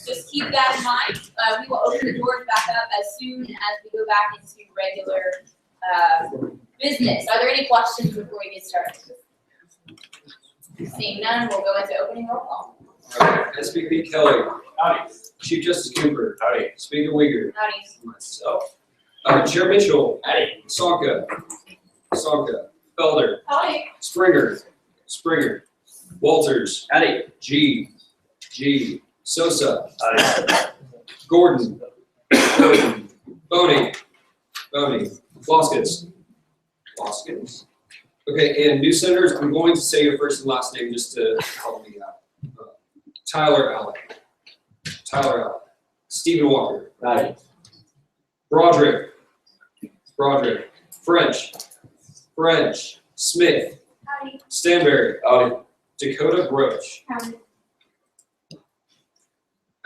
just keep that in mind. We will open the doors back up as soon as we go back into regular business. Are there any questions before we get started? Seeing none, we'll go into opening roll call. All right. SVP Kelly. Howdy. Chief Justice Cooper. Howdy. Speaker Uyghur. Howdy. Myself. Chair Mitchell. Howdy. Sonka. Felder. Howdy. Springer. Walters. Howdy. G. Sosa. Howdy. Gordon. Boney. Floskins. Okay, and new senators, I'm going to say your first and last name just to help me out. Tyler Allen. Stephen Walker. Howdy. Broderick. French. Smith. Howdy. Stanberry. Howdy. Dakota Broach. Howdy.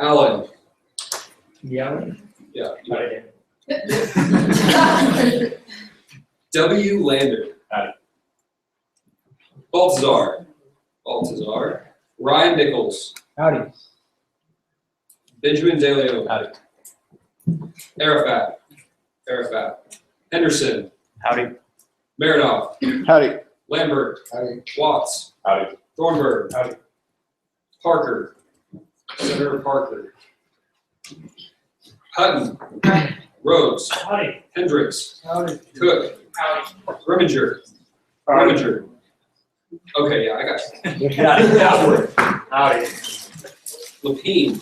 Allen. Yeah. Yeah. Howdy. W. Lander. Howdy. Baltazar. Ryan Nichols. Howdy. Benjamin DeLeon. Howdy. Arafat. Henderson. Howdy. Marinoff. Howdy. Lambert. Howdy. Watts. Howdy. Thornburg. Howdy. Parker. Senator Parker. Hutton. Rhodes. Howdy. Hendricks. Howdy. Cook. Grimminger. Okay, yeah, I got you. Howdy. Lapine.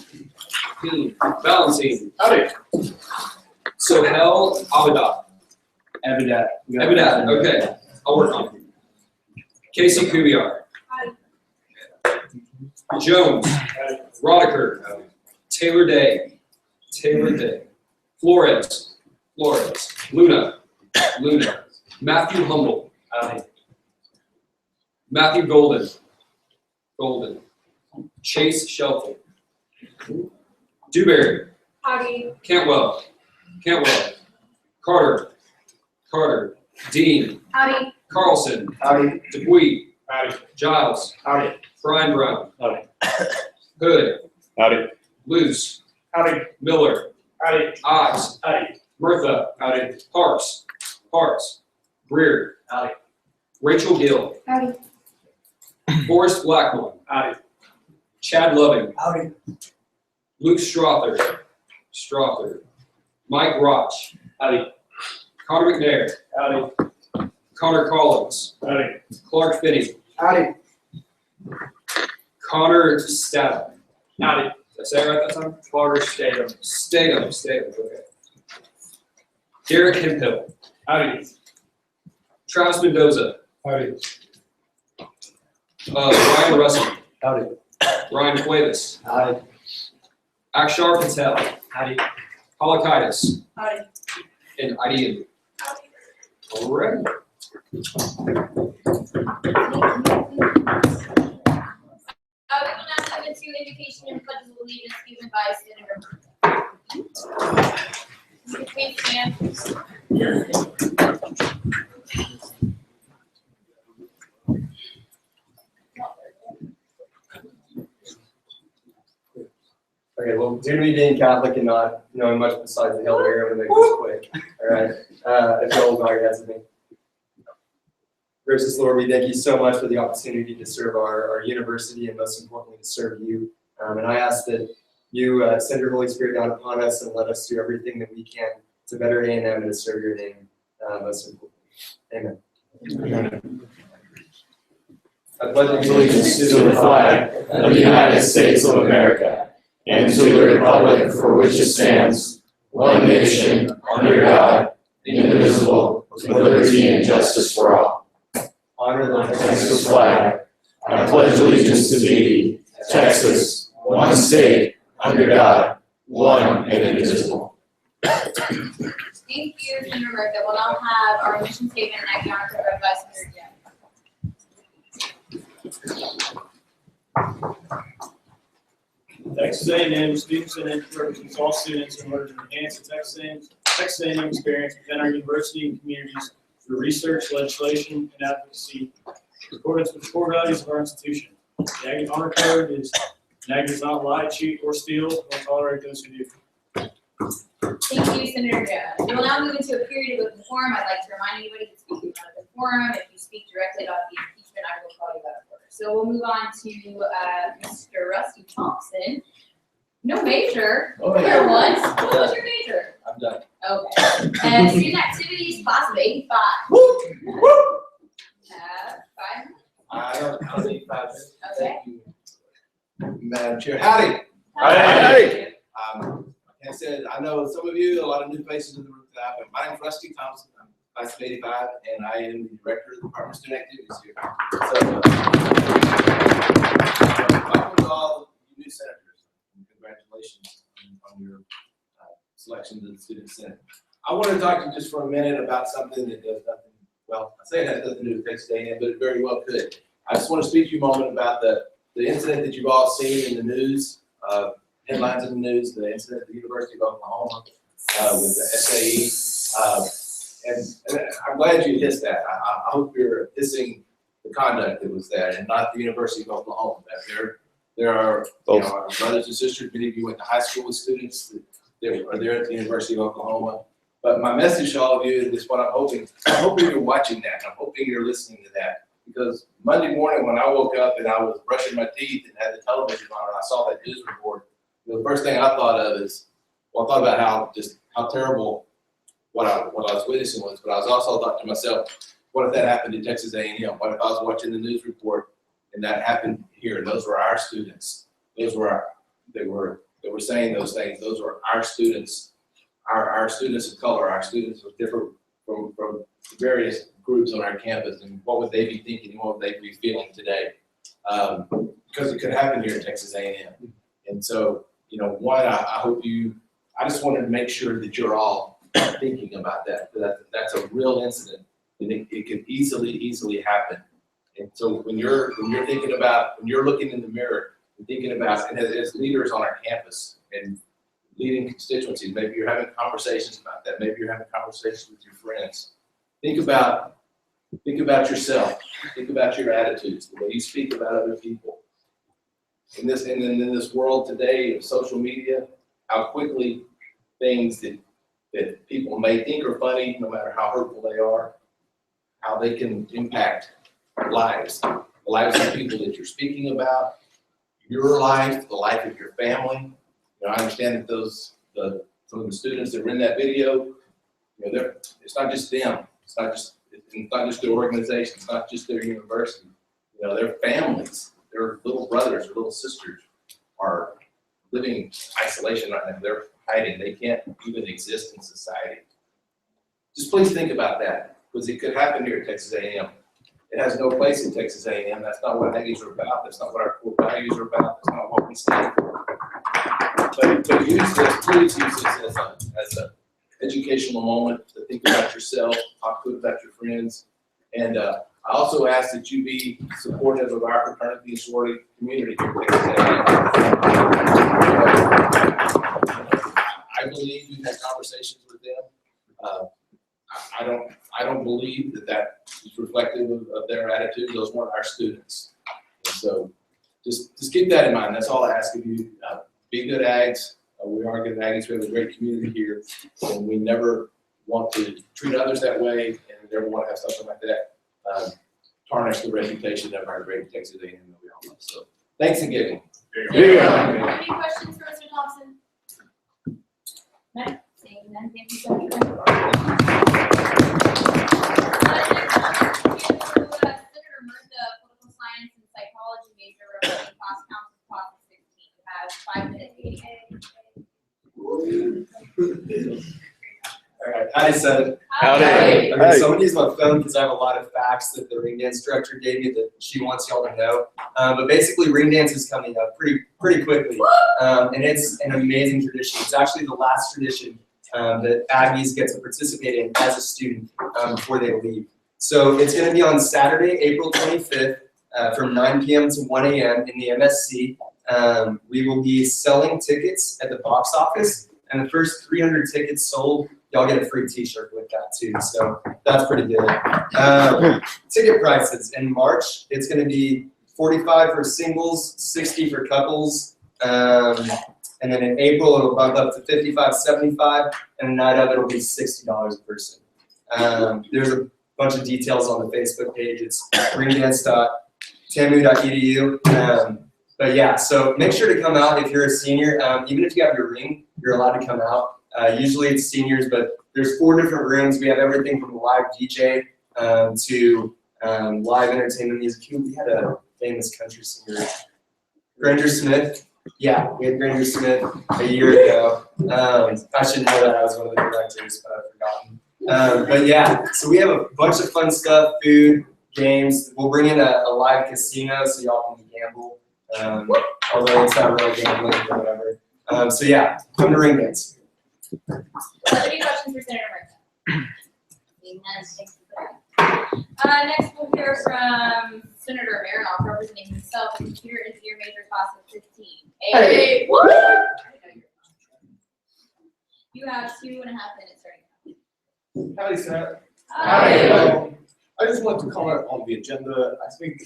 Valentine. Howdy. Sohel Abadat. Abadat. Okay. I'll work on it. Casey Kubiar. Jones. Rodiker. Taylor Day. Flores. Luna. Matthew Humble. Matthew Golden. Chase Shelton. Dewberry. Howdy. Cantwell. Carter. Dean. Howdy. Carlson. Howdy. Dupuy. Howdy. Giles. Howdy. Brian Brown. Howdy. Hood. Howdy. Luce. Howdy. Miller. Howdy. Ox. Howdy. Murtha. Howdy. Parks. Greer. Howdy. Rachel Gill. Howdy. Forrest Blackmore. Howdy. Chad Loving. Howdy. Luke Strother. Mike Roch. Howdy. Connor McNair. Howdy. Connor Collins. Howdy. Clark Finney. Howdy. Connor Statham. Howdy. Did I say it right that time? Carter Statham. Statham, okay. Derek Hemphill. Howdy. Travis Mendoza. Howdy. Ryan Russell. Howdy. Ryan Cuevas. Howdy. Akshar Patel. Howdy. Halakaitis. Howdy. And Idean. All right. We will now move into education and pledge of allegiance given by Senator. Please stand. Okay, well, due to me being Catholic and not knowing much besides the Hail Mary, I'm going to make this quick. All right, if you'll bow your heads with me. Gracious Lord, we thank you so much for the opportunity to serve our university and most importantly to serve you. And I ask that you send your Holy Spirit down upon us and let us do everything that we can to better A&M and to serve your name most importantly. Amen. I pledge allegiance to the flag of the United States of America and to the republic for which it stands, one nation, under God, indivisible, with liberty and justice for all. honor the Texas flag. I pledge allegiance to thee, Texas, one state, under God, one and indivisible. Thank you, Senator Murtha. We'll now have our mission statement and acting honor read by Senator Jim. Texas A&M students and encourages all students in order to enhance the Texas A&M experience within our university and communities through research, legislation, and advocacy in accordance with the core values of our institution. The honor code is and act does not lie, cheat, or steal, nor tolerate those who do. Thank you, Senator Jones. We will now move into a period of open forum. I'd like to remind anybody to speak in front of the forum. If you speak directly about the impeachment, I will call you out of order. So we'll move on to Mr. Rusty Thompson. No major. Oh, There once. What was your major? I'm done. Okay. And student activities, class of 85. Woo! 5 minutes. I don't need 5 minutes. Okay. Thank you. Madam Chair, howdy. Howdy. Like I said, I know some of you, a lot of new faces in the room tonight, but my name's Rusty Thompson. I'm class of 85, and I am the director of the Department of Student Activities here. So, welcome to all you new senators, and congratulations on your selection to the Student Senate. I want to talk to you just for a minute about something that does nothing, well, I say it has nothing to do with Texas A&M, but it very well could. I just want to speak to you a moment about the incident that you've all seen in the news, headlines in the news, the incident at the University of Oklahoma with the SAE. And I'm glad you hissed that. I hope you're hissing the conduct that was there and not the University of Oklahoma. That there are our brothers and sisters, many of you went to high school with students that are there at the University of Oklahoma. But my message to all of you is what I'm hoping you're watching that. I'm hoping you're listening to that. Because Monday morning when I woke up and I was brushing my teeth and had the television on and I saw that news report, the first thing I thought of is, well, I thought about how terrible what I was witnessing was, but I was also thought to myself, what if that happened to Texas A&M? What if I was watching the news report and that happened here? Those were our students. They were saying those things. Those were our students, our students of color, our students of different from various groups on our campus, and what would they be thinking and what would they be feeling today? Because it could happen here at Texas A&M. And so, I just wanted to make sure that you're all thinking about that. That's a real incident, and it could easily happen. And so when you're looking in the mirror and thinking about, and as leaders on our campus and leading constituencies, maybe you're having conversations about that. Maybe you're having conversations with your friends. Think about yourself. Think about your attitudes, the way you speak about other people. In this world today of social media, how quickly things that people may think are funny, no matter how hurtful they are, how they can impact lives. The lives of people that you're speaking about, your life, the life of your family. I understand that some of the students that were in that video, it's not just them. It's not just their organization. It's not just their university. Their families, their little brothers or little sisters are living in isolation right now. They're hiding. They can't even exist in society. Just please think about that, because it could happen here at Texas A&M. It has no place in Texas A&M. That's not what Aggies are about. That's not what our core values are about. That's not what we stand for. But please use this as an educational moment to think about yourself, talk good about your friends. And I also ask that you be supportive of our fraternity and sorority community here at Texas A&M. I believe we've had conversations with them. I don't believe that is reflective of their attitude. Those weren't our students. And so just keep that in mind. That's all I ask of you. Be good Ags. We are good Aggies. We have a great community here, and we never want to treat others that way, and never want to have something like that tarnish the reputation of our great Texas A&M that we all love. So thanks again. Any questions for Mr. Thompson? No? Seeing none, thank you so much. Senator Murtha, political science and psychology major, representing class council class of 16. You have 5 minutes. All right, hi, Senator. Howdy. Okay, so I'm gonna use my phone because I have a lot of facts that the ring dance director gave me that she wants y'all to know. But basically, ring dance is coming up pretty quickly, and it's an amazing tradition. It's actually the last tradition that Aggies get to participate in as a student before they leave. So it's going to be on Saturday, April 25th, from 9 p.m. to 1 a.m. in the MSC. We will be selling tickets at the box office, and the first 300 tickets sold, y'all get a free t-shirt with that too, so that's pretty good. Ticket prices in March, it's going to be $45 for singles, $60 for couples, And then in April, it'll bump up to $55.75, and the night of it'll be $60 a person. There's a bunch of details on the Facebook page. It's ringdance.tamu.edu. But yeah, so make sure to come out if you're a senior. Even if you have your ring, you're allowed to come out. Usually it's seniors, but there's 4 different rooms. We have everything from live DJ to live entertainment music. We had a famous country singer, Granger Smith. Yeah, we had Granger Smith a year ago. I should know that. I was one of the directors, but I've forgotten. But yeah, so we have a bunch of fun stuff, food, games. We'll bring in a live casino so y'all can gamble. Although it's not really gambling or whatever. So yeah, come to Ring Dance. Are there any questions for Senator Murtha? Next we'll hear from Senator Maroff representing himself in computer engineer major class of 15. Hey, what? You have 2.5 minutes starting. Howdy, Senator. Hi. I just wanted to comment on the agenda. I think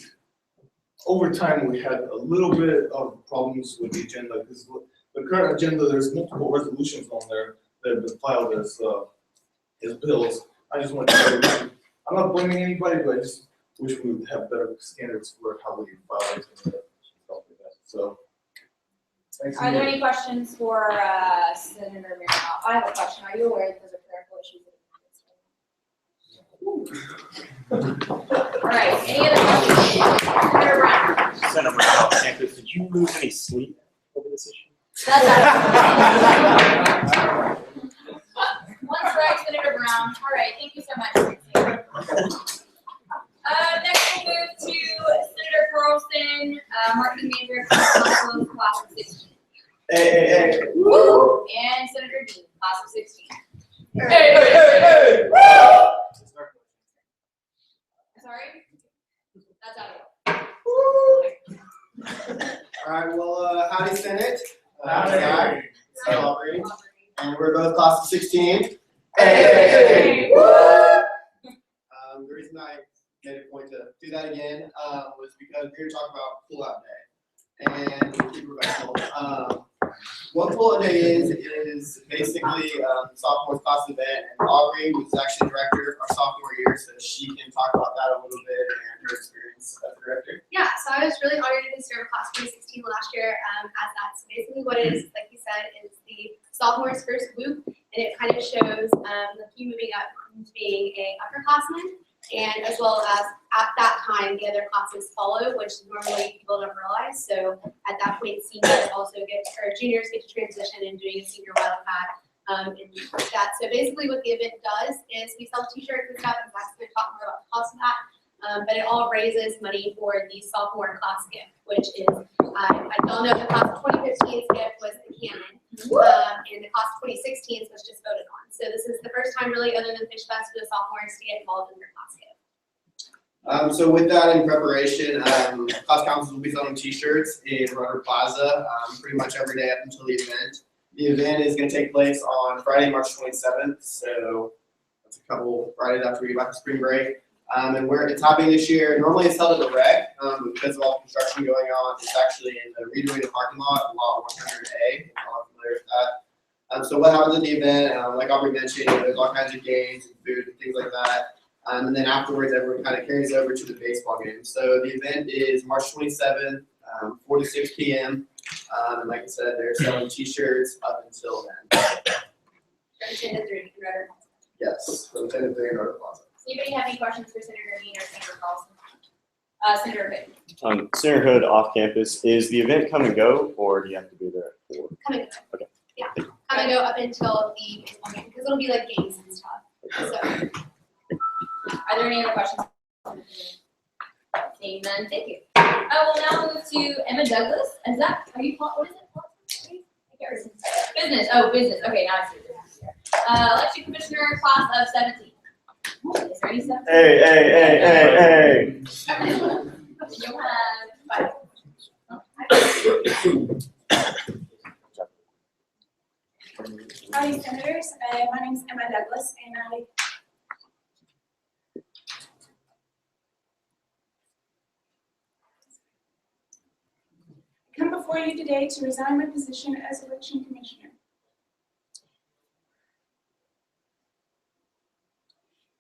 over time we had a little bit of problems with the agenda because the current agenda, there's multiple resolutions on there that have been filed as bills. I just want to say, I'm not blaming anybody, but I just wish we would have better standards for how we file it. So, thanks. Are there any questions for Senator Maroff? I have a question. Are you aware that there's a clerical issue? All right. Any other questions? Senator Brown. Senator Brown off campus, did you lose any sleep over this issue? That's one strike, Senator Brown. All right, thank you so much. Next we'll move to Senator Carlson, marketing major, class of 16. Hey. Woo! And Senator Dean, class of 16. Hey. Sorry? That's out of order. All right, well, howdy, Senate. Howdy. Scott, Aubrey, and we're both class of 16. Hey. The reason I made a point to do that again was because we were talking about pull-out day, and we'll keep it professional. What pull-out day is basically sophomore's class event, and Aubrey was actually director our sophomore year, so she can talk about that a little bit and her experience as director. Yeah, so I was really honored to serve class 2016 last year as that. So basically what it is, like you said, is the sophomore's first whoop, and it kind of shows you moving up to being a upperclassman, and as well as at that time the other classes follow, which normally people don't realize. So at that point, seniors also juniors get to transition and doing a senior wildcat and that. So basically what the event does is we sell t-shirts and stuff, and Zach's going to talk more about the cost of that. But it all raises money for the sophomore class gift, which is, I don't know if the class of 2015's gift was the Canon, and the class of 2016's was just voted on. So this is the first time really, other than Fish Fest, for the sophomores to get involved in their class gift. So with that in preparation, class councils will be selling t-shirts in Rudder Plaza pretty much every day up until the event. The event is going to take place on Friday, March 27th, so that's a couple Fridays after we get back to spring break. And where it's happening this year, normally it's held at the rec, but because of all the construction going on, it's actually in the redoing the parking lot, lot 100A, if y'all are familiar with that. So what happens at the event, like Aubrey mentioned, there's all kinds of games and food and things like that. And then afterwards, everyone kind of carries over to the baseball game. So the event is March 27th, 4 to 6 p.m. And like I said, they're selling t-shirts up until then. From 10 to 3 in Rudder. Yes, from 10 to 3 in Rudder Plaza. Anybody have any questions for Senator Dean or Senator Carlson? Senator Hood. Senator Hood off campus, is the event come and go, or do you have to be there at 4? Come and go. Okay. Yeah, come and go up until the baseball game, because it'll be like games and stuff. So. Are there any other questions? Seeing none, thank you. We'll now move to Emma Douglas. Is that, are you, what is it? Business. Oh, business. Okay, now I see business here. Election Commissioner, class of 17. Is there any stuff? Hey. You'll have 5. Howdy, Senators. My name is Emma Douglas, and I come before before you today to resign my position as election commissioner.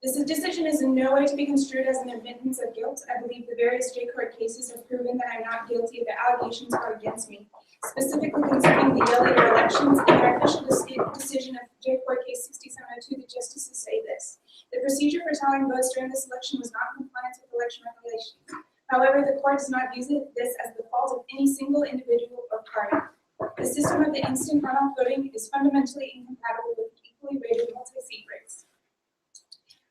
This decision is in no way to be construed as an admittance of guilt. I believe the various J-court cases have proven that I'm not guilty of the allegations brought against me, specifically concerning the yellow elections. In our official decision of J-court case 6702, the justices say this: the procedure for tallying votes during this election was not in compliance with election regulations. However, the court does not use this as the fault of any single individual or party. The system of the instant runoff voting is fundamentally incompatible with equally rated multi-seat race.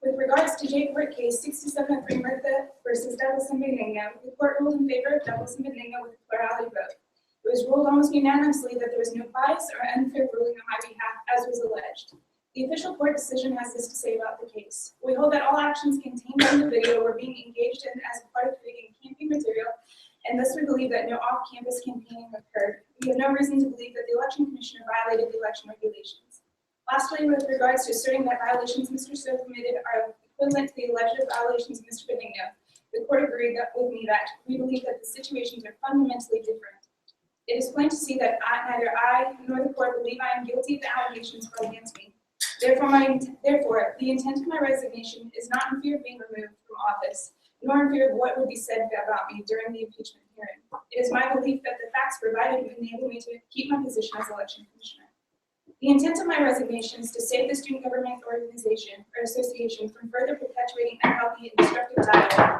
With regards to J-court case 6703 Murtha versus Douglas and Benigno, the court ruled in favor of Douglas and Benigno with a plurality vote. It was ruled almost unanimously that there was no bias or unfair ruling on my behalf, as was alleged. The official court decision has this to say about the case: we hold that all actions contained in the video were being engaged in as part of creating campaign material, and thus we believe that no off-campus campaigning occurred. We have no reason to believe that the election commissioner violated the election regulations. Lastly, with regards to asserting that violations Mr. Stowe committed are equivalent to the alleged violations of Mr. Benigno, the court agreed with me that we believe that the situations are fundamentally different. It is plain to see that neither I nor the court believe I am guilty of the allegations brought against me. Therefore, the intent of my resignation is not in fear of being removed from office, nor in fear of what would be said about me during the impeachment hearing. It is my belief that the facts provided enable me to keep my position as election commissioner. The intent of my resignation is to save the student government organization or association from further perpetuating unhealthy and destructive dialogue.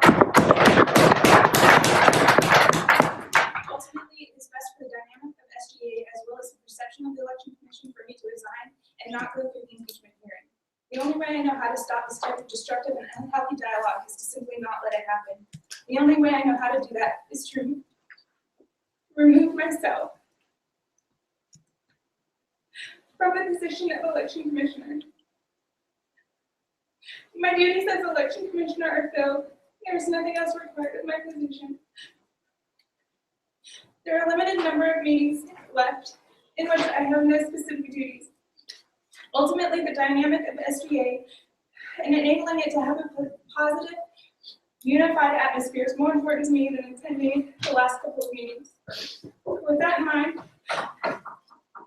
Ultimately, it is best for the dynamic of SGA as well as the perception of the election commission for me to resign and not go through the impeachment hearing. The only way I know how to stop this type of destructive and unhealthy dialogue is to simply not let it happen. The only way I know how to do that is to remove myself from the position of election commissioner. My duties as election commissioner are filled. There is nothing else required of my position. There are a limited number of meetings left in which I have no specific duties. Ultimately, the dynamic of SGA and enabling it to have a positive, unified atmosphere is more important to me than attending the last couple of meetings. With that in mind,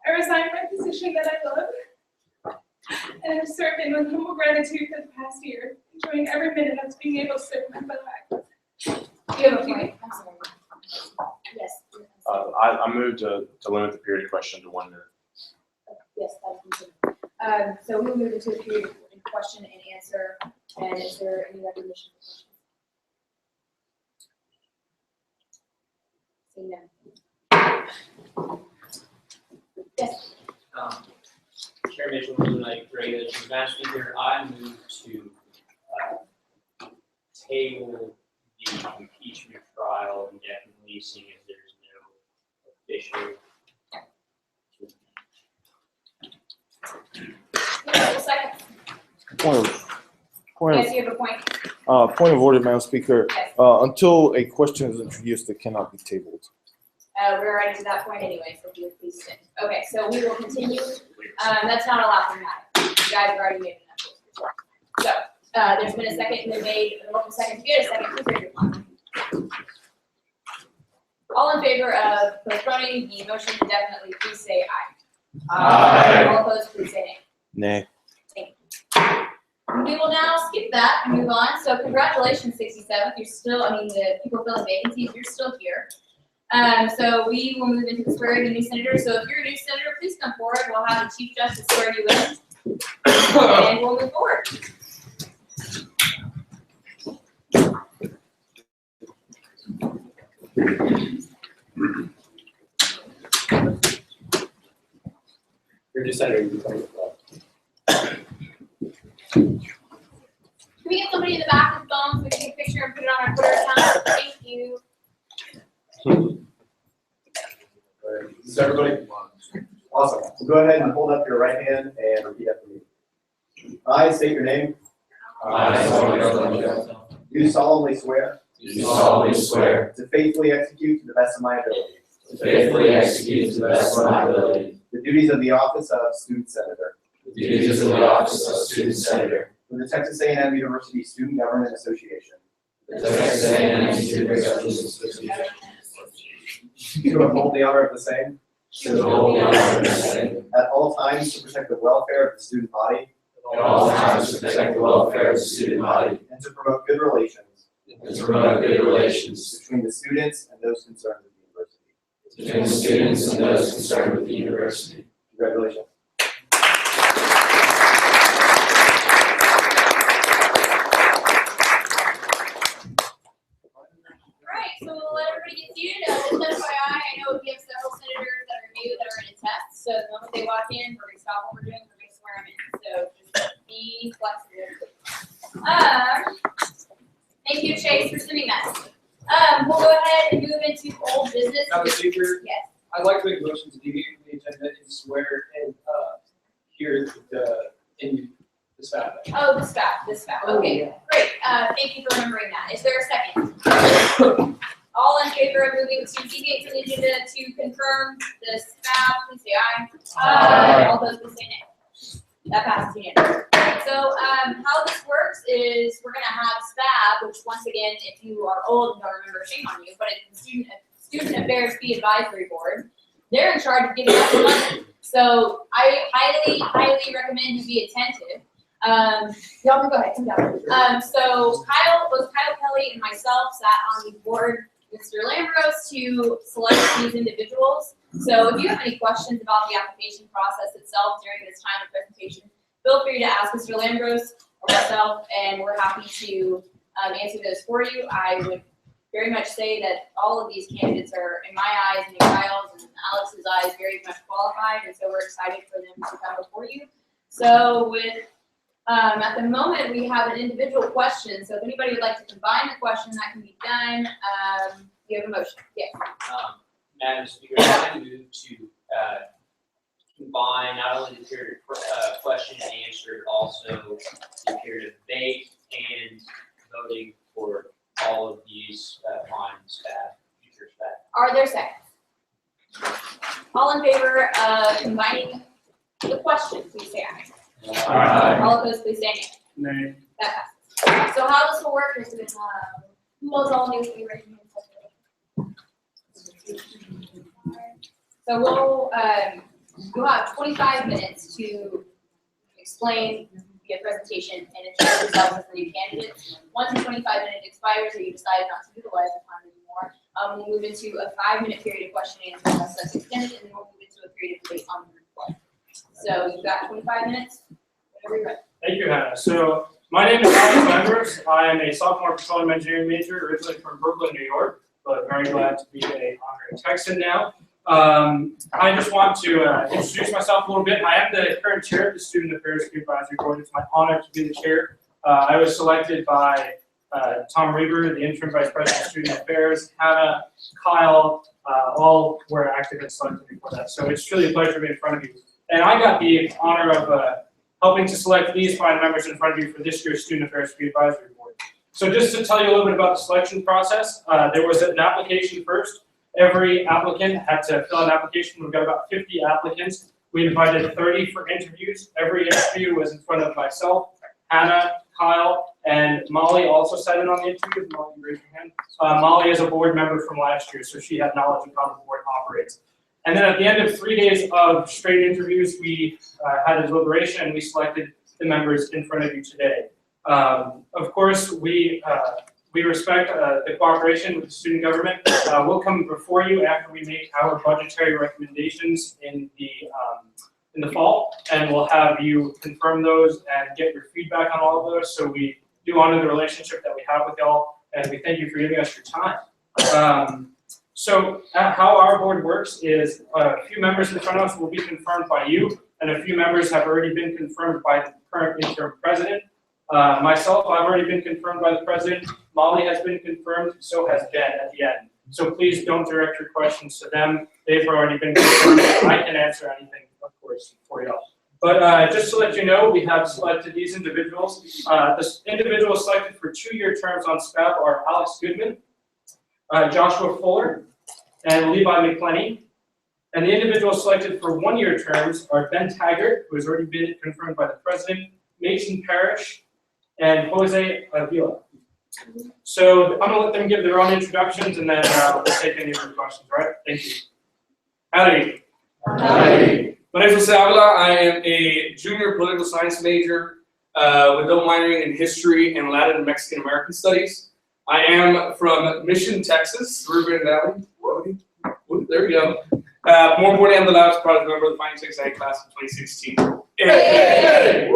I resigned my position that I love and have served in with humble gratitude for the past year, enjoying every minute of being able to serve my fellow actors. You have a point. I'm sorry. Yes. I moved to limit the period of question to 1 minute. Yes, that's so we'll move into a period of question and answer. And is there any recognition for questions? Seeing none. Yes. Chair Mitchell, like Greg, as Madam Speaker, I move to table the impeachment trial indefinitely, seeing as there's no official. Yes, you have a point. Point of order, Madam Speaker. Yes. Until a question is introduced, it cannot be tabled. We're already to that point anyway, so if you would please sit. Okay, so we will continue. That's not allowed to happen. You guys have already made enough. So, there's been a second been made, a second to get a second. Please raise your hand. All in favor of postponing the motion indefinitely, please say aye. Aye. All opposed, please say nay. Nay. Thank you. We will now skip that and move on. So congratulations, 67th. You're still, the people filling vacancies, you're still here. So we will move into the swearing of new senator. So if you're a new senator, please come forward. We'll have the Chief Justice swear you in, and we'll move forward. You're just senator. You can Can we get somebody in the back with phones so we can take a picture and put it on our Twitter account? Thank you. Is everybody? Awesome. So go ahead and hold up your right hand and repeat after me. I state your name. I Do solemnly swear. do solemnly swear To faithfully execute to the best of my ability. to faithfully execute to the best of my ability The duties of the office of student senator. the duties of the office of student senator For the Texas A&M University Student Government Association. for the Texas A&M Student Government Association. to uphold the honor of the same to uphold the honor of the same at all times, to protect the welfare of the student body at all times, to protect the welfare of the student body and to promote good relations and to promote good relations between the students and those concerned with the university. between the students and those concerned with the university. Congratulations. Alright, so we'll let everybody get seated. Just FYI, I know we have several senators that are new that are in a test, so the moment they walk in, we're gonna stop what we're doing, we're gonna swear them in. So just be flexible. Thank you, Chase, for sending that. We'll go ahead and move into old business. Madam Speaker, Yes. I'd like to make a motion to deviate from the agenda and swear in, here, in the staff. Oh, the staff, okay, great, thank you for remembering that. Is there a second? All in favor of moving to deviate from the agenda to confirm the staff, please say aye. Aye. All those please say nay. That passes unanimously. So, how this works is we're gonna have SPAB, which once again, if you are old and don't remember, shame on you, but it's the Student Affairs Fee Advisory Board. They're in charge of giving out the money. So I highly recommend you be attentive. Y'all can go ahead, come down. So Kyle Kelly and myself sat on the board, Mr. Lambros, to select these individuals. So if you have any questions about the application process itself during this time of presentation, feel free to ask Mr. Lambros or myself, and we're happy to answer those for you. I would very much say that all of these candidates are, in my eyes, and in Kyle's and Alex's eyes, very much qualified, and so we're excited for them to come before you. So with, at the moment, we have an individual question, so if anybody would like to combine the question, that can be done. You have a motion, yes. Madam Speaker, I move to combine not only the period of question and answer, also the period of debate and voting for all of these on staff, future staff. Are there seconds? All in favor of combining the question, please say aye. Aye. All opposed, please say nay. Nay. That passes. So how this will work is with, who knows all new, you ready? So you'll have 25 minutes to explain the presentation and introduce yourself as the new candidates. Once the 25-minute expires or you decide not to utilize the time anymore, we'll move into a 5-minute period of question and answer unless that's extended, and then we'll move into a period of debate on the report. So you've got 25 minutes, whenever you're ready. Thank you, Hannah. So my name is Alex Lambros. I am a sophomore petroleum engineering major, originally from Brooklyn, New York, but very glad to be an honorary Texan now. I just want to introduce myself a little bit. I am the current chair of the Student Affairs Advisory Board. It's my honor to be the chair. I was selected by Tom Reber, the interim vice president of Student Affairs, Hannah, Kyle, all were active and selected before that. So it's truly a pleasure to be in front of you. And I got the honor of helping to select these fine members in front of you for this year's Student Affairs Advisory Board. So just to tell you a little bit about the selection process, there was an application first. Every applicant had to fill out an application. We've got about 50 applicants. We invited 30 for interviews. Every interview was in front of myself, Hannah, Kyle, and Molly also sat in on the interview. Molly, raise your hand. Molly is a board member from last year, so she had knowledge of how the board operates. And then at the end of 3 days of straight interviews, we had a deliberation and we selected the members in front of you today. Of course, we respect the cooperation with the student government. We'll come before you after we make our budgetary recommendations in the fall, and we'll have you confirm those and get your feedback on all of those. So we do honor the relationship that we have with y'all, and we thank you for giving us your time. So how our board works is a few members in front of us will be confirmed by you, and a few members have already been confirmed by the current interim president. Myself, I've already been confirmed by the president. Molly has been confirmed, so has Ben at the end. So please don't direct your questions to them. They've already been confirmed. I can answer anything, of course, for you all. But just to let you know, we have selected these individuals. The individuals selected for 2-year terms on SPAB are Alex Goodman, Joshua Fuller, and Levi McClenny. And the individuals selected for 1-year terms are Ben Taggart, who has already been confirmed by the president, Mason Parrish, and Jose Avila. So I'm gonna let them give their own introductions and then we'll take any of your questions, all right? Thank you. Howdy. Howdy. My name is Jose Avila. I am a junior political science major with double minoring in history and Latin and Mexican American studies. I am from Mission, Texas, Irvine Valley. Ooh, there we go. More importantly, I'm the loudest proud member of the Fine Six A class of 2016. Hey!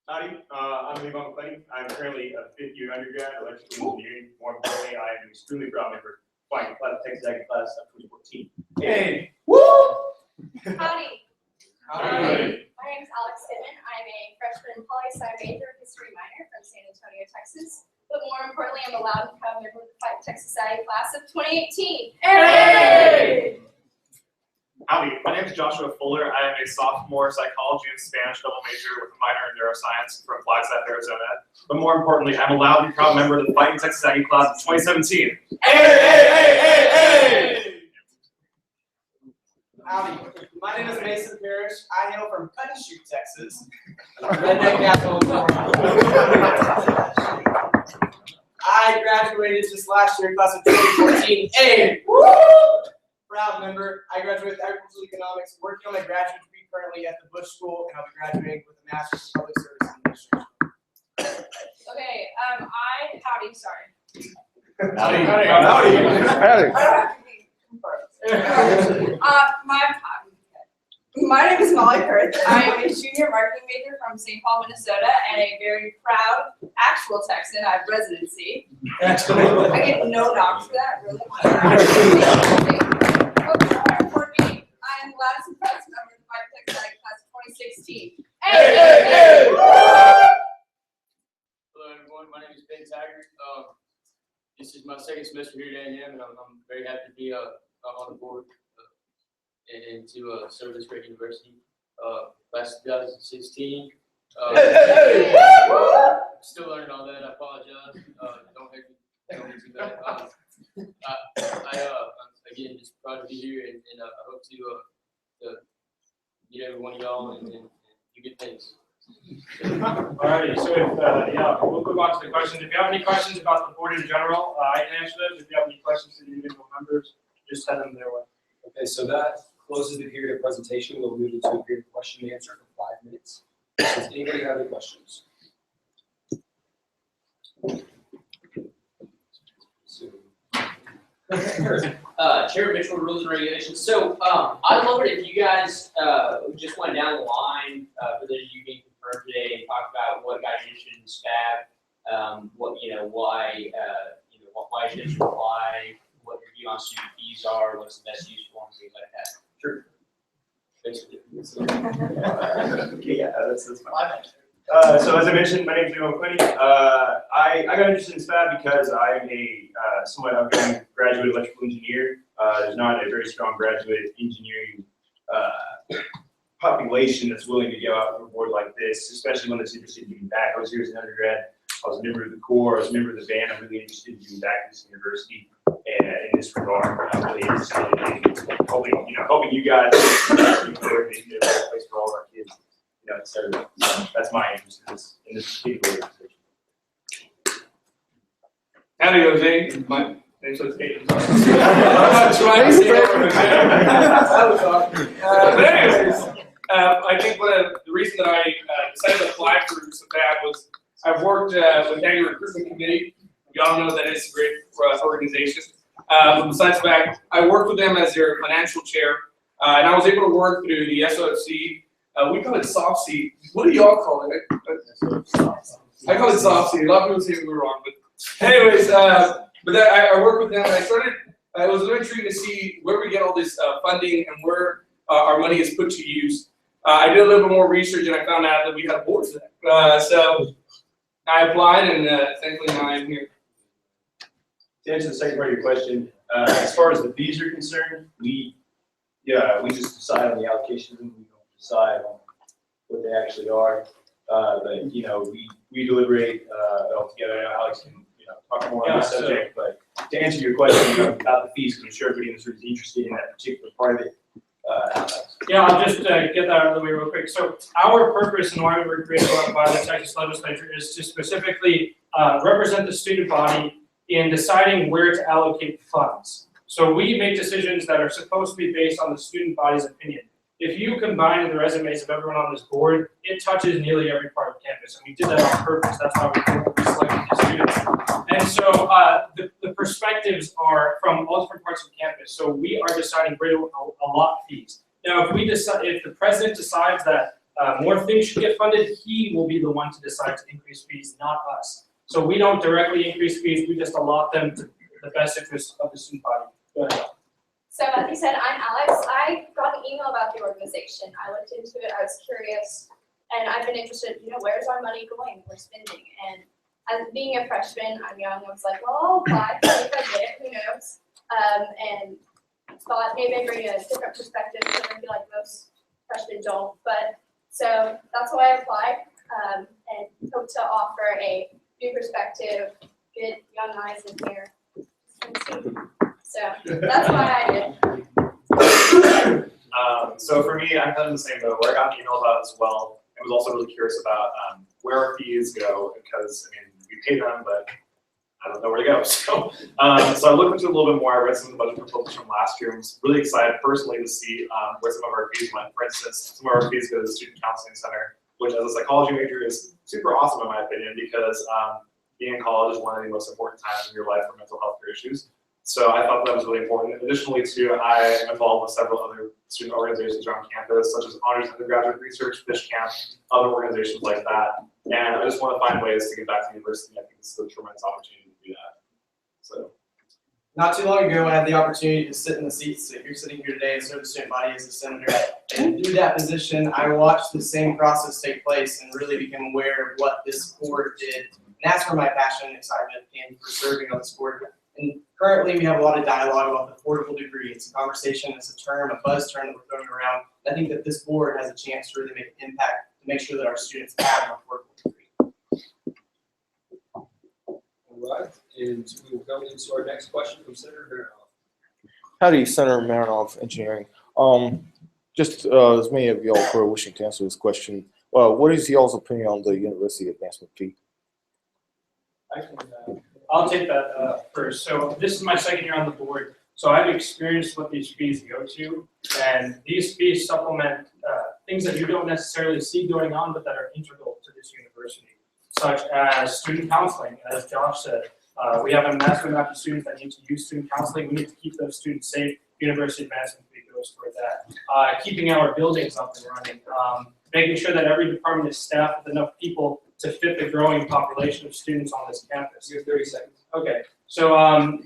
Howdy, I'm Liaison. I'm currently a fifth-year undergrad in electrical engineering. More importantly, I am an extremely proud member of the Fine Texas Ag class of 2014. Hey! Howdy. Howdy. My name is Alex Simon. I'm a freshman poli-sci major, history minor from San Antonio, Texas. But more importantly, I'm a loud and proud member of the Five Texas Ag class of 2018. Hey! Howdy, my name is Joshua Fuller. I am a sophomore psychology and Spanish double major with a minor in neuroscience from Flagstaff, Arizona. But more importantly, I'm a loud and proud member of the Fighting Texas Aggie class of 2017. Hey! Howdy, my name is Mason Parrish. I hail from Cutty Chute, Texas. Redneck capital of I graduated just last year, class of 2014. Hey! Woo! Proud member. I graduated with agricultural economics, working on my graduate degree currently at the Bush School, and I'll be graduating with a master's in public service administration. Okay, howdy, sorry. Howdy. My name is Molly Kurth. I am a junior marketing major from St. Paul, Minnesota, and a very proud actual Texan. I have residency. I get no knocks for that, really. I am the loudest and proudest member of the Five Texas Ag class of 2016. Hey! Hello everyone, my name is Ben Taggart. This is my second semester here at A&M, and I'm very happy to be on the board and to serve this great university. Class of 2016. Still learning all that. I apologize. Don't hate me too bad. Again, just proud to be here, and I hope to meet every one of y'all and do good things. Alrighty, so we'll move on to the questions. If you have any questions about the board in general, I can answer those. If you have any questions to the individual members, just send them their way. Okay, so that closes the period of presentation. We'll move into a period of question and answer for 5 minutes. Does anybody have any questions? Chair Mitchell, rules and regulations. So I'd love it if you guys just went down the line for those of you being confirmed today and talk about what got you interested in SPAB, why you should apply, what your view on student fees are, what's the best use for them, things like that. Sure. Basically. Okay, yeah, that's fine. So as I mentioned, my name is Liaison. I got interested in SPAB because I'm a somewhat outgoing graduate electrical engineer. There's not a very strong graduate engineering population that's willing to go out for a board like this, especially one that's interested in giving back. I was here as an undergrad. I was a member of the Corps. I was a member of the band. I'm really interested in giving back to this university. And in this regard, I'm really interested in helping you guys make it a better place for all of our kids. So that's my interest in this particular organization. Howdy, Jose. My name's Jose. I'm not trying to say that was awesome. But anyways, I think the reason that I decided to apply for SPAB was I've worked with Tenure Recruitment Committee. We all know that it's a great organization. But besides that, I worked with them as their financial chair, and I was able to work through the SOFC. We call it soft seat. What do y'all call it? I call it soft seat. A lot of people say we were wrong, but anyways, I worked with them, and I started. It was really intriguing to see where we get all this funding and where our money is put to use. I did a little bit more research, and I found out that we had boards for that. So I applied, and thankfully now I'm here. To answer the second part of your question, as far as the fees are concerned, we just decide on the allocation. We don't decide on what they actually are. But we deliberate all together. Alex can talk more on this subject. But to answer your question about the fees, because I'm sure everybody in this room is interested in that particular part of it. Alex. Yeah, I'll just get that out of the way real quick. So our purpose and why we were created by the Texas legislature is to specifically represent the student body in deciding where to allocate funds. So we make decisions that are supposed to be based on the student body's opinion. If you combine the resumes of everyone on this board, it touches nearly every part of campus, and we did that on purpose. That's why we selected these students. And so the perspectives are from all different parts of campus. So we are deciding where to allot fees. Now, if the president decides that more things should get funded, he will be the one to decide to increase fees, not us. So we don't directly increase fees, we just allot them to the best interest of the student body. Go ahead. So as you said, I'm Alex. I got an email about the organization. I looked into it, I was curious, and I've been interested, where's our money going, we're spending. And as being a freshman, I'm young, I was like, well, I'll apply, if I get it, who knows? And thought maybe I'd bring a different perspective, because I feel like most freshmen don't. But so that's why I applied, and hope to offer a new perspective, good young eyes in here. So that's why I did. So for me, I'm kind of in the same boat where I got an email about it as well. I was also really curious about where our fees go because, we pay them, but I don't know where to go. So I looked into it a little bit more. I read some of the budget proposals from last year and was really excited personally to see where some of our fees went. For instance, some of our fees go to the Student Counseling Center, which as a psychology major is super awesome in my opinion because being in college is one of the most important times in your life for mental health care issues. So I thought that was really important. Additionally, too, I am involved with several other student organizations around campus, such as Honors Undergraduate Research, Fish Camp, other organizations like that. And I just want to find ways to give back to the university. I think this is a tremendous opportunity to do that. So. Not too long ago, I had the opportunity to sit in the seats that you're sitting here today and serve the student body as a senator. And through that position, I watched the same process take place and really became aware of what this board did. And that's where my passion and excitement came for serving on this board. And currently, we have a lot of dialogue about the affordable degree. It's a conversation, it's a term, a buzz term that we're throwing around. And I think that this board has a chance to really make an impact to make sure that our students have an affordable degree. All right, and we will go into our next question from Senator Marinoff. Howdy, Senator Marinoff, Engineering. Just as many of y'all who are wishing to answer this question, what is y'all's opinion on the university advancement fee? I'll take that first. So this is my second year on the board. So I've experienced what these fees go to, and these fees supplement things that you don't necessarily see going on, but that are integral to this university, such as student counseling. As Josh said, we have a massive amount of students that need to use student counseling. We need to keep those students safe. University advancement fee goes toward that. Keeping our buildings up and running, making sure that every department is staffed with enough people to fit the growing population of students on this campus. You have 30 seconds. Okay, so I'm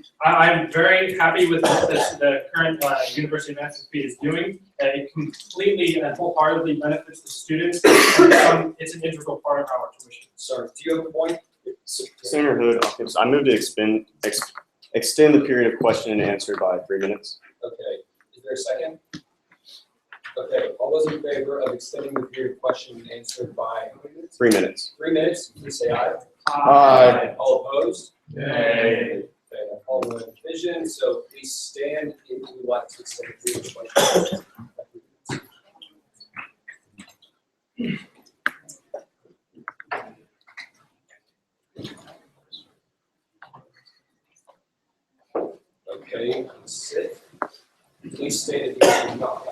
very happy with what the current university advancement fee is doing. It completely and wholeheartedly benefits the students. It's an integral part of our tuition. Sorry, do you have a point? Senator Hood, I move to extend the period of question and answer by 3 minutes. Okay, is there a second? Okay, all those in favor of extending the period of question and answer by 3 minutes. 3 minutes, please say aye. Aye. All opposed? Nay. Okay, all in division, so please stand if you would like to extend the period of question. Okay, sit. Please stand if you would not.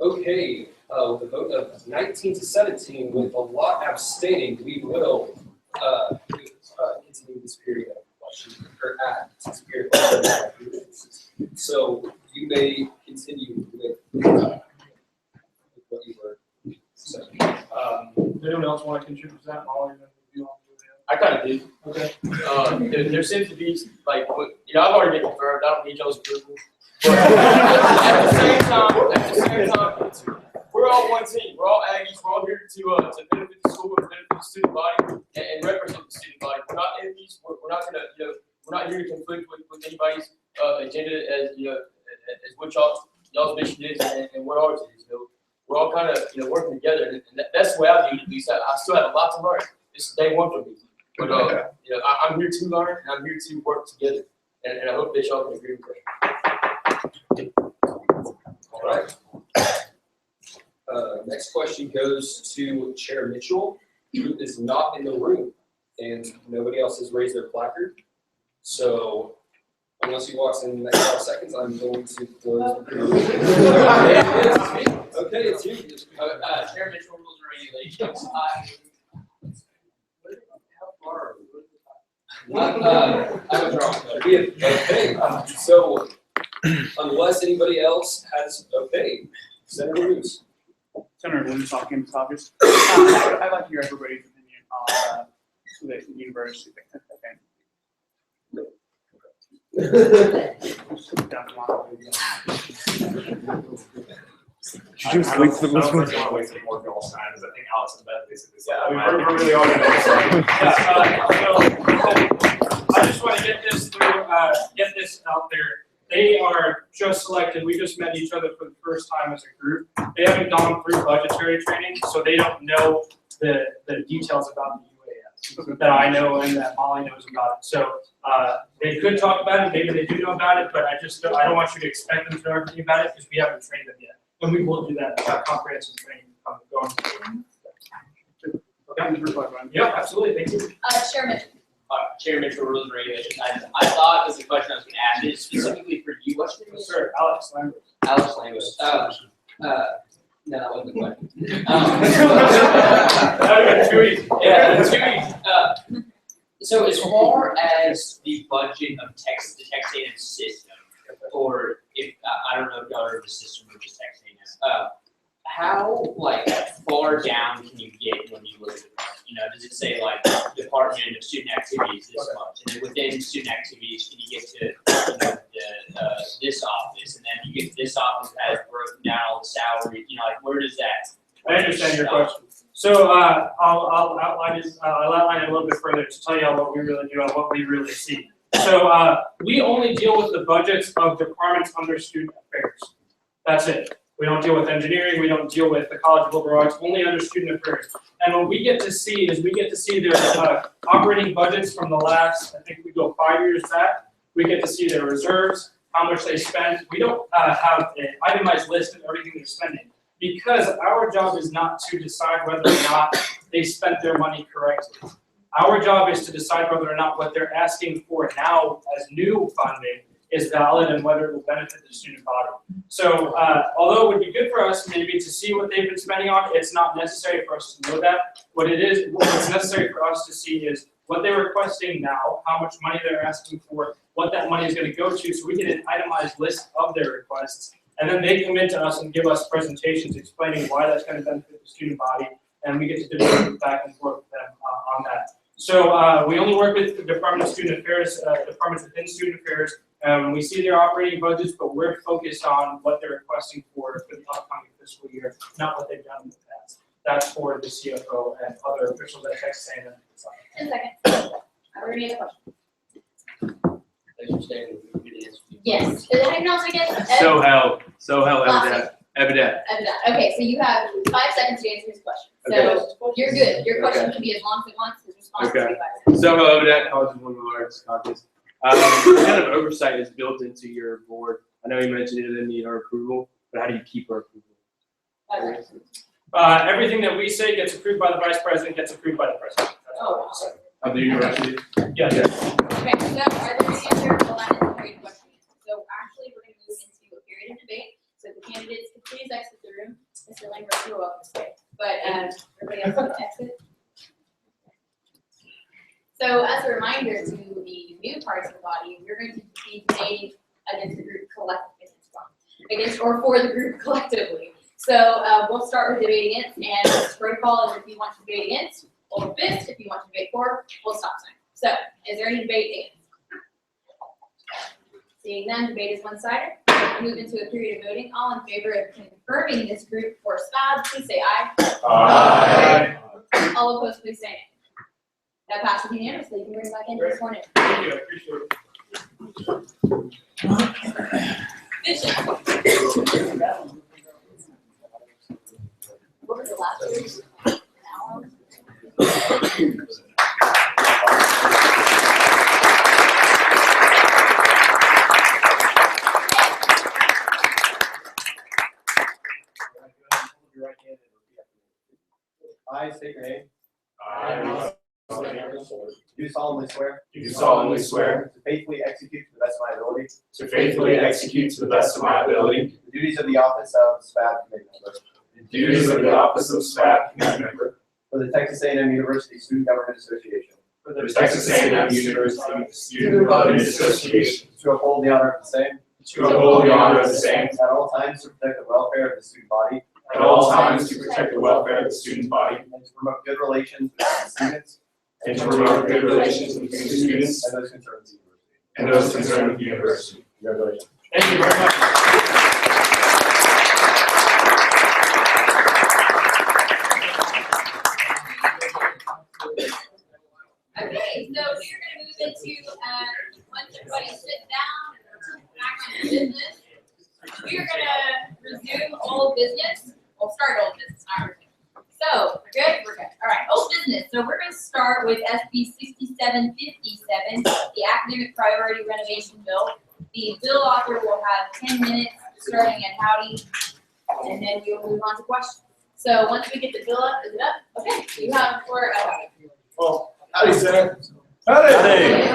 Okay, with a vote of 19 to 17, with a lot abstaining, we will continue this period of question, or add this period of question. So you may continue with what you were saying. Does anyone else want to contribute to that? I kind of do. Okay. There seems to be like, I've already been confirmed. I don't need y'all's approval. But at the same time, we're all one team. We're all Aggies. We're all here to benefit the school, to benefit the student body, and represent the student body. We're not enemies. We're not gonna, we're not here to conflict with anybody's agenda as as what y'all y'all's mission is and what ours is. We're all kind of, working together, and that's the way I view it. At least I still have a lot to learn. This is day one for me. But, I'm here to learn, and I'm here to work together. And I hope that y'all can agree with that. All right. Next question goes to Chair Mitchell, who is not in the room, and nobody else has raised their placard. So unless he walks in the next 5 seconds, I'm going to close. Okay, it's you. Chair Mitchell, rules and regulations. How far are we? I was wrong. Okay, so unless anybody else has, okay, Senator Roos. Senator Lynn talking to topics. I'd like to hear everybody's opinion on the university. Should you just wait for this one? I don't want to waste any more of y'all's time, because I think Alex and Beth basically said. Yeah, we're really all gonna I just want to get this through, get this out there. They are just selected, we just met each other for the first time as a group. They haven't gone through budgetary training, so they don't know the details about the UAS that I know and that Molly knows about it. So they could talk about it, maybe they do know about it, but I don't want you to expect them to know everything about it because we haven't trained them yet. And we will do that comprehensive training going forward. Okay. Yeah, absolutely, thank you. Chair Mitchell. Chair Mitchell, rules and regulations. I thought it was a question I was going to ask you specifically for you. What's your name? Sir, Alex Lambert. Alex Lambert. No, that wasn't the question. Too easy. Yeah, too easy. So as far as the budget of the Texanium system, or if I don't know if y'all are the system or just Texanium, how far down can you get when you look at it? Does it say Department of Student Activities this much, and then within student activities, can you get to this office, and then you get to this office that has broken down all the salaries? Where does that? I understand your question. So I'll outline it. I'll outline it a little bit further to tell you all what we really do and what we really see. So we only deal with the budgets of departments under student affairs. That's it. We don't deal with engineering. We don't deal with the College of Liberal Arts. Only under student affairs. And what we get to see is their operating budgets from the last, I think we go 5 years back. We get to see their reserves, how much they spend. We don't have an itemized list of everything they're spending because our job is not to decide whether or not they spent their money correctly. Our job is to decide whether or not what they're asking for now as new funding is valid and whether it will benefit the student body. So although it would be good for us maybe to see what they've been spending on, it's not necessary for us to know that. What's necessary for us to see is what they're requesting now, how much money they're asking for, what that money is going to go to, so we get an itemized list of their requests. And then they come into us and give us presentations explaining why that's going to benefit the student body, and we get to debate back and forth with them on that. So we only work with the Department of Student Affairs, departments within Student Affairs. We see their operating budgets, but we're focused on what they're requesting for the upcoming fiscal year, not what they've done in the past. That's for the CFO and other officials at Texas A&M. 10 seconds. Are there any other questions? Thanks for staying with me to answer. Yes. Is it anyone else again? Evident. Okay, so you have 5 seconds to answer his question. So you're good. Your question can be as long as it wants. His response can be 5 seconds. Soho Evident, College of Liberal Arts Caucus. What kind of oversight is built into your board? I know you mentioned it didn't need our approval, but how do you keep our approval? Everything that we say gets approved by the vice president, gets approved by the president. Oh. Of the university? Yes. Okay, so are there any other period questions? So actually, we're going to move into a period of debate. So the candidates can please exit the room. Mr. Lambert, you're welcome to stay. But everybody else can exit. So as a reminder to the new parts of the body, we're going to be debating against the group collectively, against or for the group collectively. So we'll start with debate against, and the protocol is if you want to debate against, hold fist. If you want to debate for, we'll stop sign. So is there any debate against? Seeing none, debate is one-sided. Move into a period of voting. All in favor of confirming this group for SPAD, please say aye. Aye. All opposed, please say nay. That passes unanimously. You can bring it back in this morning. Thank you. I appreciate it. Bishop. What was the last one? I state your name. I, Do solemnly swear. do solemnly swear To faithfully execute to the best of my ability. to faithfully execute to the best of my ability The duties of the office of SPAB committee member. the duties of the office of SPAB committee member For the Texas A&M University Student Government Association. for the Texas A&M University Student Government Association, To uphold the honor of the same. to uphold the honor of the same At all times to protect the welfare of the student body. at all times to protect the welfare of the student body And to promote good relations between students. and to promote good relations between students And those concerned with the university. and those concerned with the university. Congratulations. Thank you very much. Okay, so we're gonna move into, once everybody sit down and we're back on business, we are gonna resume old business. We'll start old business, not resume. So, we're good? We're good. All right, old business. So we're gonna start with SB 6757, the academic priority renovation bill. The bill author will have 10 minutes, starting at howdy, and then we will move on to questions. So once we get the bill up, is it up? Okay, you have the floor. Oh, howdy, Senator. Howdy.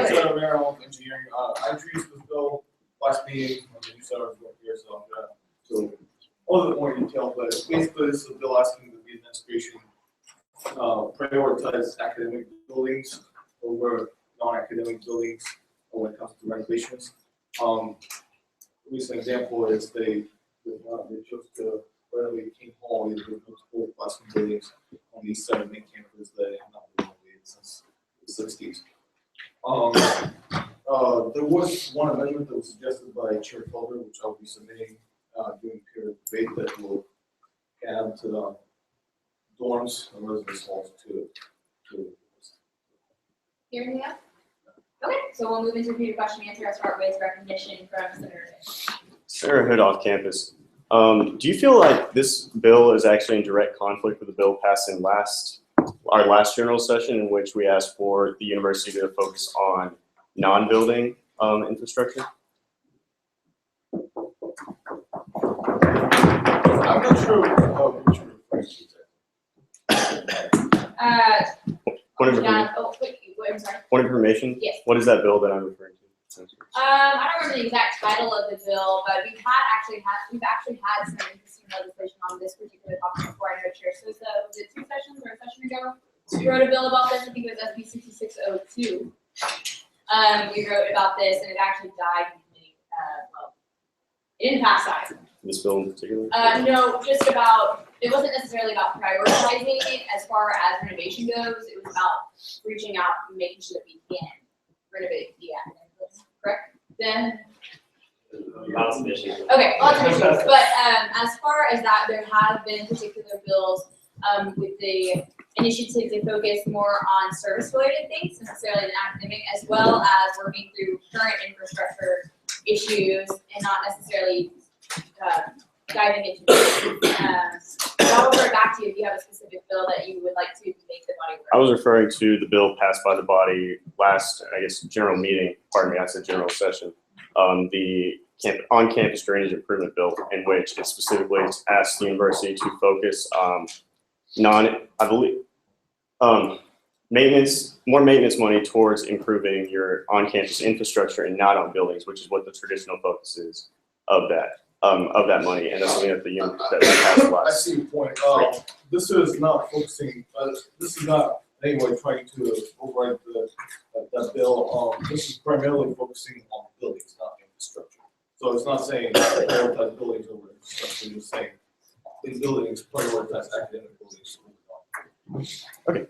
Senator Merrill, engineering. I introduced this bill last meeting when the new senator was here, so I'm gonna go a little bit more detail, but basically this is a bill asking the administration prioritize academic buildings over non-academic buildings when it comes to renovations. At least an example is they chose to renovate King Hall, they built multiple classroom buildings on the east side of main campus that have not been renovated since the 60s. There was one amendment that was suggested by Chair Felder, which I'll be submitting during period of debate that will add to the dorms and residence halls to. Hear anything else? Okay, so we'll move into the question and answer. I'll start with recognition from Senator Hood. Senator Hood off campus. Do you feel like this bill is actually in direct conflict with the bill passed in our last general session, in which we asked for the university to focus on non-building infrastructure? I'm not sure which you're referring to. Point of John, I'm sorry. Point of information? Yes. What is that bill that I'm referring to? I don't remember the exact title of the bill, but we've actually had some interesting legislation on this particular topic before I heard Chair Sosa. Was it 2 sessions or a session ago? We wrote a bill about this. I think it was SB 6602. We wrote about this, and it actually died in committee. Well, it didn't pass either. This bill in particular? No, just about, it wasn't necessarily about prioritizing it as far as renovation goes. It was about reaching out and making sure that we can renovate the academic buildings, correct? Then, Lots of issues. okay, lots of issues. But as far as that, there have been particular bills with the initiative to focus more on service-related things, necessarily than academic, as well as working through current infrastructure issues and not necessarily diving into I'll refer back to you if you have a specific bill that you would like to make the body aware of. I was referring to the bill passed by the body last, I guess, general meeting, pardon me, I said general session, the on-campus drainage improvement bill, in which it specifically asked the university to focus more maintenance money towards improving your on-campus infrastructure and not on buildings, which is what the traditional focus is of that money, and that's something that that we passed last. I see your point. This is not focusing. This is not in any way trying to override that bill. This is primarily focusing on buildings, not infrastructure. So it's not saying prioritize buildings over infrastructure. It's just saying in buildings prioritize academic buildings. Okay.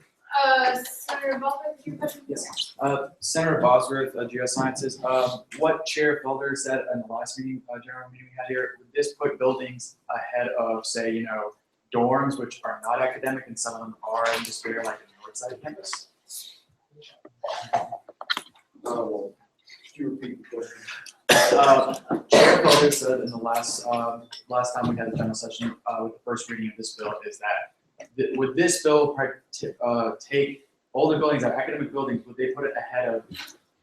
Senator Baldwin, your question? Yes. Senator Bosworth, Geosciences. What Chair Felder said in the last meeting, general meeting we had here, would this put buildings ahead of, say, dorms, which are not academic, and some of them are industrial, like the north side campus? Could you repeat the question? Chair Felder Folder said in the last time we had a general session with the first reading of this bill is that would this bill take older buildings, our academic buildings, would they put it ahead of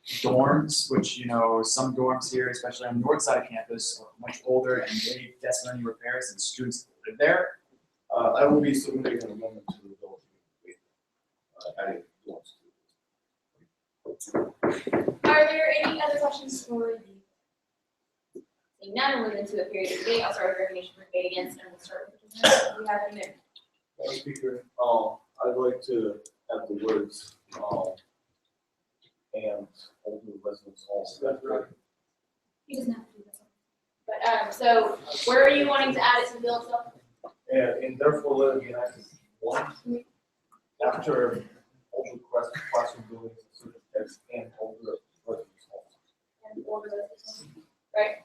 dorms, which, some dorms here, especially on the north side of campus, are much older and they desperately need repairs and students live there? I will be submitting an amendment to the bill. Adding dorms. Are there any other questions for the? Seeing none, we'll move into a period of debate. I'll start with recommendation for debate against, and we'll start with the consent. Do we have any there? Madam Speaker, I'd like to have the words, and older residents also. He doesn't have to do this one. But, so where are you wanting to add it to the bill itself? And therefore let it be enacted after older classroom buildings and certain text and older residents also. And older residents, right?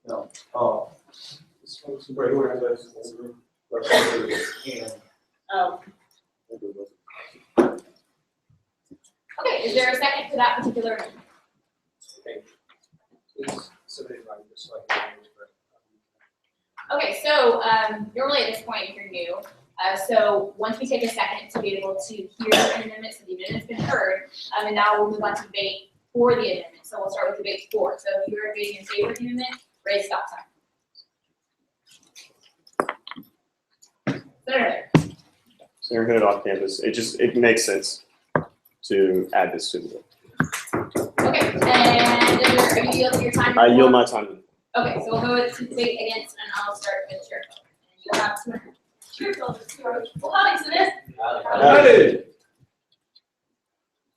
No, regular residents, older residents, and Oh. older residents. Okay, is there a second to that particular amendment? Okay. Please submit it right this way. Okay, so normally at this point, if you're new, so once we take a second to be able to hear an amendment, so the amendment's been heard, and now we'll move on to debate for the amendment. So we'll start with debate for. So if you're debating in favor of the amendment, raise stop sign. Senator. Senator Hood off campus, it makes sense to add this to the bill. Okay, and are you yielding your time? I yield my time. Okay, so we'll go with debate against, and I'll start with Chair Felder. And you have two minutes. Chair Felder, well, howdy, Senator. Howdy.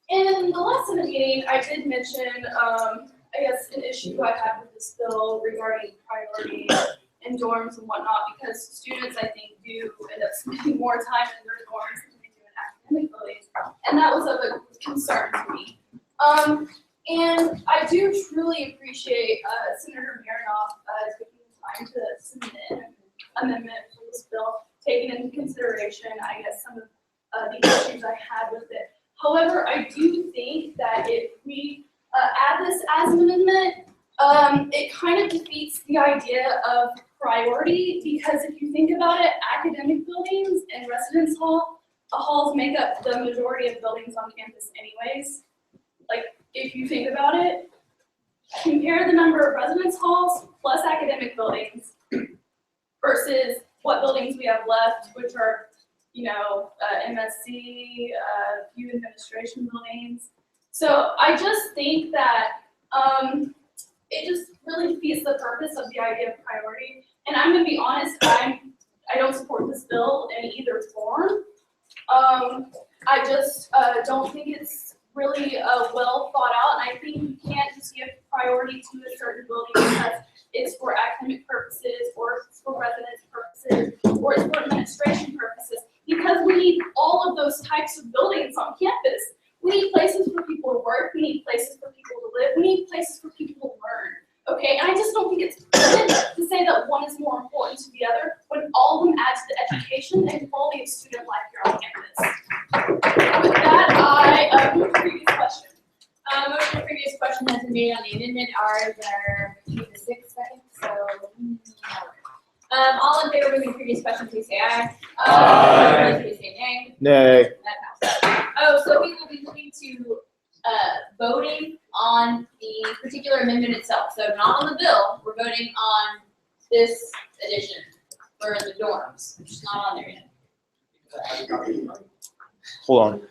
In the last Senate meeting, I did mention, I guess, an issue I had with this bill regarding priority and dorms and whatnot, because students, I think, do end up spending more time in their dorms than they do in academic buildings, and that was of a concern to me. And I do truly appreciate Senator Marinoff taking the time to submit an amendment for this bill, taking into consideration, I guess, some of the issues I had with it. However, I do think that if we add this as an amendment, it kind of defeats the idea of priority, because if you think about it, academic buildings and residence halls make up the majority of buildings on campus anyways. Like, if you think about it, compare the number of residence halls plus academic buildings versus what buildings we have left, which are, MSC, few administration buildings. So I just think that it just really defeats the purpose of the idea of priority. And I'm gonna be honest, I don't support this bill in either form. I just don't think it's really well thought out, and I think you can't just give priority to a certain building because it's for academic purposes, or it's for residence purposes, or it's for administration purposes, because we need all of those types of buildings on campus. We need places for people to work, we need places for people to live, we need places for people to learn, okay? And I just don't think it's good to say that one is more important to the other when all of them add to the education and quality of student life here on campus. With that, I move to the previous question. Motion to previous question has been made on the amendment. Are there 6 seconds? So, all in favor of moving to previous question, please say aye. Aye. Please say nay. Nay. That passes. Oh, so we will be moving to voting on the particular amendment itself. So not on the bill. We're voting on this addition for the dorms, which is not on there yet. Hold on.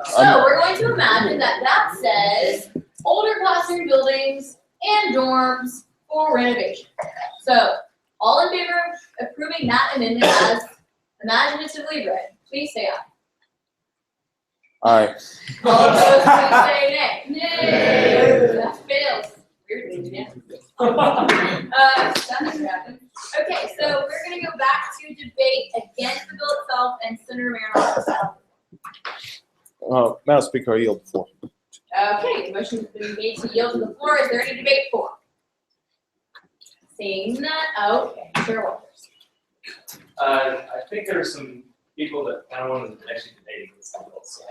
So we're going to imagine that says older classroom buildings and dorms for renovation. So all in favor of approving that amendment as imaginatively read, please say aye. Aye. All opposed, please say nay. Nay. That fails. Weirdly, yeah. Nothing happened. Okay, so we're going to go back to debate against the bill itself and Senator Marinoff herself. Madam Speaker, I yield the floor. Okay, the motion has been made to yield to the floor. Is there any debate for? Seeing none, okay, Chair Walters. I think there are some people that kind of want to actually debate against the bill. So,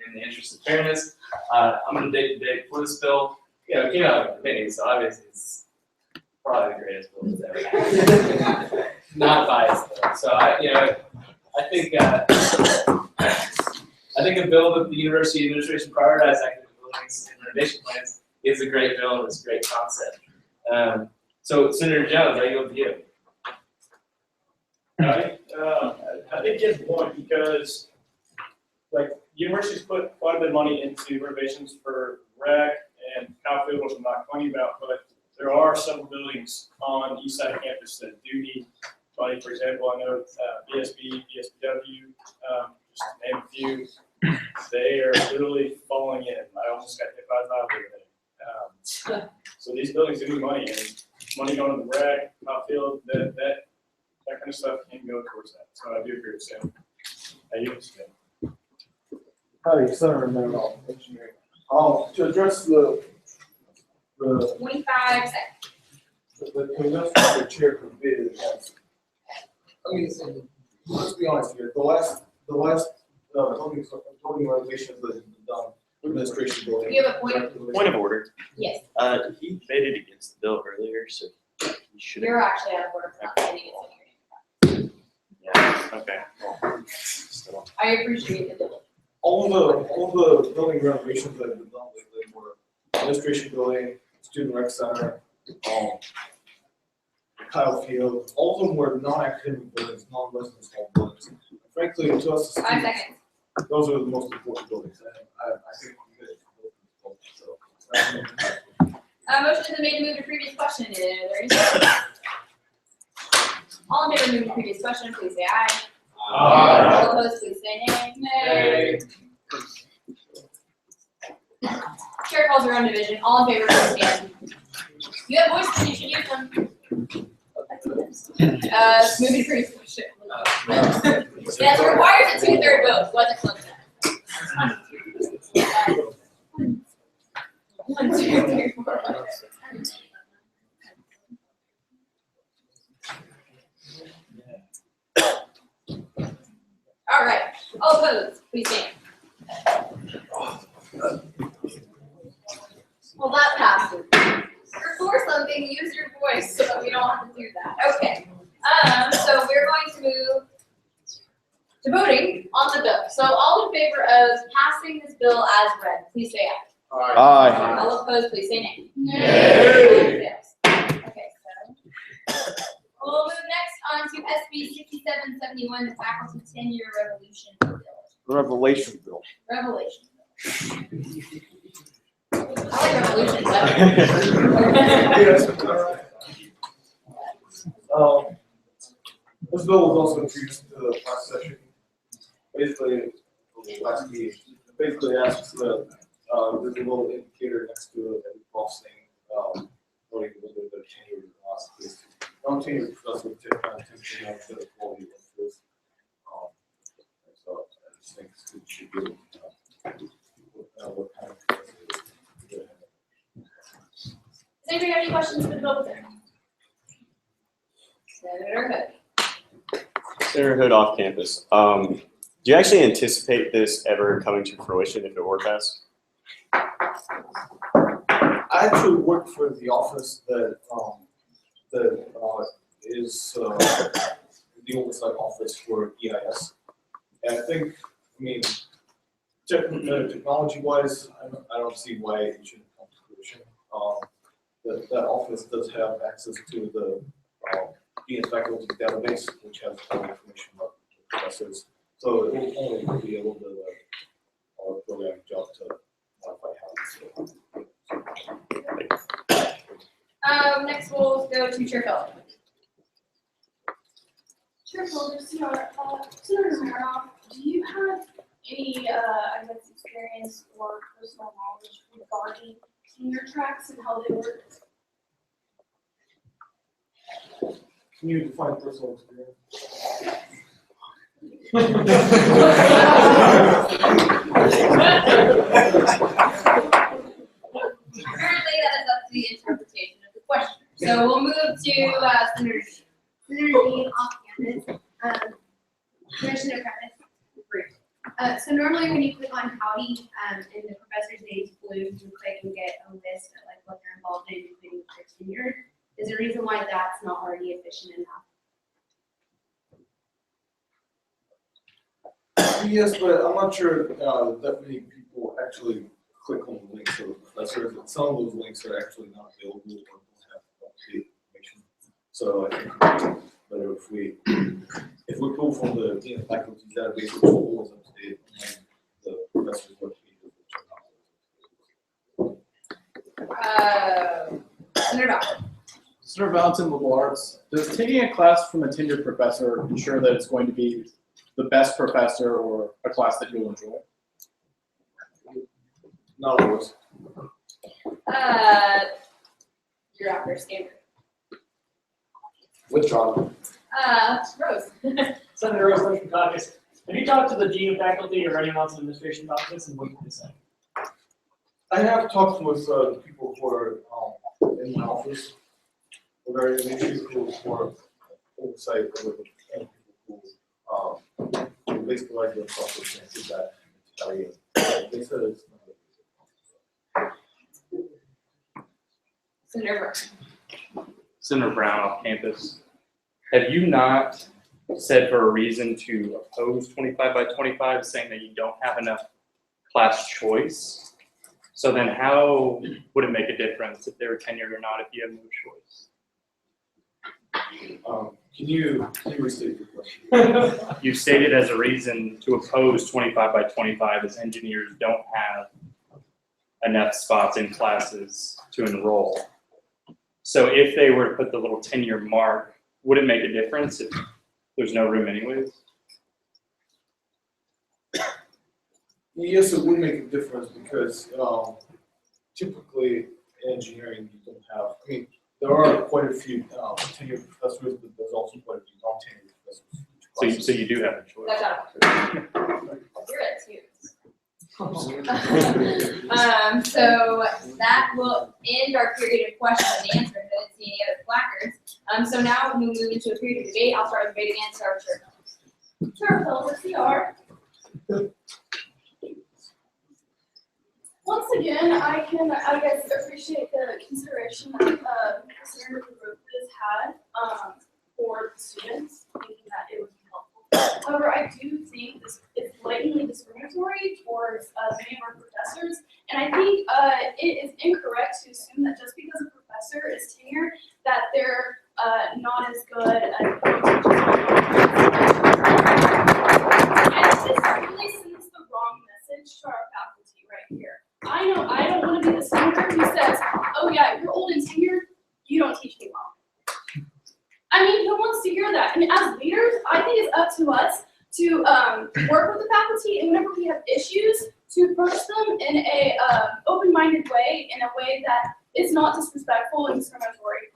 in the interest of fairness, I'm going to debate for this bill. It came out of the committee, so obviously it's probably the greatest bill that's ever happened. Not biased though. So I think I think a bill that the university administration prioritizes active buildings and renovation plans is a great bill and it's a great concept. So Senator Jones, I go with you. I think it's one because, like, universities put quite a bit of money into renovations for rec and Carpool, which I'm not complaining about, but there are several buildings on the east side of campus that do need money. For example, I know BSB, BSBW, just to name a few, they are literally falling in. I almost got hit by a driver today. So these buildings do need money, and money going to the rec, outfield, that kind of stuff can go towards that. So I do agree with Sam. I use Sam. Hi, Senator Mendenhall, engineering. To address the 25 seconds. the conduct of the chair for bid, I mean, let's be honest here, the last building renovations that have been done, administration building. You have a point? Point of order. Yes. He voted against the bill earlier, so he should. You're actually out of order for not saying it. Yeah, okay. Well, still. I appreciate the bill. All the building renovations that have been done lately were administration building, student rec center, Kyle Field, all of them were non-academic buildings, non-residence hall buildings. Frankly, to us, as 5 students, seconds. those are the most important buildings, and I think we did. Motion has been made to move to previous question. Is there any discussion? All in favor of moving to previous question, please say aye. Aye. All opposed, please say nay. Nay. Chair calls your own division. All in favor, please stand. You have voices, you should use them. Moving to previous question. Yes, it requires a 2/3 vote. Wasn't close enough. 1, 2, 3, 4. All right. All opposed, please stand. Well, that passes. For something, use your voice so that we don't have to do that. Okay. So we're going to move to voting on the bill. So all in favor of passing this bill as read, please say aye. Aye. All opposed, please say nay. Nay. Okay, so we'll move next on to SB 6771, the faculty tenure revolution bill. Revelation bill. Revelation. I like revolution better. This bill was also introduced to the last session. Basically, last meeting, basically asks that there's a little indicator next to it that involves saying, voting a little bit of tenure loss. Non-tenure professor would take on attention to the quality of this. So I just think it should be what kind of. Does anybody have any questions for the bill? Senator Hood. Senator Hood off campus. Do you actually anticipate this ever coming to fruition if it were passed? I actually work for the office that is the oversight office for EIS. And I think, technology-wise, I don't see why it shouldn't come to fruition. That office does have access to the Dean faculty database, which has all the information about the professors. So it will only be a little bit of a programming job to modify how it's. Next we'll go to Chair Felder. Chair Felder, Senator Maroff, do you have any, experience or personal knowledge regarding tenure tracks and how they work? Can you define personal experience? Apparently that is up to the interpretation of the question. So we'll move to Senator Dean. Senator Dean off campus, Commissioner Prentice. So normally when you click on Howdy in the professor's name's blue, you click and get a list of like what they're involved in, including their tenure. Is there a reason why that's not already efficient enough? Yes, but I'm not sure that many people actually click on the links to the professors, and some of those links are actually not available or don't have up-to-date information. So I think it's better if we pull from the faculty database, which is up to date, and the professors web pages, which are not. Senator Bauer. Senator Valentin, liberal arts. Does taking a class from a tenured professor ensure that it's going to be the best professor or a class that you'll enjoy? Not always. You're after standard. Withdrawn. Rose. Senator Rose, from caucus. Have you talked to the dean of faculty or anyone else in administration about this, and what did they say? I have talked with the people who are in my office, regarding the issues who are oversight over the people who basically like the software and feedback. They said it's Senator Brown. Senator Brown off campus. Have you not said for a reason to oppose 25 by 25, saying that you don't have enough class choice? So then how would it make a difference if they were tenured or not if you have no choice? Can you restate your question? You stated as a reason to oppose 25 by 25 as engineers don't have enough spots in classes to enroll. So if they were to put the little tenure mark, would it make a difference if there's no room anyways? Yes, it would make a difference because typically in engineering you don't have, I mean, there are quite a few tenured professors, but there's also quite a few non-tenured professors. So you do have a choice. That's out. You're it too. So that will end our period of questions and answers. I didn't see any other placards. So now we move into a period of debate. I'll start the debate again. Start with Sure, Phil, CR. Once again, I guess appreciate the consideration that Senator Rodriguez had for the students, thinking that it would be helpful. However, I do think this is blatantly discriminatory towards many of our professors, and I think it is incorrect to assume that just because a professor is tenured, that they're not as good at and this really sends the wrong message to our faculty right here. I know I don't want to be the senator who says, oh yeah, you're old and tenured, you don't teach me well. I mean, who wants to hear that? And as leaders, I think it's up to us to work with the faculty, and whenever we have issues, to approach them in a open-minded way, in a way that is not disrespectful and discriminatory.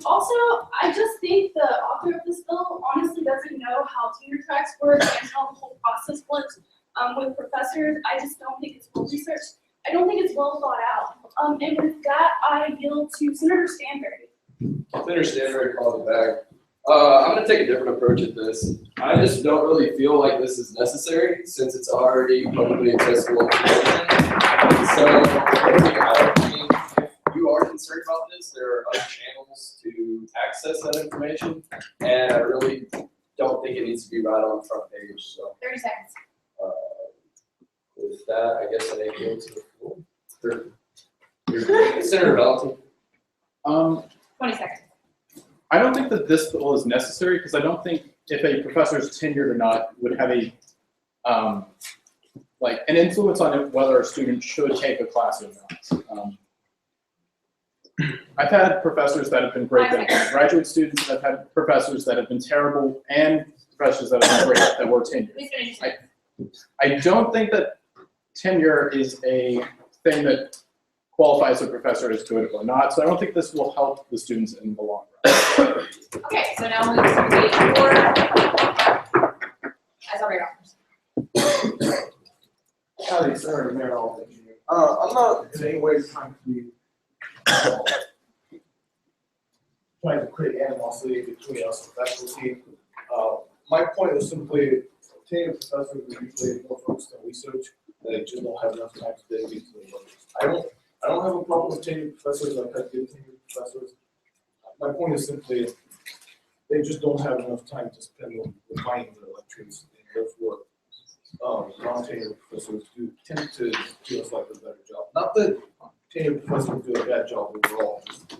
Also, I just think the author of this bill honestly doesn't know how tenure tracks work and how the whole process works with professors. I just don't think it's well researched. I don't think it's well thought out. And with that, I yield to Senator Stanberry. Senator Stanberry called it back. I'm going to take a different approach at this. I just don't really feel like this is necessary since it's already publicly accessible information. So I mean, if you are concerned about this, there are other channels to access that information, and I really don't think it needs to be right on the front page. So 30 seconds. With that, I guess I yield to the floor. Senator Valentin. 20 seconds. I don't think that this bill is necessary because I don't think if a professor is tenured or not would have a like an influence on whether a student should take a class or not. I've had professors that have been great that have been graduate students, and I've had professors that have been terrible, and professors that have been great that were tenured. I don't think that tenure is a thing that qualifies a professor as good or not, so I don't think this will help the students in the long run. Okay, so now we'll move to debate 4. As already offers. Howdy, Senator Mayor. I'm not in any way trying to be trying to create animosity between us and faculty. My point is simply, tenured professors are usually more focused on research. They just don't have enough time to dedicate to the work. I don't have a problem with tenured professors. I've had good tenured professors. my point is simply, they just don't have enough time to spend on refining their lectures, and therefore, non-tenured professors do tend to do a slightly better job. Not that tenured professors do a bad job overall, just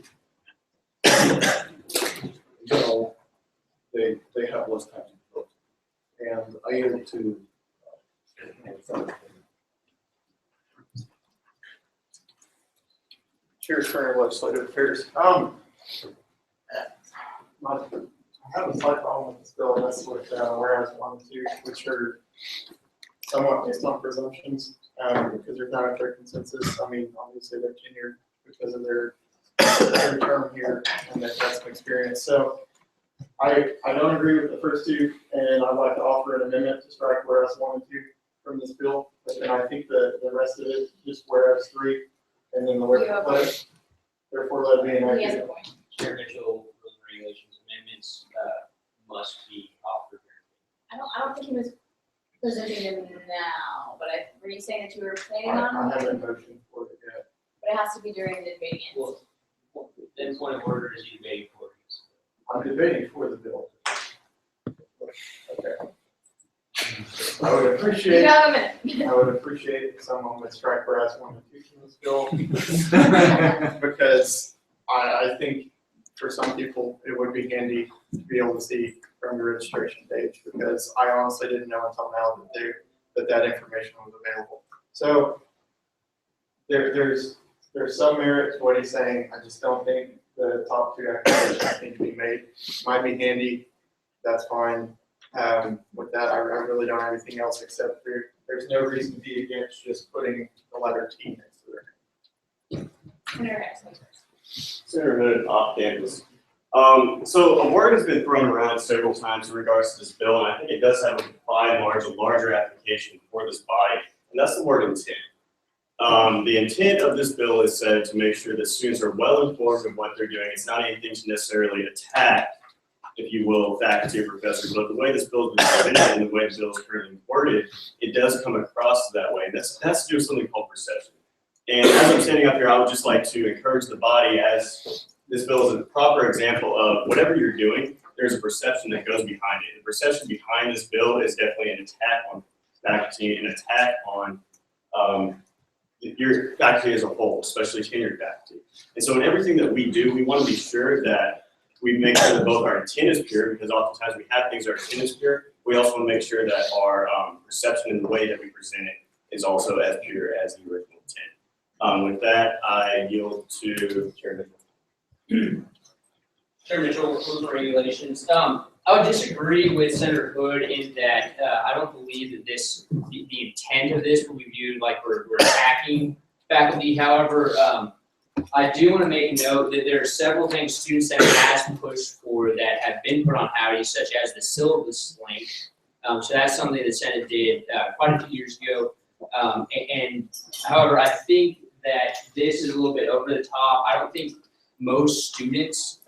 in general, they have less time to devote. And I yield to Chair Turner, Legislative Affairs. I have a slight problem with this bill, and that's with whereas 1 and 2, which are somewhat based on presumptions, because there's not a clear consensus. I mean, obviously they're tenured because of their term here, and they've had some experience. So I don't agree with the first two, and I'd like to offer an amendment to strike whereas 1 and 2 from this bill. But then I think the rest of it, just whereas 3, and then the whereas, therefore let it be enacted. Chair Mitchell, rules and regulations amendments must be offered. I don't think he was presenting them now, but were you saying that you were planning I on? haven't motioned for it yet. But it has to be during the debating. Well, then point of order is you debating for it. I'm debating for the bill. Okay. I would appreciate. You have a minute. I would appreciate if someone would strike whereas 1 and 2 from this bill. Because I think for some people, it would be handy to be able to see from the registration page, because I honestly didn't know until now that information was available. So there's some merit to what he's saying. I just don't think the top 2 accusations need to be made. Might be handy, that's fine. With that, I really don't have anything else except there's no reason to be against just putting the letter T next to it. Senator Hood, off campus. So a word has been thrown around several times in regards to this bill, and I think it does have by and large a larger application for this body, and that's the word intent. The intent of this bill is said to make sure that students are well informed of what they're doing. It's not anything to necessarily attack, if you will, faculty or professors, but the way this bill is presented and the way the bill is currently worded, it does come across that way. And that's to do with something called perception. And as I'm standing up here, I would just like to encourage the body, as this bill is a proper example of whatever you're doing, there's a perception that goes behind it. The perception behind this bill is definitely an attack on faculty, an attack on your faculty as a whole, especially tenured faculty. And so in everything that we do, we want to be sure that we make sure that both our intent is pure, because oftentimes we have things that our intent is pure. We also want to make sure that our perception and the way that we present it is also as pure as the original intent. With that, I yield to Chair Mitchell. Chair Mitchell, rules and regulations. I would disagree with Senator Hood in that I don't believe that the intent of this will be viewed like we're attacking faculty. However, I do want to make a note that there are several things Student Senate has pushed for that have been put on Howdy, such as the syllabus link. So that's something the Senate did quite a few years ago. And however, I think that this is a little bit over the top. I don't think most students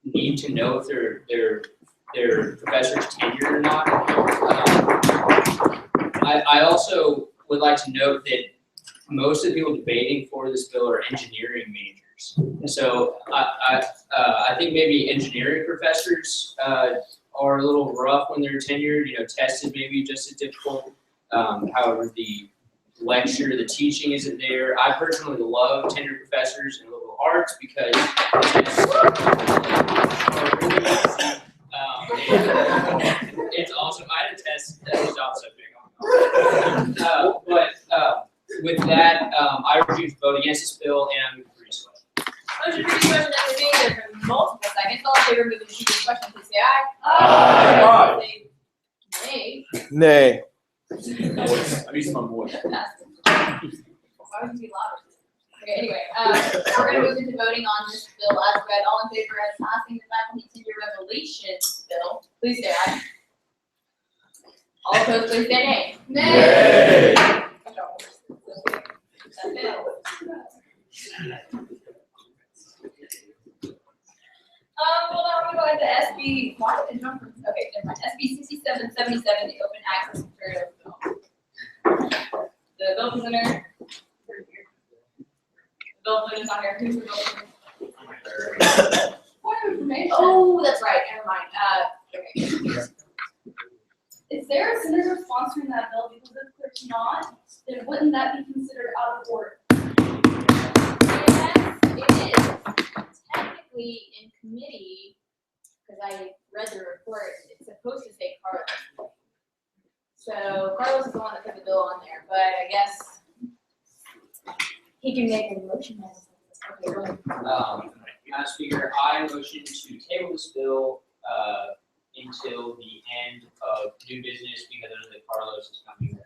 need to know if their professor's tenured or not. I also would like to note that most of the people debating for this bill are engineering majors. So I think maybe engineering professors are a little rough when they're tenured, tested maybe just as difficult. However, the lecture, the teaching isn't there. I personally love tenured professors in liberal arts because it's awesome. I had a test that was job subject. But with that, I refuse to vote against this bill, and I'm moving for discussion. Motion for discussion and debate there for multiple seconds. All in favor of moving to the question, please say aye. Aye. Say nay. Nay. I need some voice. Why would you be louder? Okay, anyway, we're gonna move into voting on this bill as read. All in favor of passing the faculty tenure revelations bill, please say aye. All opposed, please say nay. Nay. That fails. Well, now we're going to SB, why did it jump from, okay, never mind, SB 6777, the open access materials bill. The bill presenter, the bill presenter on here, who's the bill presenter? Point of information. Oh, that's right, never mind, okay. Is there a senator sponsoring that bill? Because if there's not, then wouldn't that be considered out of order? Yes, it is technically in committee, because I read the report, it's supposed to say Carlos. So Carlos is the one that put the bill on there, but I guess he can make a motion. Okay, go ahead. Madam Speaker, I motion to table this bill, until the end of new business because I know that Carlos is coming.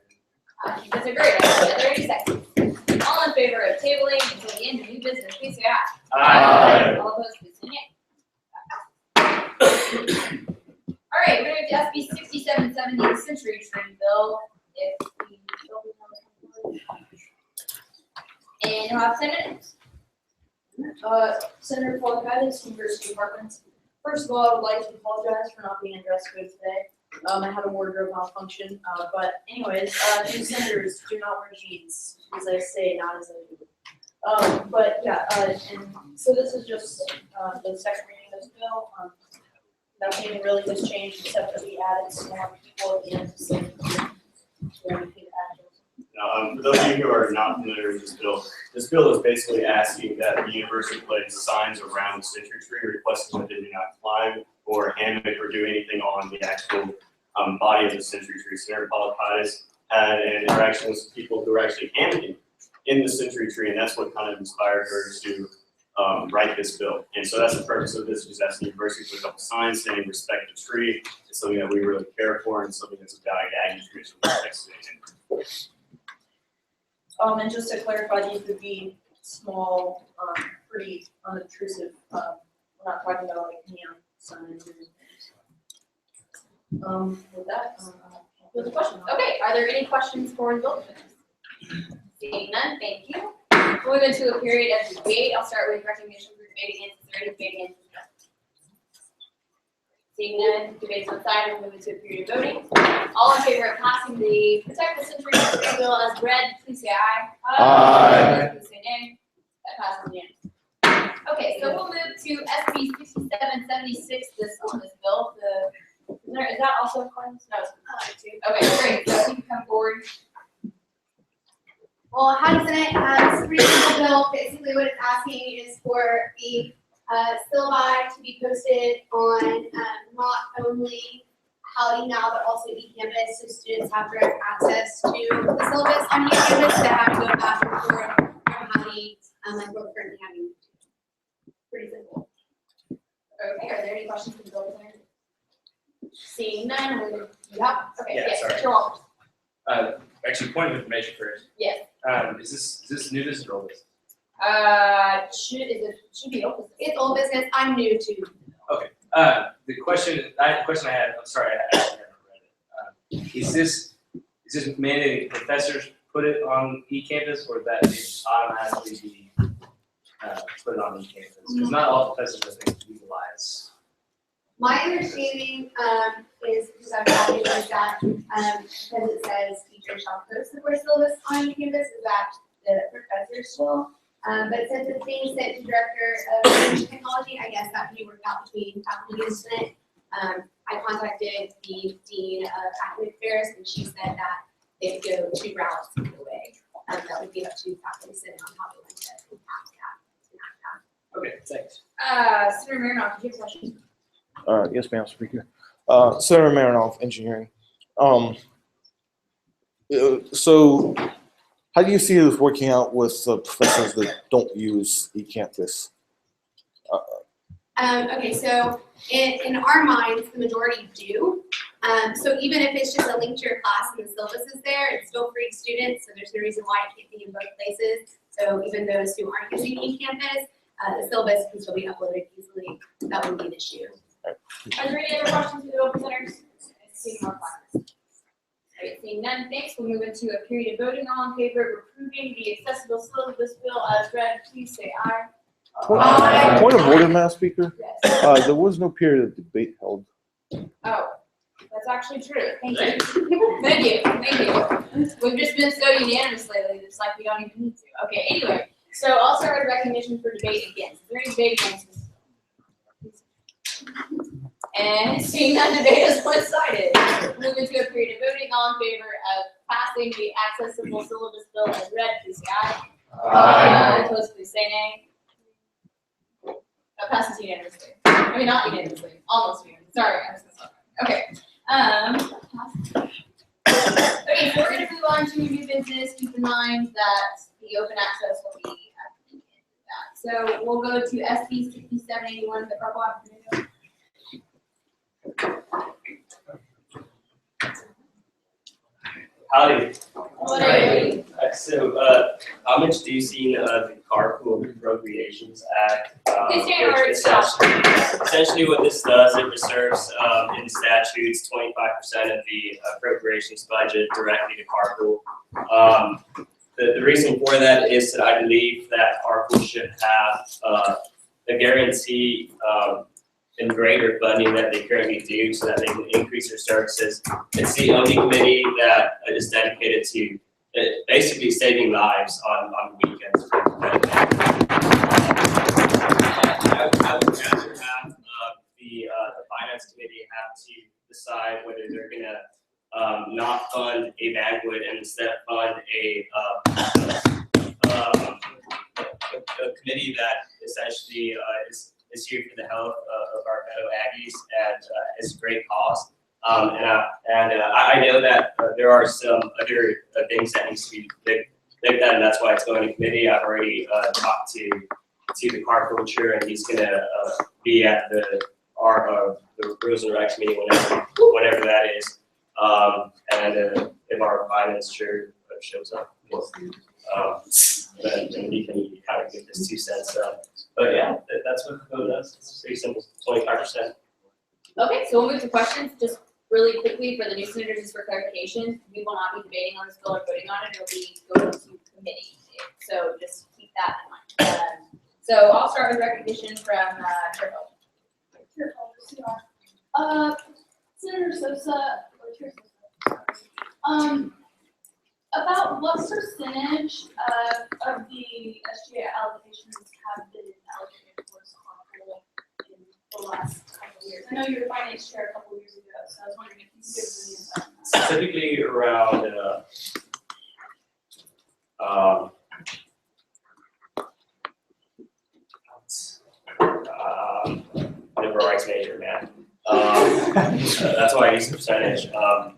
I think that's a great idea. 30 seconds. All in favor of tabling until the end of new business, please say aye. Aye. All opposed, please say nay. All right, we're going to SB 6770, the Century Tree Bill. If we don't know, and you'll have 10 minutes. Senator Polakaitis, University Department. First of all, I would like to apologize for not being in dress code today. I had a wardrobe malfunction, but anyways, new senators do not wear jeans, as I say, not as I do. But yeah, and so this is just the second reading of this bill. Nothing really has changed except that we added some more people at the end to say. For those of you who are not familiar with this bill is basically asking that the university place signs around the century tree requesting that they do not climb or hammock or do anything on the actual body of the century tree. Senator Polakaitis had an interaction with people who were actually hammocking in the century tree, and that's what kind of inspired her to write this bill. And so that's the purpose of this, just asking the university to put a couple signs saying respect the tree. It's something that we really care for and something that's a value to Ag Commission respects it. And just to clarify, these would be small, pretty unobtrusive. We're not talking about like neon signs or anything. With that, Those questions. Okay, are there any questions for the bill? Seeing none, thank you. We'll move into a period of debate. I'll start with recognition for debate against. Is there any debate against? Seeing none, debates on side, we'll move into a period of voting. All in favor of passing the Protect the Century Tree Bill as read, please say aye. Aye. Please say nay. That passes unanimously. Okay, so we'll move to SB 6776, this bill. Is that also a claim? No, it's too. Okay, great. So you can come forward. Well, Howdy Senate, this is a pretty simple bill. Basically what it's asking is for the syllabi to be posted on not only Howdy now, but also eCampus, so students have direct access to the syllabus on eCampus that have to go back and forth from Howdy, like we're currently having. Pretty simple. Okay, are there any questions for the bill? Seeing none, yeah, okay, Yeah, yes, sorry. Mr. Walters. Actually, point of information first. Yes. Is this new business or old business? Should be old business. It's old business, I'm new to. Okay. The question I had, I'm sorry, I actually haven't read it. Is this mandating professors put it on eCampus or that it automatically be put it on eCampus? Because not all professors I think utilize. My understanding is, because I've always read that, because it says teachers shall post the course syllabus on campus, is that the professors will. But since it's being sent to director of information technology, I guess that can be worked out between faculty and student. I contacted the dean of academic affairs, and she said that they would go 2 routes either way. That would be up to faculty senate on how they want to pass that. Okay, thanks. Senator Marinoff, do you have a question? Yes, ma'am, Speaker. Senator Marinoff, Engineering. So how do you see this working out with professors that don't use eCampus? Okay, so in our minds, the majority do. So even if it's just a link to your class and the syllabus is there, it's still free to students, so there's no reason why it can't be in both places. So even those who aren't using eCampus, the syllabus can still be uploaded easily. That wouldn't be an issue. Are there any other questions for the bill presenters? Seeing more questions. Alright, seeing none, thanks. We'll move into a period of voting. All in favor of approving the accessible syllabus bill as read, please say aye. Point of order, Madam Speaker. Yes. There was no period of debate held. Oh, that's actually true. Thank you. Thank you. We've just been so unanimous lately, it's like we don't even need to. Okay, anyway. So I'll start with recognition for debate against. Is there any debate against this? And seeing that debate is one-sided, move into a period of voting. All in favor of passing the accessible syllabus bill as read, please say aye. Aye. Opposed, please say nay. That passes unanimously. I mean, not unanimously, almost unanimously. Sorry, I was gonna stop. Okay. Okay, so we're gonna move on to new business. Keep in mind that the open access will be at the end of that. So we'll go to SB 6781, the Carpool application. Howdy. What are you? So, I'm introducing the Carpool Appropriations Act. Please stand or Which essentially what this does, it reserves in statutes 25% of the appropriations budget directly to Carpool. The reason for that is that I believe that Carpool should have a guarantee and greater funding that they currently do so that they can increase their services. It's the only committee that is dedicated to basically saving lives on weekends. I would rather have the finance committee have to decide whether they're gonna not fund a banquet and instead fund a committee that essentially is here for the health of our fellow Aggies and is a great cause. I know that there are some other things that needs to be looked at, and that's why it's going to committee. I've already talked to the Carpool chair, and he's gonna be at the Rules and Recs meeting whenever that is. If our finance chair shows up, then he can kind of give his 2 cents. But yeah, that's what the code does. It's pretty simple, 25%. Okay, so we'll move to questions. Just really quickly for the new senators, just for clarification, we will not be debating on this bill or voting on it. It'll be going to committee. So just keep that in mind. So I'll start with recognition from Carpool. Senator Sosa, or Chair Sosa, about what percentage of the SGA allocations have been allocated towards Carpool in the last couple of years? I know you were finance chair a couple of years ago, so I was wondering if you could give us any insight on that. Specifically around liberal rights major, man. That's why I use the percentage. But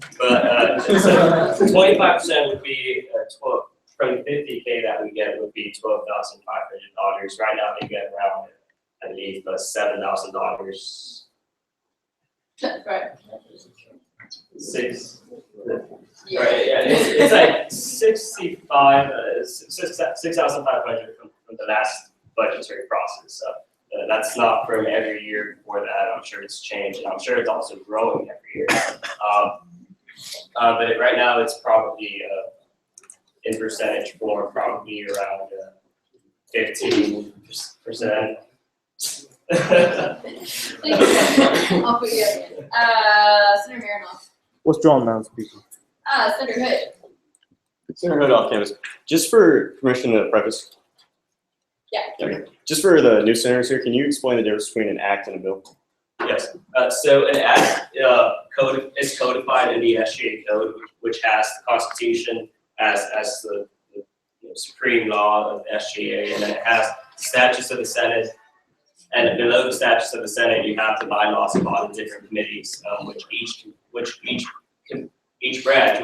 25% would be 12 from the 50K that we get would be $12,500. Right now they get around, I believe, $7,000. Right. Right, yeah, it's like 6,500 from the last budgetary process. So that's not from every year before that. I'm sure it's changed, and I'm sure it's also growing every year. But right now it's probably in percentage form, probably around 15%. Thank you. I'll put you up again. Senator Marinoff. What's drawn, Madam Speaker? Senator Hood. Senator Hood off campus. Just for permission to preface. Yeah. Okay. Just for the new senators here, can you explain the difference between an act and a bill? Yes. So an act is codified in the SGA code, which has the Constitution as the supreme law of SGA, and then it has the statutes of the Senate. And below the statutes of the Senate, you have the bylaws of all the different committees, which each branch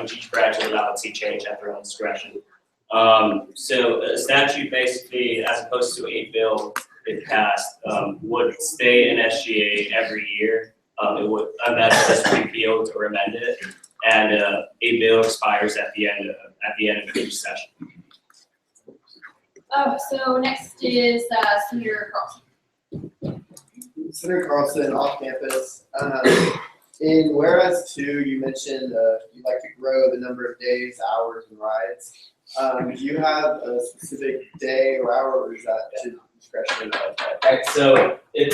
is allowed to change at their own discretion. So a statute basically, as opposed to a bill, if passed, would stay in SGA every year. It would, unless it's repealed or amended, and a bill expires at the end of each session. So next is Senator Carlson. Senator Carlson, off campus. In whereas 2, you mentioned you'd like to grow the number of days, hours, and rides. Do you have a specific day or hour, or is that to discretion of that? Right, so it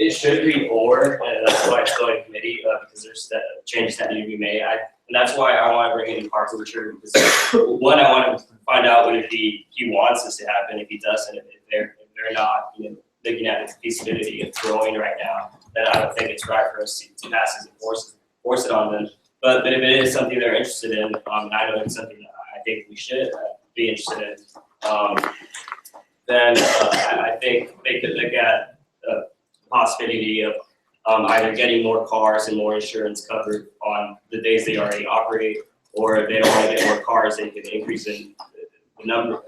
It should read or, and that's why it's going to committee, because there's changes that need to be made. And that's why I want to bring in Carpool because one, I want to find out if he wants this to happen. If he doesn't, if they're not, looking at the feasibility of growing right now, then I don't think it's right for us to pass this and force it on them. But if it is something they're interested in, I know it's something that I think we should be interested in. Then I think they could look at the possibility of either getting more cars and more insurance covered on the days they already operate, or if they don't want to get more cars, they can increase the number,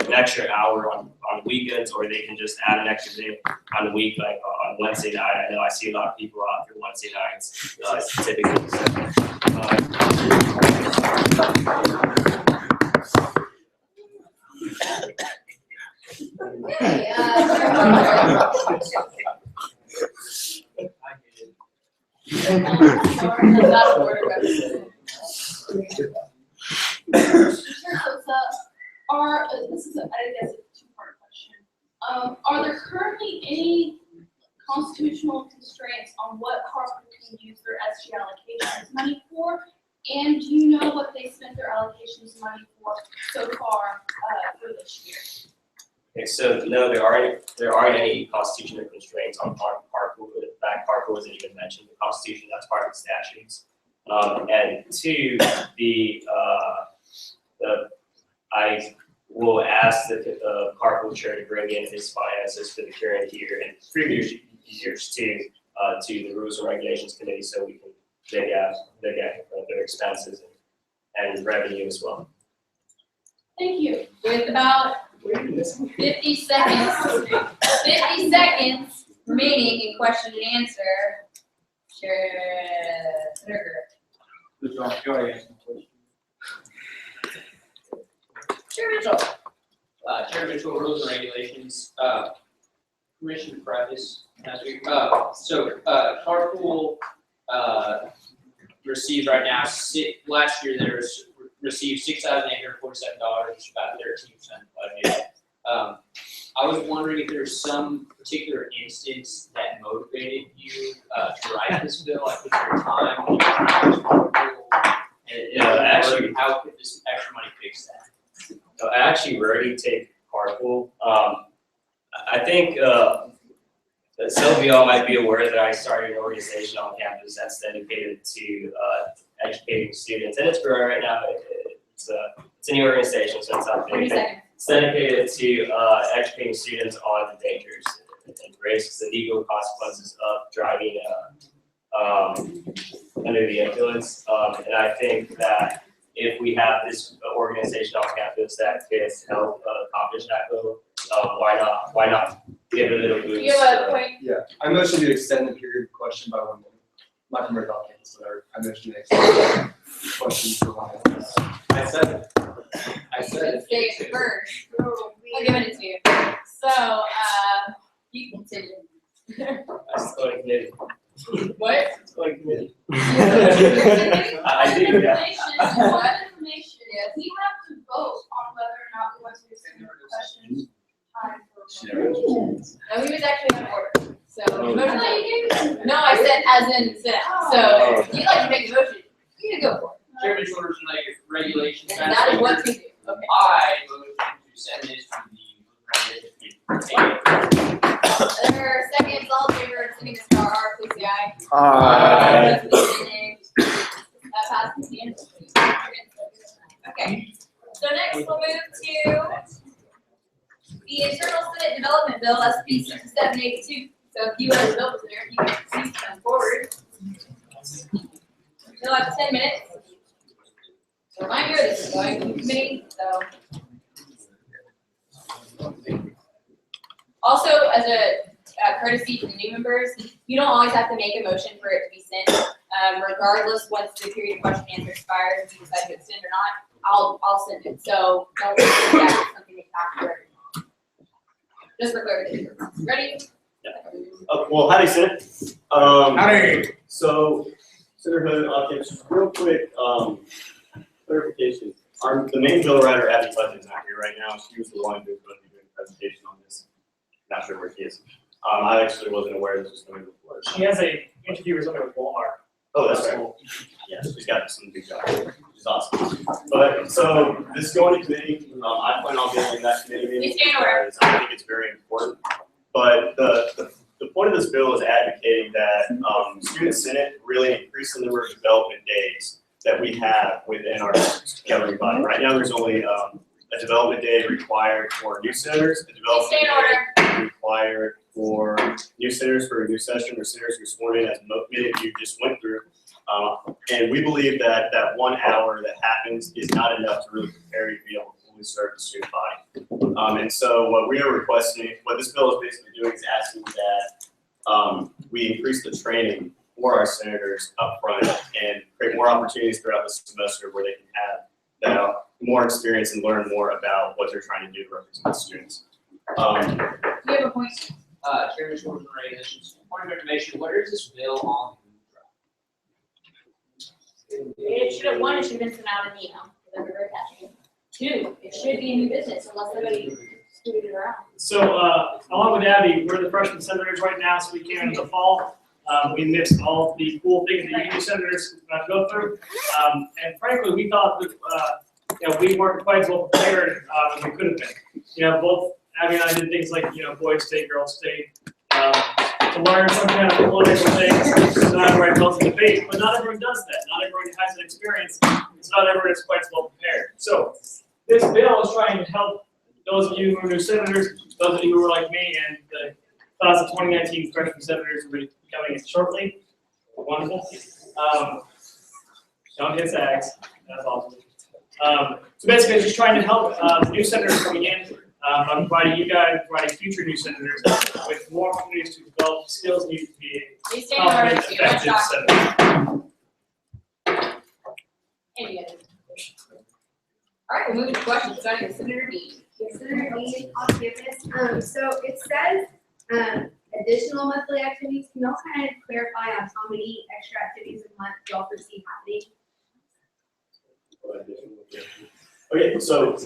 an extra hour on weekends, or they can just add an extra day on the week, like on Wednesday night. I know I see a lot of people out there Wednesday nights, typically. This is, I guess, a two-part question. Are there currently any constitutional constraints on what Carpool can use their SG allocations money for? And do you know what they spent their allocations money for so far for this year? Okay, so no, there aren't any constitutional constraints on Carpool. In fact, Carpool wasn't even mentioned in the Constitution. That's part of the statutes. And two, I will ask the Carpool chair to bring in his finances for the current year and previous years too, to the Rules and Regulations Committee, so we can dig out their expenses and revenue as well. Thank you. With about 50 seconds remaining in question and answer, Chair Turner. Chair Mitchell. Chair Mitchell, Rules and Regulations, Commission preface. Carpool receives right now, last year they received $6,847, which is about 13% budget. I was wondering if there's some particular instance that motivated you to write this bill, like with your time, and actually, how could this extra money fix that? So I actually rarely take Carpool. I think that some of y'all might be aware that I started an organization on campus that's dedicated to educating students, and it's growing right now. It's a new organization, so it's not big. It's dedicated to educating students on the dangers and risks and legal consequences of driving under the influence. And I think that if we have this organization on campus that could help accomplish that goal, why not give it a little boost? You have a point? Yeah, I motion to extend the period of question by 1 minute. Not from our documents, but I motion to extend questions for 1 minute. I said it. Say it first. I'll give it to you. So, you continue. That's going to committee. What? It's going to committee. I do, yeah. What information, we have to vote on whether or not we want to extend the question time for. No, we was actually in order. So, I thought you gave it to me. no, I said as in sit down. So, if you'd like to make a motion, you can go for it. Chair Mitchell, Rules and Regulations. And that is what to do. Okay. I motion to send this to the. There are seconds, all in favor of sending this to our please say aye. Aye. That passes unanimously. Okay, so next we'll move to the Internal Senate Development Bill, SB 6782. So if you as a bill presenter, you can please come forward. You'll have 10 minutes. Reminder, this is going to committee, so. Also, as a courtesy to the new members, you don't always have to make a motion for it to be sent. Regardless, once the period of question and answer expires, if you decide to extend or not, I'll send it. So don't worry if that's something that you have to ready. Just for clarification. Ready? Well, howdy, Senate. Howdy. So, Senator Hood, just real quick clarification. The main bill writer, Abby Hutton, is not here right now. She was the one who was going to be doing the presentation on this. Not sure where she is. I actually wasn't aware this was coming before. He has a interview or something with Walmart. Oh, that's right. Yeah, he's got some big job, which is awesome. But, so, this going to committee, I plan on being in that committee meeting Please stand in order. because I think it's very important. But the point of this bill is advocating that, student senate really increase the number of development days that we have within our governing body. Right now, there's only, a development day required for new senators, a development Stay in day required for new senators for a new session or senators who are sworn in, as many of you just went through. And we believe that that 1 hour that happens is not enough to really prepare you to be able to fully serve the student body. And so what we are requesting, what this bill is basically doing is asking that we increase the training for our senators up front and create more opportunities throughout the semester where they can have that more experience and learn more about what they're trying to do to represent the students. You have a point? Chairman Schwartz and regulations. Point of information, where is this bill on? It should have, one, it should have been sent out in the email, because I'm very catchy. Two, it should be a new business unless somebody screwed it around. So, along with Abby, we're the freshman senators right now, so we came in the fall. We missed all the cool things that you senators got to go through. And frankly, we thought that, we weren't quite as well prepared as we could have been. Both Abby and I did things like, boys state, girls state, to learn some kind of political things. Not everybody loves to debate, but not everyone does that. Not everyone has an experience. It's not everyone is quite as well prepared. So this bill is trying to help those of you who are new senators, those of you who are like me, and the class of 2019 freshman senators who will be coming in shortly. Wonderful. Don't hit sags. That's awesome. So basically, it's just trying to help the new senators coming in. I'm providing you guys, providing future new senators with more opportunities to develop the skills needed to be a competent, effective senator. All right, we'll move to questions starting with Senator Dean. Senator Dean on campus. So it says additional monthly activities. Can y'all kind of clarify on how many extra activities a month y'all foresee happening? Okay, so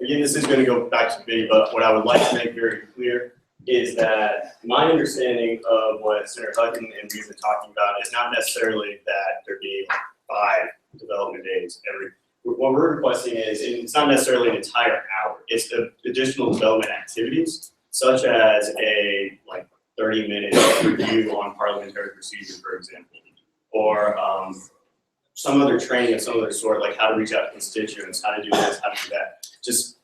again, this is going to go back to me, but what I would like to make very clear is that my understanding of what Senator Hutton and we've been talking about is not necessarily that there be 5 development days every. What we're requesting is, it's not necessarily an entire hour. It's the additional development activities, such as a 30-minute review on parliamentary procedure, for example, or some other training of some other sort, like how to reach out to constituents, how to do this, how to do that.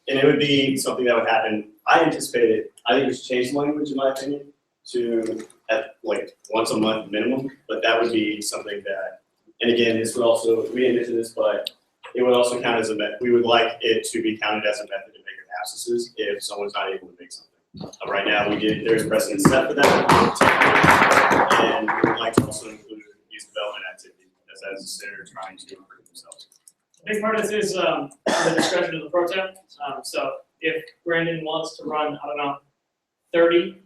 And it would be something that would happen. I anticipated, I think we should change the language, in my opinion, to at once a month minimum, but that would be something that, and again, this would also, we didn't mention this, but it would also count as we would like it to be counted as a method to make absences if someone's not able to make something. Right now, there's precedent set for that, and we would like to also include these development activities as a senator trying to improve themselves. A big part of this is the discretion of the pro tem. So if Brandon wants to run, 30,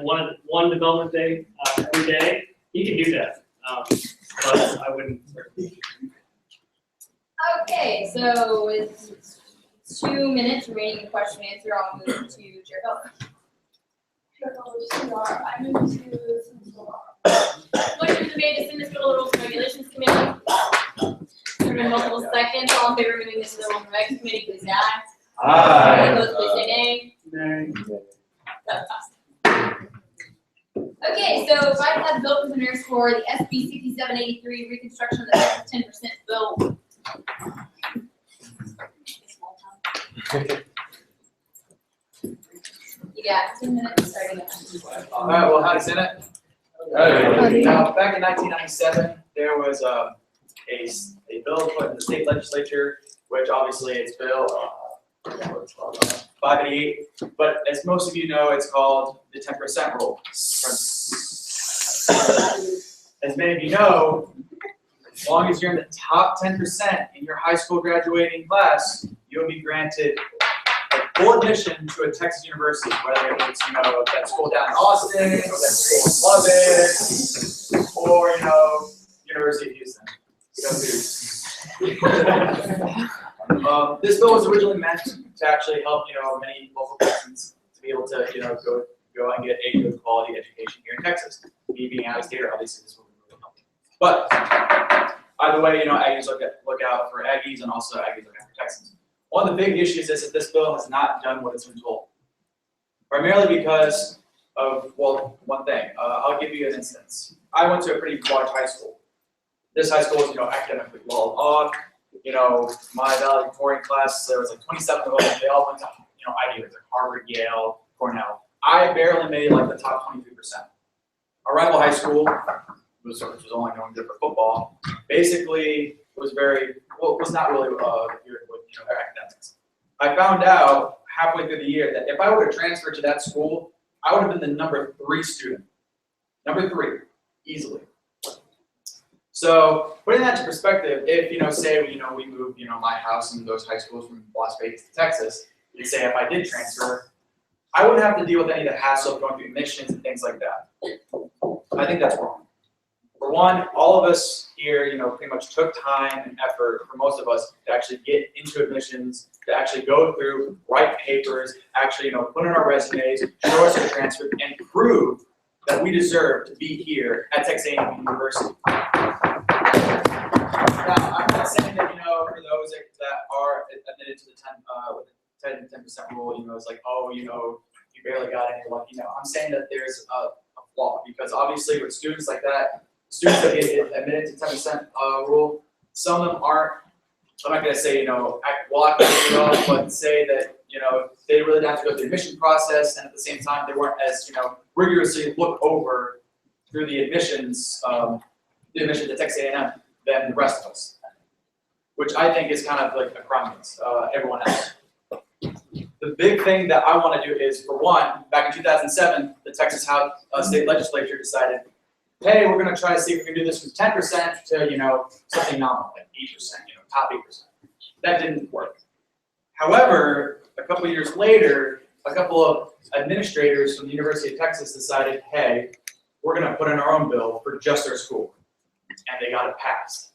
one development day every day, he can do that. But I wouldn't. Okay, so with 2 minutes remaining in question and answer, I'll move to Chair Bell. I move to Motion is made to send this bill to Rules and Regulations Committee. There have been multiple seconds. All in favor of moving this to the Rules and Regs Committee, please say aye. Aye. Opposed, please say nay. Nay. That's passed. Okay, so if I have the bill presenters for the SB 6783 reconstruction of the 10% bill. You got 2 minutes starting at. All right, well, howdy, Senate. Now, back in 1997, there was a bill put in the state legislature, which obviously it's bill 588, but as most of you know, it's called the 10% rule. As many of you know, as long as you're in the top 10% in your high school graduating class, you'll be granted full admission to a Texas university, whether it's, that school down in Austin, or that school in Lubbock, or, University of Houston. This bill was originally meant to actually help, many local persons to be able to, go go and get a good quality education here in Texas. Me being out of state, obviously this will really help. But either way, Aggies look out for Aggies, and also Aggies look out for Texans. One of the big issues is that this bill has not done what it's been told. Primarily because of, well, one thing. I'll give you an instance. I went to a pretty large high school. This high school is, academically well off. My valedictorian class, there was like 27 of them. They all went to, Ivy League, like Harvard, Yale, Cornell. I barely made like the top 23%. Our rival high school, which was only known good for football, basically was not really geared with their academics. I found out halfway through the year that if I would have transferred to that school, I would have been the number 3 student. Number 3, easily. So putting that to perspective, if say we moved my house and those high schools from Las Vegas to Texas, and say if I did transfer, I wouldn't have to deal with any of the hassle of going through admissions and things like that. I think that's wrong. For one, all of us here, pretty much took time and effort for most of us to actually get into admissions, to actually go through, write papers, actually, put in our resumes, show us our transcript, and prove that we deserve to be here at Texas A&M University. Now, I'm not saying that, for those that are admitted to the 10% rule, it's like, oh, you barely got any luck. I'm saying that there's a flaw, because obviously with students like that, students that get admitted to 10% rule, some of them aren't, I'm not going to say, act well, but say that, they really didn't have to go through the admission process, and at the same time, they weren't as, rigorously looked over through the admissions to Texas A&M than the rest of us, which I think is kind of like a crime against everyone else. The big thing that I want to do is, for one, back in 2007, the Texas House State Legislature decided, hey, we're going to try to see if we can do this from 10% to, something nominal, like 8%, top 8%. That didn't work. However, a couple of years later, a couple of administrators from the University of Texas decided, hey, we're going to put in our own bill for just our school. And they got it passed.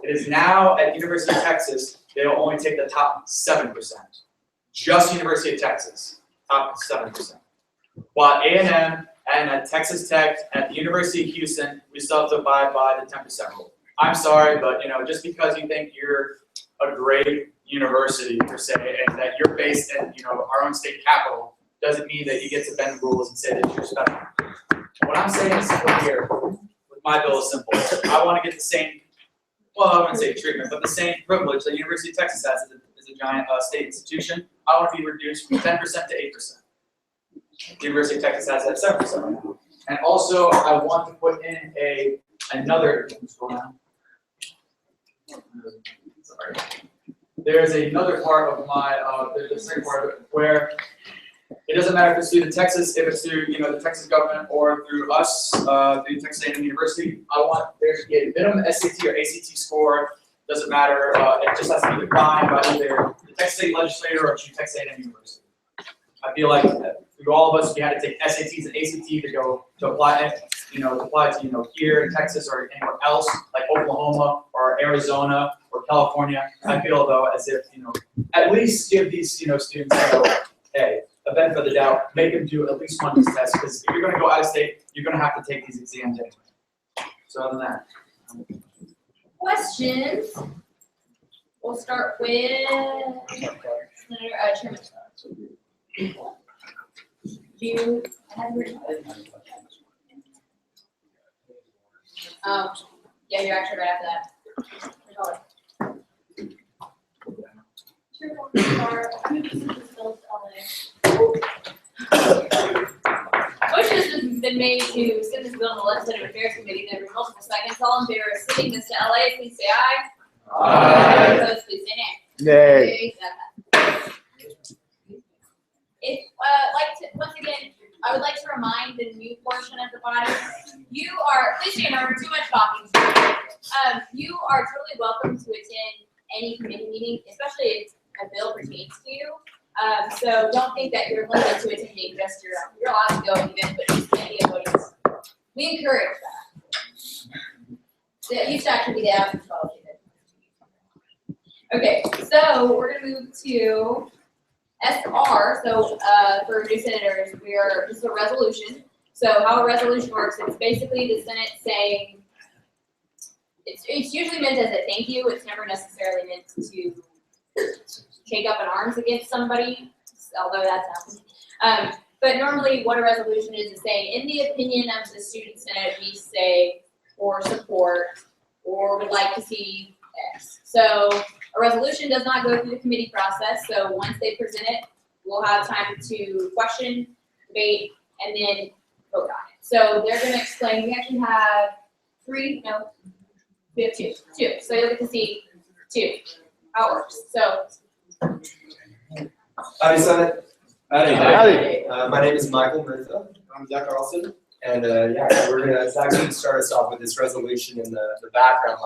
It is now at the University of Texas, they'll only take the top 7%. Just University of Texas, top 7%. While A&M and at Texas Tech, at the University of Houston, we still have to abide by the 10% rule. I'm sorry, but just because you think you're a great university per se, and that you're based in our own state capital, doesn't mean that you get to bend the rules and say that you're special. What I'm saying is simple here. With my bill is simple. I want to get the same, well, I wouldn't say treatment, but the same privilege that University of Texas has as a giant state institution. I want to be reduced from 10% to 8%. The University of Texas has that 7% right now. And also, I want to put in another. Sorry. There's another part of my, there's a second part of it where it doesn't matter if it's through the Texas, if it's through the Texas government or through us, through Texas A&M University. I want there to be a minimum SAT or ACT score. Doesn't matter. It just has to be defined by either the Texas State Legislature or Texas A&M University. I feel like through all of us, we had to take SATs and ACT to apply it, to here in Texas or anywhere else, like Oklahoma or Arizona or California. I feel though as if at least give these students hey, a benefit of the doubt, make them do at least one of these tests, because if you're going to go out of state, you're going to have to take these exams anyway. So other than that. Questions? We'll start with Senator Chairman. Do you have your? Yeah, you're actually right after that. Motion has been made to send this bill to the Legislative Affairs Committee. There were multiple seconds. All in favor of sending this to LA, please say aye. Aye. Opposed, please say nay. Nay. If, once again, I would like to remind the new portion of the body, please stand over, too much talking. You are totally welcome to attend any committee meeting, especially if a bill pertains to you. So don't think that you're limited to attending just your own. You're allowed to go even, but just any of those. We encourage that. That used to actually be the average policy. Okay, so we're gonna move to SR, so, for new senators, this is a resolution. So how a resolution works, it's basically the Senate saying, it's usually meant as a thank you, it's never necessarily meant to take up in arms against somebody, although that's happened. But normally what a resolution is saying, in the opinion of the student senate, we say, or support, or would like to see X. So a resolution does not go through the committee process, so once they present it, we'll have time to question, debate, and then vote on it. So they're gonna explain, we actually have we have two, so you'll get to see two, how it works, so. Howdy, Senate. Howdy. My name is Michael Murtha. I'm Zach Carlson. And Zach's gonna start us off with this resolution and the background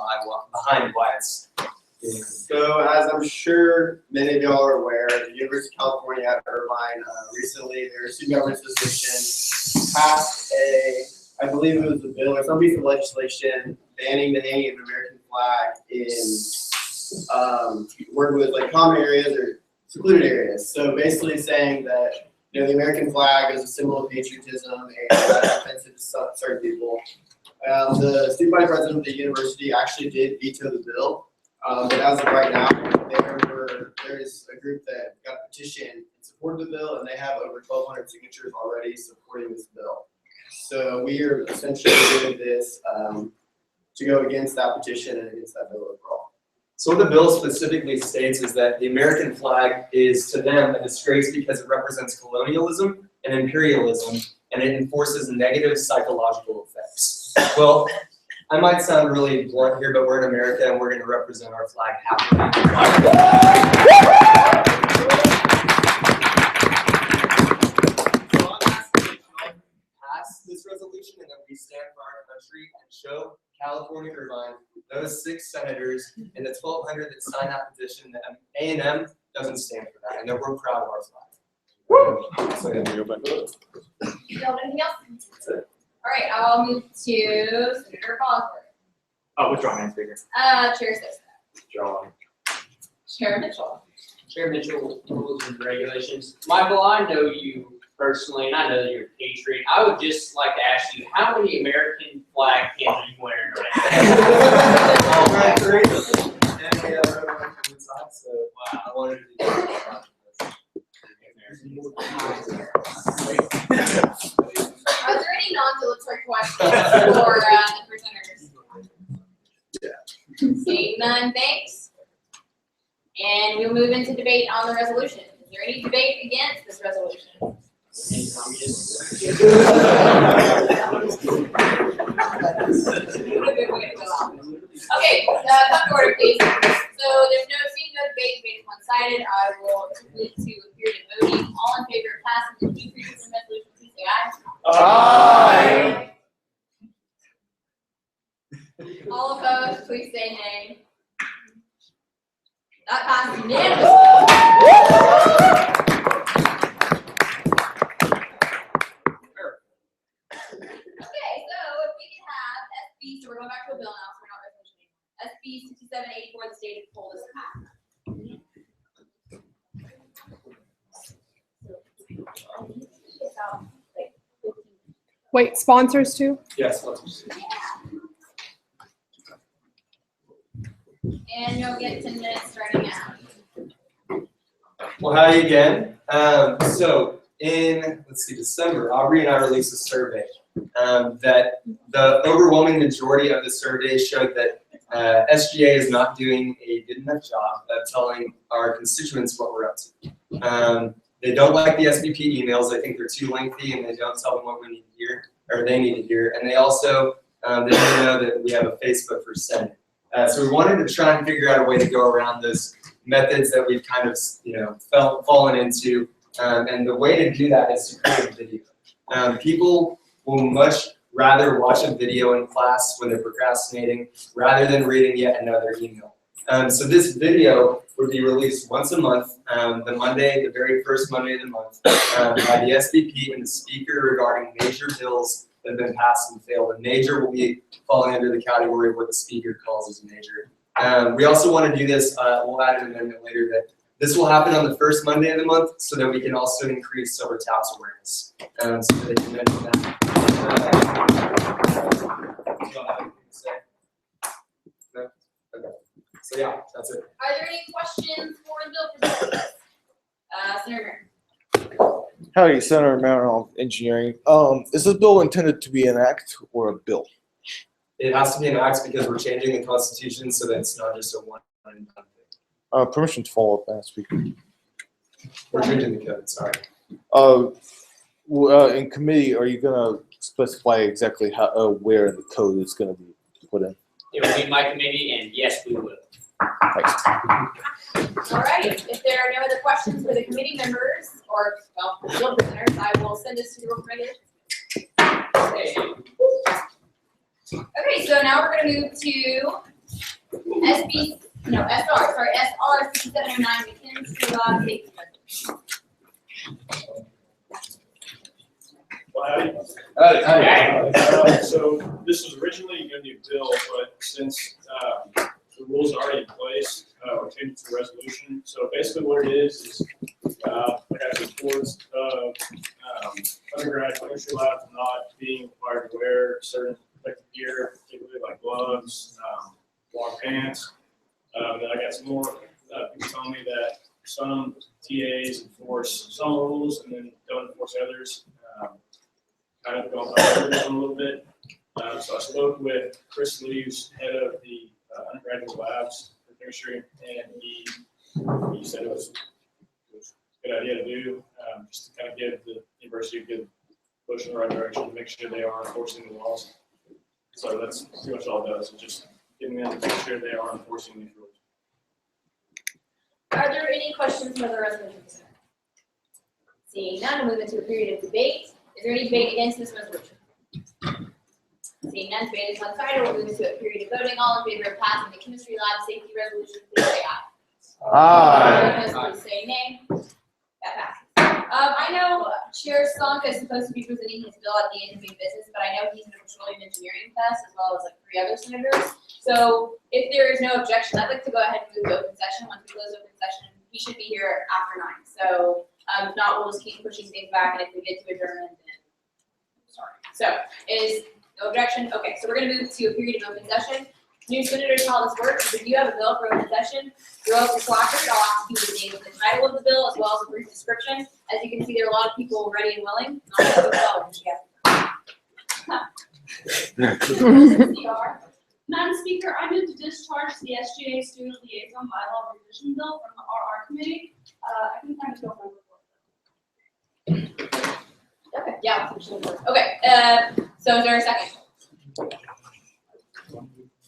behind why it's. So as I'm sure many of y'all are aware, the University of California at Irvine recently, their student government association passed I believe it was a bill or some piece of legislation banning the hanging of an American flag in working with like common areas or secluded areas. So basically saying that the American flag is a symbol of patriotism and that's offensive to certain people. The student body president of the university actually did veto the bill, but as of right now, there is a group that got a petition in support of the bill, and they have over 1,200 signatures already supporting this bill. So we are essentially doing this to go against that petition and against that bill overall. So what the bill specifically states is that the American flag is to them a disgrace because it represents colonialism and imperialism, and it enforces negative psychological effects. Well, I might sound really blunt here, but we're in America and we're going to represent our flag happily. So I'm asking that you pass this resolution and that we stand for our country and show California Irvine, those 6 senators and the 1,200 that signed that petition that A&M doesn't stand for that and that we're proud of our flag. So, You have anything else? That's it. All right, I'll move to Senator Bosworth. Oh, withdraw hand speaker. Chair Sexton. John. Chair Mitchell. Chair Mitchell, rules and regulations. Michael, I know you personally, and I know that you're a patriot. I would just like to ask you, how many American flag pins are you wearing right now? All right, 3. And we have everyone from inside, so wow, I wanted to do that. Are there any non-dilatory questions for the presenters? Seeing none, thanks. And we'll move into debate on the resolution. Is there any debate against this resolution? Okay, come to order, please. So there's no debate is one-sided. I will move to a period of voting. All in favor of passing the two-previous resolution, please say aye. Aye. All opposed, please say nay. That passes unanimously. Okay, so if we can have SB, so we're going back to a bill now, so we're not resolution anymore. SB 6784, the state of pull this back. Wait, sponsors too? Yes, let's. And you'll get 10 minutes starting out. Well, howdy again. So in, December, Aubrey and I released a survey that the overwhelming majority of the survey showed that SGA is not doing a good enough job of telling our constituents what we're up to. They don't like the SBP emails. I think they're too lengthy and they don't tell them what we need to hear, or they need to hear. And they also, they don't know that we have a Facebook for Senate. So we wanted to try and figure out a way to go around those methods that we've kind of, fallen into. And the way to do that is to create a video. People will much rather watch a video in class when they're procrastinating rather than reading yet another email. So this video would be released once a month, the very first Monday of the month, by the SVP and the speaker regarding major bills that have been passed and failed. And major will be falling under the category of what the speaker calls as a major. We also want to do this, we'll add an amendment later, This will happen on the first Monday of the month so that we can also increase sober taps awareness. So they can mention that. You don't have anything to say? No? Okay. So yeah, that's it. Are there any questions for the bill presenters? Senator Howdy, Senator Marinol, Engineering. Is this bill intended to be an act or a bill? It has to be an act because we're changing the Constitution so that it's not just a one and done thing. Permission to follow up, Madam Speaker. We're changing the code, sorry. In committee, are you gonna specify exactly how, where the code is gonna be put in? It will be my committee, and yes, we will. Thanks. All right, if there are no other questions for the committee members or, well, bill presenters, I will send this to the rules and regulations. Okay, so now we're gonna move to SR 6709, McKinsey Law Safety Well, so this was originally going to be a bill, but since the rules are already in place, we're changing to a resolution. So basically what it is like I reports of undergrad chemistry labs not being required to wear certain protective gear, particularly like gloves, long pants. Then I got some more people telling me that some TAs enforce some rules and then don't enforce others. Kind of going over this a little bit. So I spoke with Chris Leaves, head of the undergraduate labs for chemistry, and he said it was a good idea to do, just to kind of give the university a good push in the right direction to make sure they are enforcing the laws. So that's pretty much all it does, it's just getting them to make sure they are enforcing these rules. Are there any questions for the resolution? Seeing none, we'll move into a period of debate. Is there any debate against this resolution? Seeing none, debate is one-sided. We'll move into a period of voting. All in favor of passing the chemistry lab safety resolution, please say aye. Aye. Please say nay. That passes. I know Chair Sunk is supposed to be presenting his bill at the end of new business, but I know he's in a petroleum engineering class as well as like 3 other senators. So if there is no objection, I'd like to go ahead and move to open session. Once we close open session, he should be here after 9. So if not, we'll just keep pushing things back, and if we get to adjournment, then sorry. So is no objection? Okay, so we're gonna move to a period of open session. New senators, how this works is if you have a bill for open session, you're open placard. I'll ask you the name of the title of the bill as well as a brief description. As you can see, there are a lot of people ready and willing. Madam Speaker, I move to discharge the SGA Student Liaison Bylaw Revision Bill from the RR Committee. I can kind of go over. Okay, yeah. Okay, so is there a second?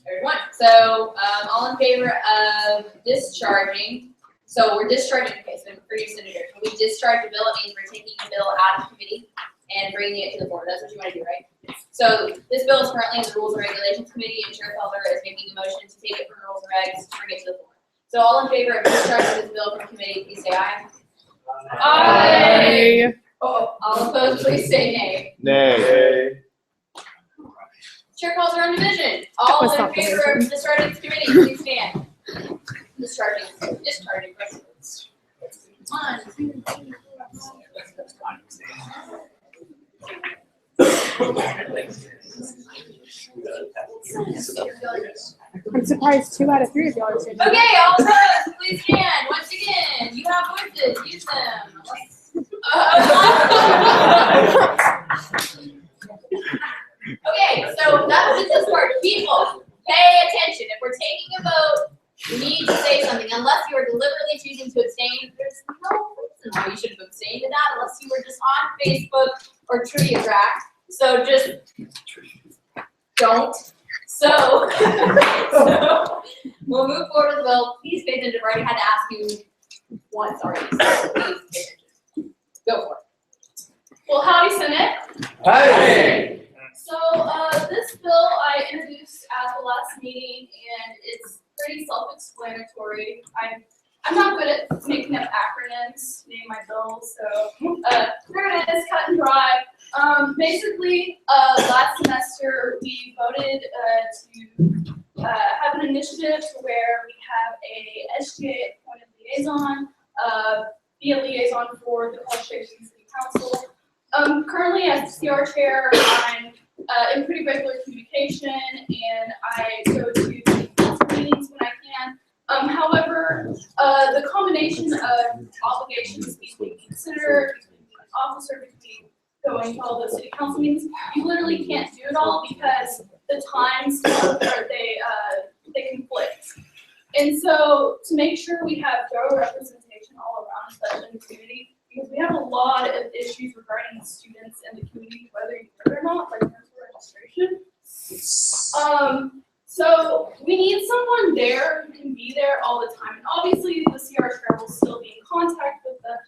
Everyone, so all in favor of discharging, so we're discharging, okay, so for you senators, when we discharge the bill, it means we're taking the bill out of committee and bringing it to the board. That's what you want to do, right? So this bill is currently in the Rules and Regulations Committee, and Chair Felder is making the motion to take it from Rules and Regs to bring it to the board. So all in favor of discharging this bill from committee, please say aye. Aye. Oh, all opposed, please say nay. Nay. Chair calls her own division. All in favor of discharging this committee, please stand. Discharging precedents. 1, 2, 3, I'm surprised 2 out of 3 of y'all are saying. Okay, all opposed, please stand. Once again, you have voices, use them. Okay, so that was the part. People, pay attention. If we're taking a vote, you need to say something. Unless you are deliberately choosing to abstain, there's no reason why you should have abstained to that unless you were just on Facebook or Trivia Track. So just don't. So we'll move forward with the bill. Please pay attention. I've already had to ask you once already. So please pay attention. Go for it. Well, howdy, Senate. Howdy. So this bill I introduced at the last meeting, and it's pretty self-explanatory. I'm not good at making up acronyms, name my bills, so there it is, cut and dry. Basically, last semester we voted to have an initiative to where we have a SGA appointed liaison be a liaison for the College Station City Council. Currently as CR chair, I'm in pretty regular communication and I go to meetings when I can. However, the combination of obligations between consider, between officer, between going to all those city council meetings, you literally can't do it all because the times they conflict. And so to make sure we have thorough representation all around, especially in the community, because we have a lot of issues regarding students in the community, whether you know it or not, like registration. So we need someone there who can be there all the time. And obviously the CR chair will still be in contact with the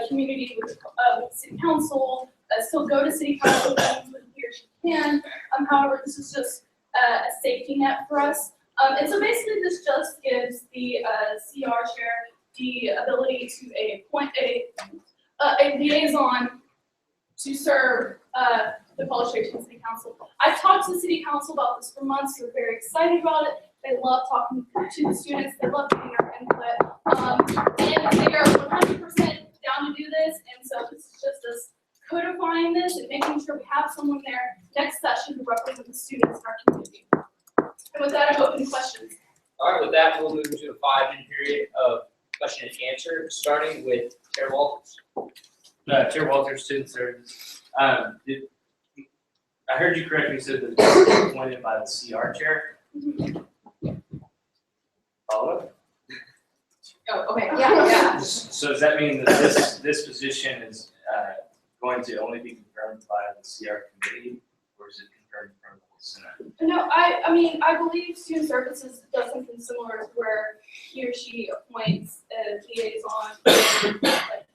community, with the city council, still go to city council meetings when he or she can. However, this is just a safety net for us. And so basically this just gives the CR chair the ability to appoint a liaison to serve the College Station City Council. I've talked to the City Council about this for months. They're very excited about it. They love talking to the students. They love getting our input. And they are 100% down to do this. And so this is just us codifying this and making sure we have someone there next session to represent the students in our community. And with that, I'm open to questions. All right, with that, we'll move into a 5-minute period of question and answer, starting with Chair Walters. Chair Walters, student service. I heard you correctly said that this was appointed by the CR chair. Follow up? Oh, okay, yeah. So does that mean that this position is going to only be confirmed by the CR committee, or is it confirmed from the Senate? No, I mean, I believe student services does something similar where he or she appoints a liaison for like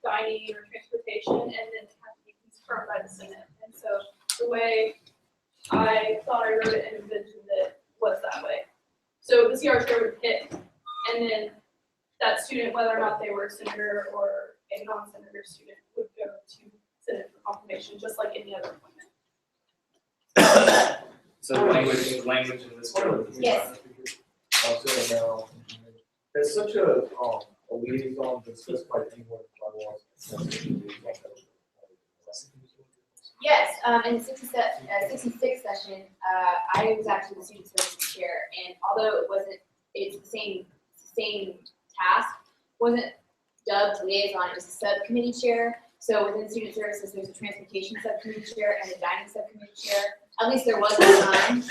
dining or transportation, and then it has to be confirmed by the Senate. And so the way I thought I wrote it and envisioned it was that way. So the CR chair would pick, and then that student, whether or not they were a senator or a non-senator student, would go to Senate for confirmation, just like any other appointment. So the language in this bill is. Yes. There's such a liaison that's specified anywhere in bylaws. Yes, in the 66 session, I was actually the student services chair, and although it's the same task, wasn't dubbed liaison, it was a subcommittee chair. So within student services, there's a transportation subcommittee chair and a dining subcommittee chair. At least there was at the time.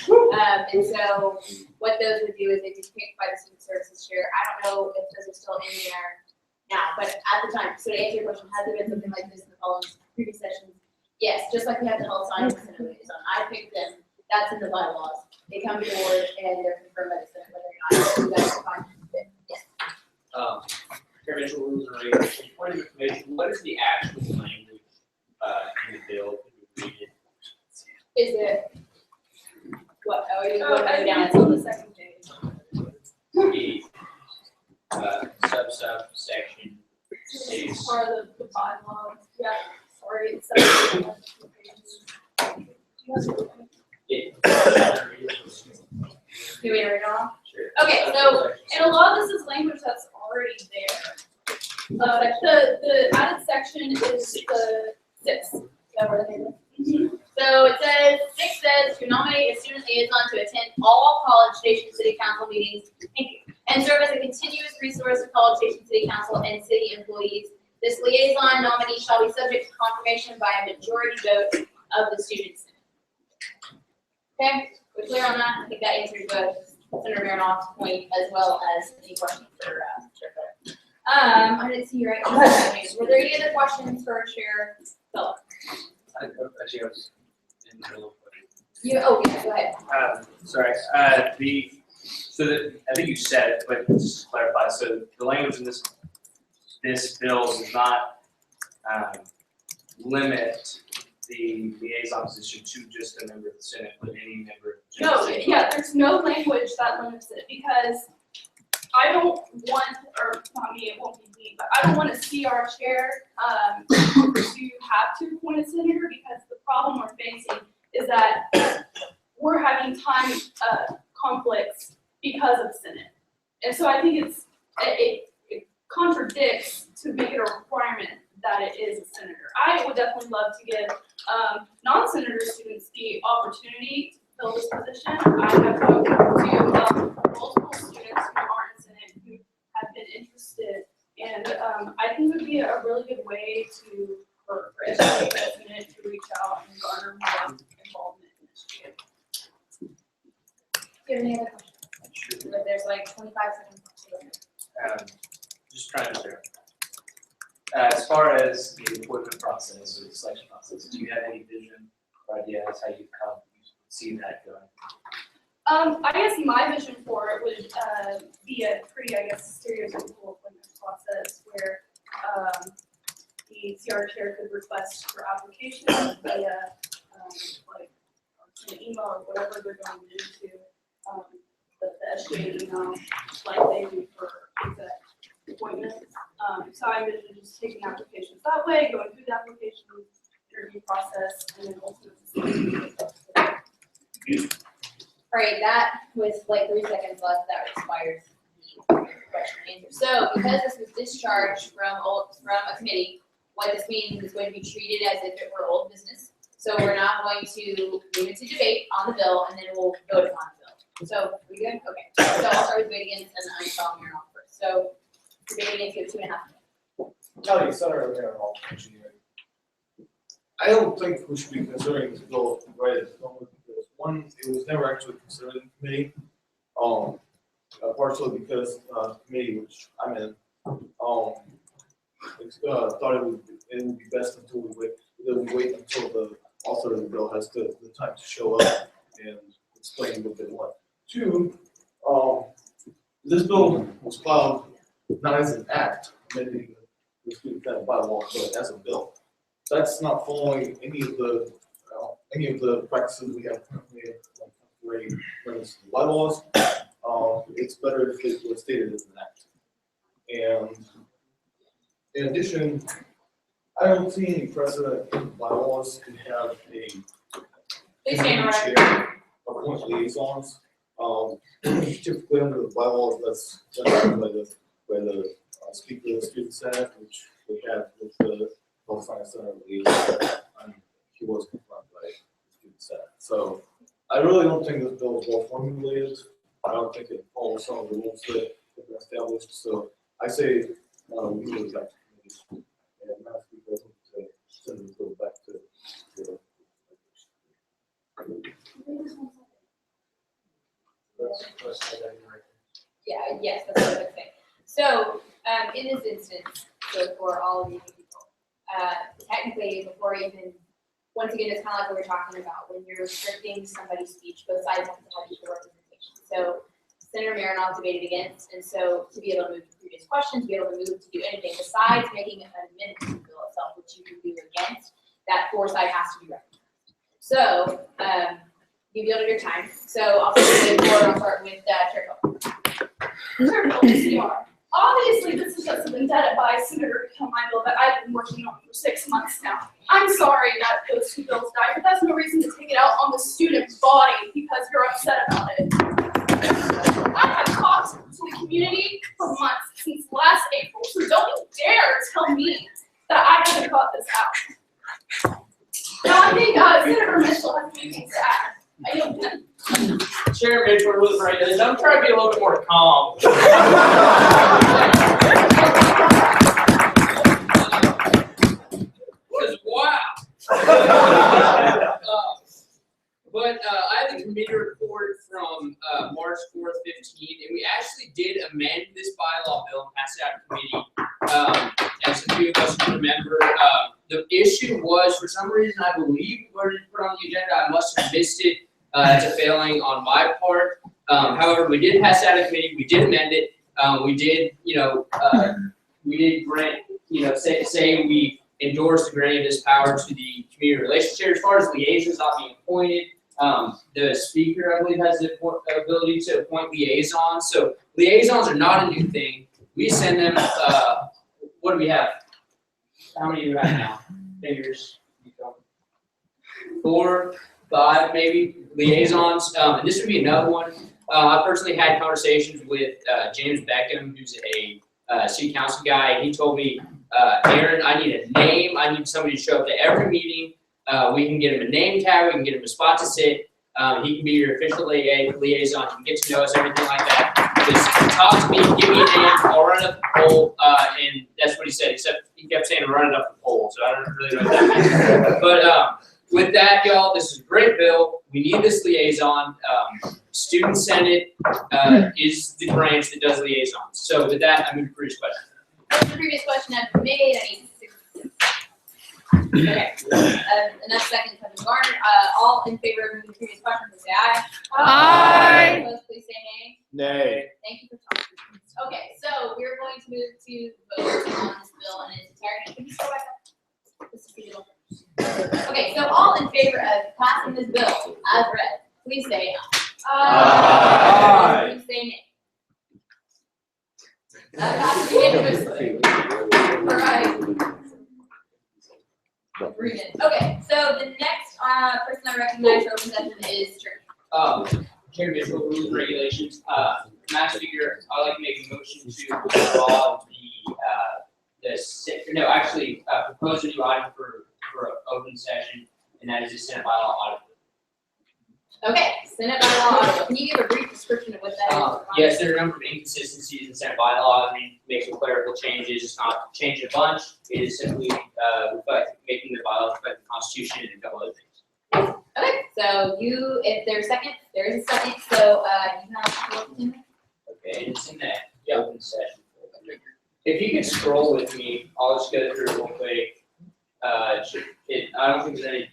And so what those would do is they'd be picked by the student services chair. I don't know if those are still in there now, but at the time, so to answer your question, has there been something like this in the following previous sessions? Yes, just like we have the health science and liaison. I picked them. That's in the bylaws. They come to board and they're confirmed by the Senate whether or not you guys are fine with it. Yes. Chair rules and regulations. Point of information, what is the actual language in the bill? Can you read it? Is it what? Oh, you want to I go think down? it's on the second page. The subsection It's part of the bylaws. Yeah, sorry, it's second page. Do we read it all? Sure. Okay, so And a lot of this is language that's already there. The added section is the 6. Is that where the name is? So it says, 6 says to nominate a student liaison to attend all College Station City Council meetings, thank you, and serve as a continuous resource to College Station City Council and city employees. This liaison nominee shall be subject to confirmation by a majority vote of the students. Okay, we're clear on that? I think that answers Senator Marinoff's point as well as any questions for Chair Phillips. I didn't see you right now. Were there any other questions for Chair Phillips? Actually, I was in the middle of Yeah, go ahead. sorry. I think you said it, but just to clarify, so the language in this bill does not limit the liaison position to just a member of the Senate, but any member of the No, Senate. yeah, there's no language that limits it because I don't want, or not me, it won't be me, but I don't want a CR chair to have to appoint a senator because the problem we're facing is that we're having time conflicts because of Senate. And so I think it contradicts to make it a requirement that it is a senator. I would definitely love to give non-senator students the opportunity to fill this position. I have talked to multiple students who aren't in Senate who have been interested, and I think it would be a really good way for educating the Senate to reach out and garner more involvement in this field. Do you have any other questions? But there's like 25 seconds. Just trying to share. As far as the appointment process or the selection process, do you have any vision or ideas how you see that going? I guess my vision for it would be a pretty, stereotypical appointment process where the CR chair could request for applications via an email or whatever they're going to do to the SJ email, like they do for exec appointments. So I envision just taking applications that way, going through the application interview process, and then ultimately. All right, that with like 3 seconds left, that expires the question and answer. So because this was discharged from a committee, what this means is it's going to be treated as if it were old business. So we're not going to move it to debate on the bill, and then we'll vote on the bill. So we good? Okay. So I'll start with debate against, and I saw Mayor off first. So debate against, you have 2.5 minutes. Kelly, Senator Mayor of Engineering. I don't think we should be considering this bill right at the moment because one, it was never actually considered in committee. Partially because the committee which I'm in, thought it would be best until we wait until the author of the bill has the time to show up and explain what they want. Two, this bill was filed not as an act, amending the student senate bylaw, but as a bill. That's not following any of the practices we have currently in the bylaws. It's better if it was stated as an act. And in addition, I don't see any precedent in bylaws to have a chair appoint liaisons. Typically under the bylaws, that's done by the speaker of the student senate, which we have with the health science center liaison. He was confirmed by the student senate. So I really don't think this bill is well formulated. I don't think it follows some of the rules that have been established. So I say we move it back to committee. And Madam Speaker, I think to send the bill back to the Yeah, yes, that's what I would say. So, in this instance, so for all of you people, technically, before even, once again, it's kind of like what we're talking about, when you're restricting somebody's speech, both sides have to have equal representation. So, Senator Marinoff debated against, and so to be able to move to previous questions, to be able to move to do anything besides making an amendment to the bill itself, which you can do against, that foresight has to be recognized. So, you yielded your time. So I'll start with Chair Cole. Chair Cole, CR. Obviously, this is just a vendetta by Senator Hill, my bill that I've been working on for 6 months now. I'm sorry that those two bills died, but that's no reason to take it out on the student's body because you're upset about it. I have talked to the community for months since last April, so don't you dare tell me that I haven't got this out. Now, I think Senator Mitchell has anything to add. I don't. Chair Mitchell, rules right there. I'm trying to be a little bit more calm. Because wow. But I have the committee report from March 4th, 15, and we actually did amend this bylaw bill and pass it out of committee. As a few of us remember, the issue was, for some reason, I believe we already put on the agenda. I must have missed it. It's a failing on my part. However, we did pass it out of committee. We did amend it. We did, we did grant, say we endorsed the granting of this power to the community relations chair. As far as liaisons not being appointed, the speaker, I believe, has the ability to appoint liaisons. So liaisons are not a new thing. We send them. What do we have? How many do you have now? Fingers. 4, 5, maybe liaisons. And this would be another one. I personally had conversations with James Beckham, who's a city council guy, and he told me, Aaron, I need a name, I need somebody to show up to every meeting. We can get him a name tag, we can get him a spot to sit. He can be your official liaison, he can get to know us, everything like that. Just talk to me, give me a name, I'll run it up the poll, and that's what he said, except he kept saying run it up the poll, so I don't really know what that means. But with that, y'all, this is a great bill. We need this liaison. Student Senate is the branch that does liaisons. So with that, I'm going to previous question. The previous question has been made. I need okay. Enough seconds have been garnered. All in favor of moving the previous question, please say aye. Aye. Opposed, please say nay. Nay. Thank you for talking. Okay, so we're going to move to vote on this bill in its entirety. Can you go back up? This is digital. Okay, so all in favor of passing this bill as read, please say aye. Please say nay. Passes unanimously. All right. Agreement. Okay, so the next person I recognize for open session is Chairman. Chair Mitchell, rules and regulations. Madam Speaker, I'd like to make a motion to withdraw propose a new item for open session, and that is the Senate bylaw audit. Okay, Senate bylaw audit. Can you give a brief description of what that is? Yes, there are a number of inconsistencies in Senate bylaws. We make some clerical changes. It's not changing a bunch. It is simply making the bylaws reflect the Constitution and a couple other things. Okay, so if there's a second, there is a second. So you have to Okay, and it's in that open session. If you could scroll with me, I'll just go through it real quick. I don't think there's any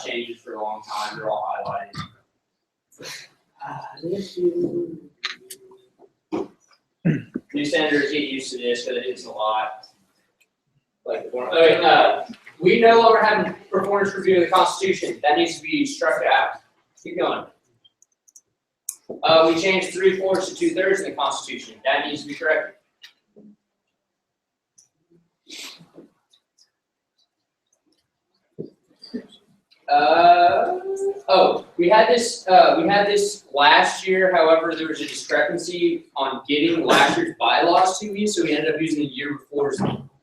changes for a long time. They're all highlighted. New senators get used to this because it's a lot. We no longer have a performance review of the Constitution. That needs to be struck out. Keep going. We changed 3/4 to 2/3 in the Constitution. That needs to be corrected. We had this last year. However, there was a discrepancy on getting last year's bylaws to me, so we ended up using the year before's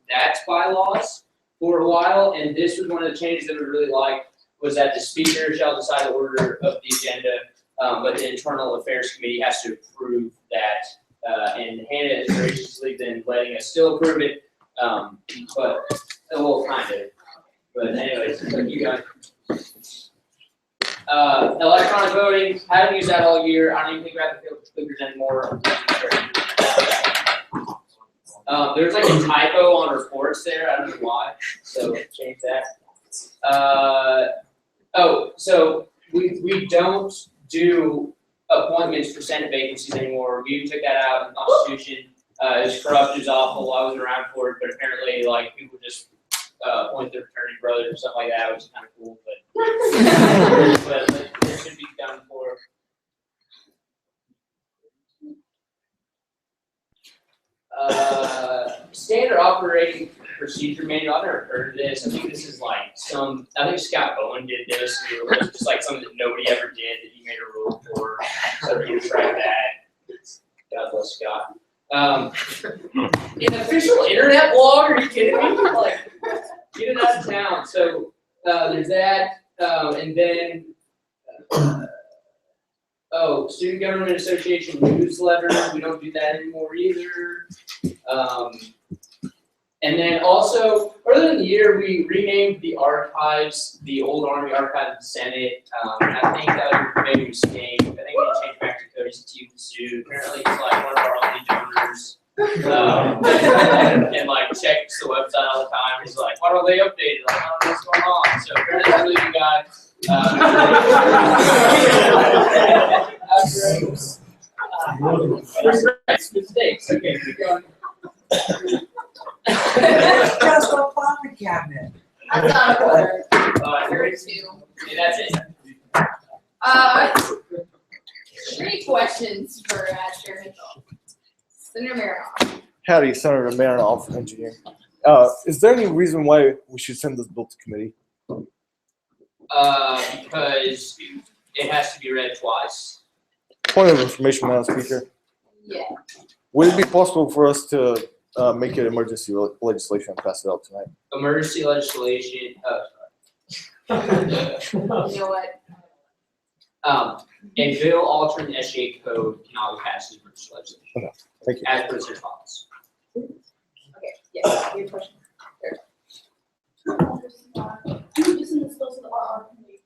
that's bylaws for a while. And this was one of the changes that we really liked, was that the speaker shall decide the order of the agenda, but the Internal Affairs Committee has to approve that. And Hannah is graciously been letting us still approve it, but kind of. But anyways, keep going. Electronic voting, haven't used that all year. I don't even think we have the clickers anymore. There's like a typo on reports there. I don't know why. So change that. So we don't do appointments for Senate vacancies anymore. We took that out of the Constitution. It was corrupt. It was awful. I wasn't around for it, but apparently, like, people just appoint their fraternity brothers or something like that, which is kind of cool. But this should be done for. Standard operating procedure manual. I've never heard of this. I think this is like I think Scott Bowen did this. It was just like something that nobody ever did that he made a rule for. So we can try that. God bless Scott. An official internet blog? Are you kidding me? Like, get it out of town. So there's that, and then Student Government Association newsletter. We don't do that anymore either. And then also, earlier in the year, we renamed the archives, the old Army Archive of the Senate. I think that was maybe a mistake. I think we need to change back to Cody's Teal Zoo. Apparently, it's like one of our only donors. And like checks the website all the time. He's like, why don't they update it? Like, I don't know what's going on. So apparently, we got. Mistakes. Okay, keep going. Just a filing cabinet. That's not a quarter. Here is two. Okay, that's it. 3 questions for Chair Mitchell. Senator Marinoff. Howdy, Senator Marinoff, engineer. Is there any reason why we should send this bill to committee? Because it has to be read twice. Point of information, Madam Speaker. Yeah. Would it be possible for us to make it emergency legislation and pass it out tonight? Emergency legislation, You know what? A bill altering the SGA code cannot be passed as emergency legislation. Okay, thank you. As per the policy. Okay, yes, your question. You just send this bill to the RR committee.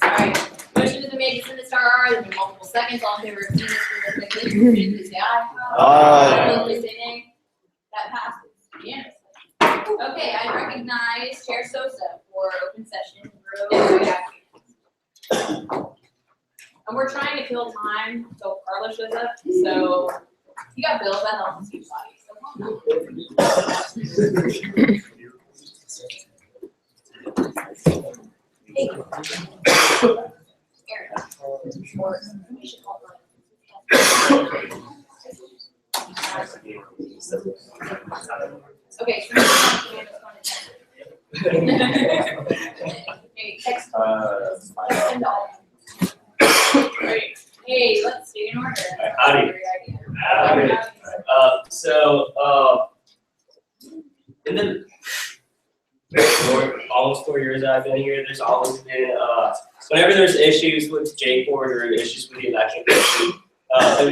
Alright, motion has been made to send this to RR, there's been multiple seconds, all in favor of seeing this for the committee, please say aye. Aye. Please say nay. That passes unanimously. Okay, I recognize Chair Sosa for open session. And we're trying to kill time until Carla shows up, so you got bills, that helps you body, so come on. Hey. Aaron. Or we should call okay, so okay, text. Great. Hey, let's stay in order. Howdy. In the almost 4 years I've been here, there's always been, whenever there's issues with J-Board or issues with the election commission,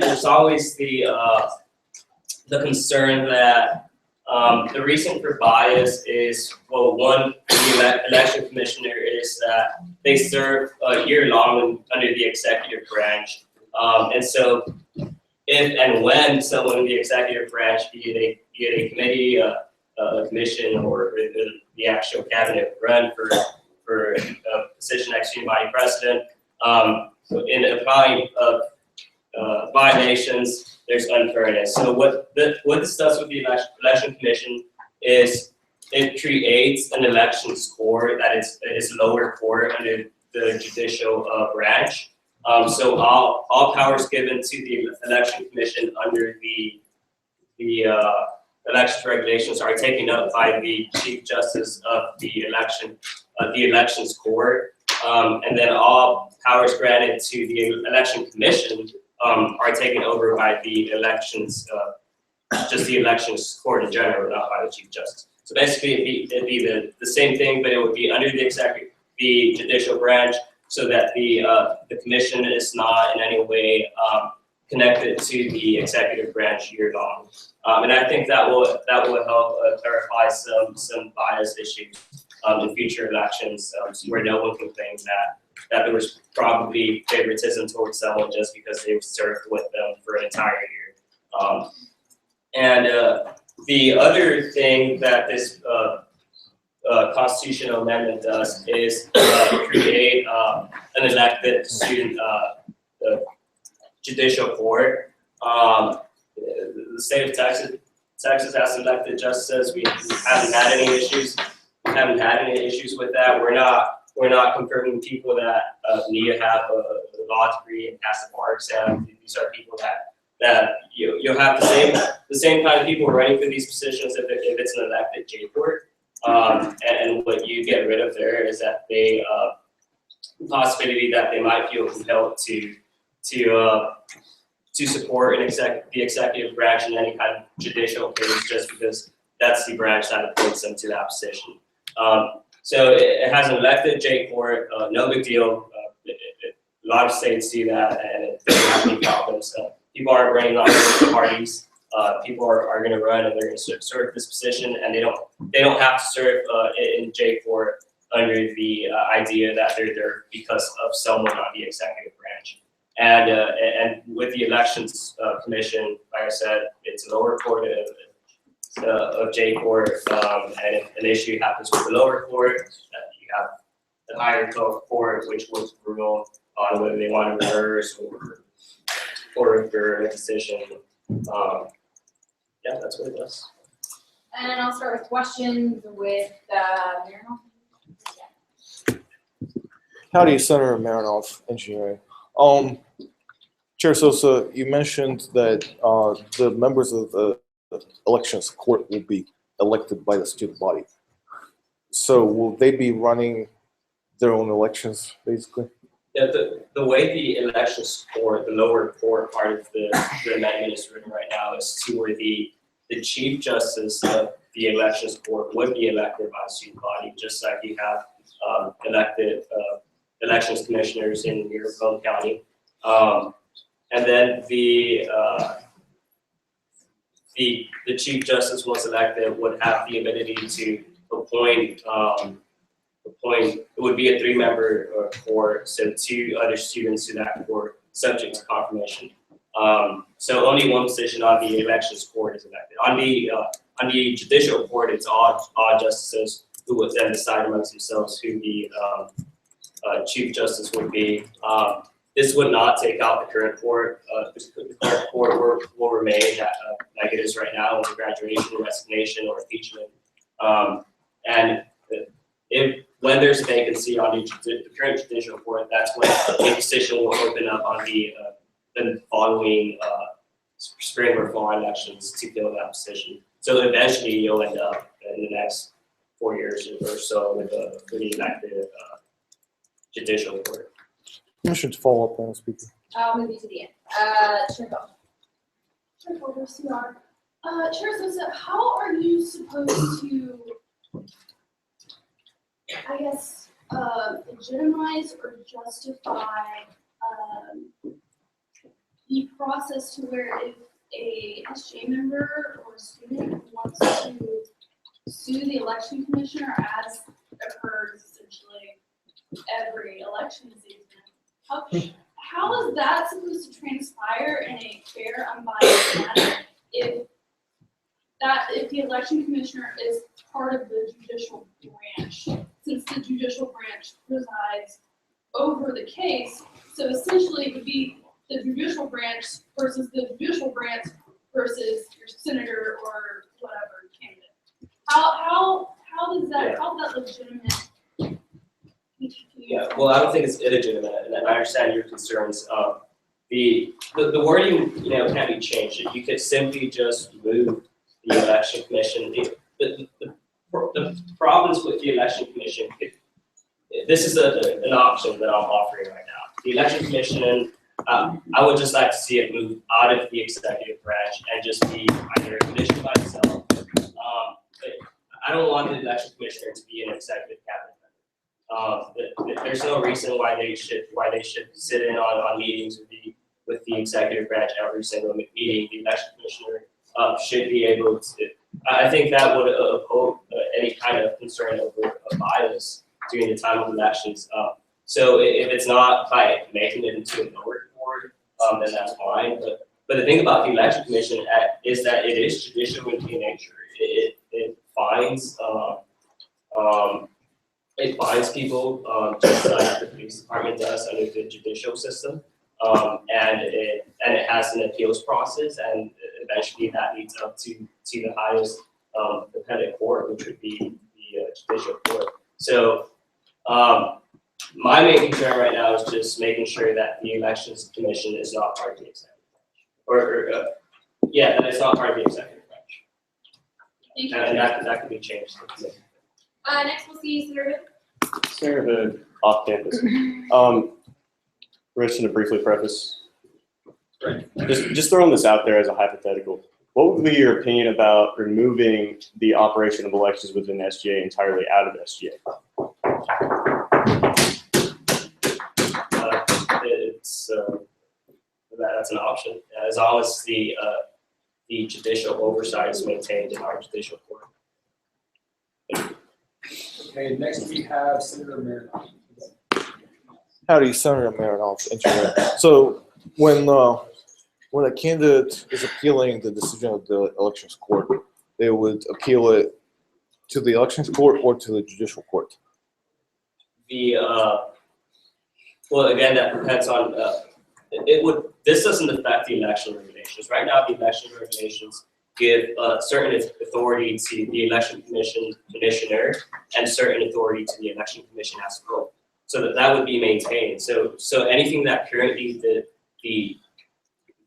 there's always the concern that the reason for bias is, well, one, the election commissioner is that they serve year-long under the executive branch. And so if and when someone in the executive branch, be it a committee, a commission, or the actual cabinet run for a position next to body president, in applying violations, there's unfairness. So what this does with the election commission is it creates an election score that is lower court under the judicial branch. So all powers given to the election commission under the elections regulations are taken up by the Chief Justice of the elections court, and then all powers granted to the election commission are taken over by the elections, just the elections court in general, not by the Chief Justice. So basically, it'd be the same thing, but it would be under the judicial branch, so that the commission is not in any way connected to the executive branch year-long. And I think that will help clarify some bias issues in future elections, where no one can claim that there was probably favoritism towards someone just because they served with them for an entire year. And the other thing that this constitutional amendment does is create an elected student judicial court. The state of Texas has elected justices. We haven't had any issues. We haven't had any issues with that. We're not confirming people that need to have a law degree and pass the bar exam. These are people that you'll have the same kind of people running for these positions if it's an elected J court. And what you get rid of there is that possibility that they might feel compelled to support the executive branch in any kind of judicial case just because that's the branch that appoints them to that position. So it has an elected J court, no big deal. A lot of states do that, and it doesn't have any problems. People are running on political parties. People are going to run, and they're going to serve this position, and they don't have to serve in J court under the idea that they're there because of someone on the executive branch. And with the elections commission, like I said, it's a lower court of J court, and if an issue happens with the lower court, you have the higher court, which would rule on whether they want to reverse or refer a decision. Yeah, that's what it does. And I'll start with questions with Marinol. Howdy, Senator Marinoff, Engineering. Chair Sosa, you mentioned that the members of the elections court will be elected by the student body. So will they be running their own elections, basically? Yeah, the way the elections court, the lower court part of the amendment is written right now is to where the chief justice of the elections court would be elected by the student body, just like you have elected elections commissioners in your own county. And then the chief justice, once elected, would have the ability to appoint, it would be a 3-member court, so 2 other students to that court, subject to confirmation. So only one position on the elections court is elected. On the judicial court, it's all justices who would then decide amongst themselves who the chief justice would be. This would not take out the current court. The current court will remain like it is right now, with graduation, resignation, or impeachment. And when there's a vacancy on the current judicial court, that's when a position will open up on the following spring or fall elections to fill that position. So eventually you'll end up in the next 4 years or so with a pretty elected judicial court. Permission to follow up on the speaker. I'll move you to the end. Chair Bell. Chair Folder, CR. Chair Sosa, how are you supposed to, I guess, legitimize or justify the process to where if a SJ member or a student wants to sue the election commissioner, as occurs essentially every election season, how is that supposed to transpire in a fair, unbiased manner if the election commissioner is part of the judicial branch, since the judicial branch presides over the case? So essentially it would be the judicial branch versus the judicial branch versus your senator or whatever candidate. How is that legitimate? Yeah, well, I don't think it's illegitimate, and I understand your concerns. The wording, can be changed. You could simply just move the election commission. The problems with the election commission, this is an option that I'm offering right now. The election commission, I would just like to see it move out of the executive branch and just be either a commission by itself. But I don't want the election commissioner to be an executive cabinet member. There's no reason why they should sit in on meetings with the executive branch every single meeting. The election commissioner should be able to. I think that would uphold any kind of concern over a bias during the time of elections. So if it's not by making it into a lower board, then that's fine. But the thing about the election commission is that it is judicial in nature. It finds people just like the police department does under the judicial system, and it has an appeals process, and eventually that leads up to the highest appellate court, which would be the judicial court. So my main concern right now is just making sure that the elections commission is not part of the executive branch, that it's not part of the executive branch. Thank you. And that could be changed. Next we'll see Senator Hood. Senator Hood, off campus. Rich, to briefly preface, just throwing this out there as a hypothetical, what would be your opinion about removing the operation of elections within SGA entirely out of SGA? That's an option, as long as the judicial oversight is maintained in our judicial court. Okay, next we have Senator Marinoff. Howdy, Senator Marinoff, engineer. So when a candidate is appealing the decision of the elections court, they would appeal it to the elections court or to the judicial court? Well, again, that depends on, this doesn't affect the election regulations. Right now, the election regulations give certain authority to the election commissioner and certain authority to the election commission as a whole. So that would be maintained. So anything that currently the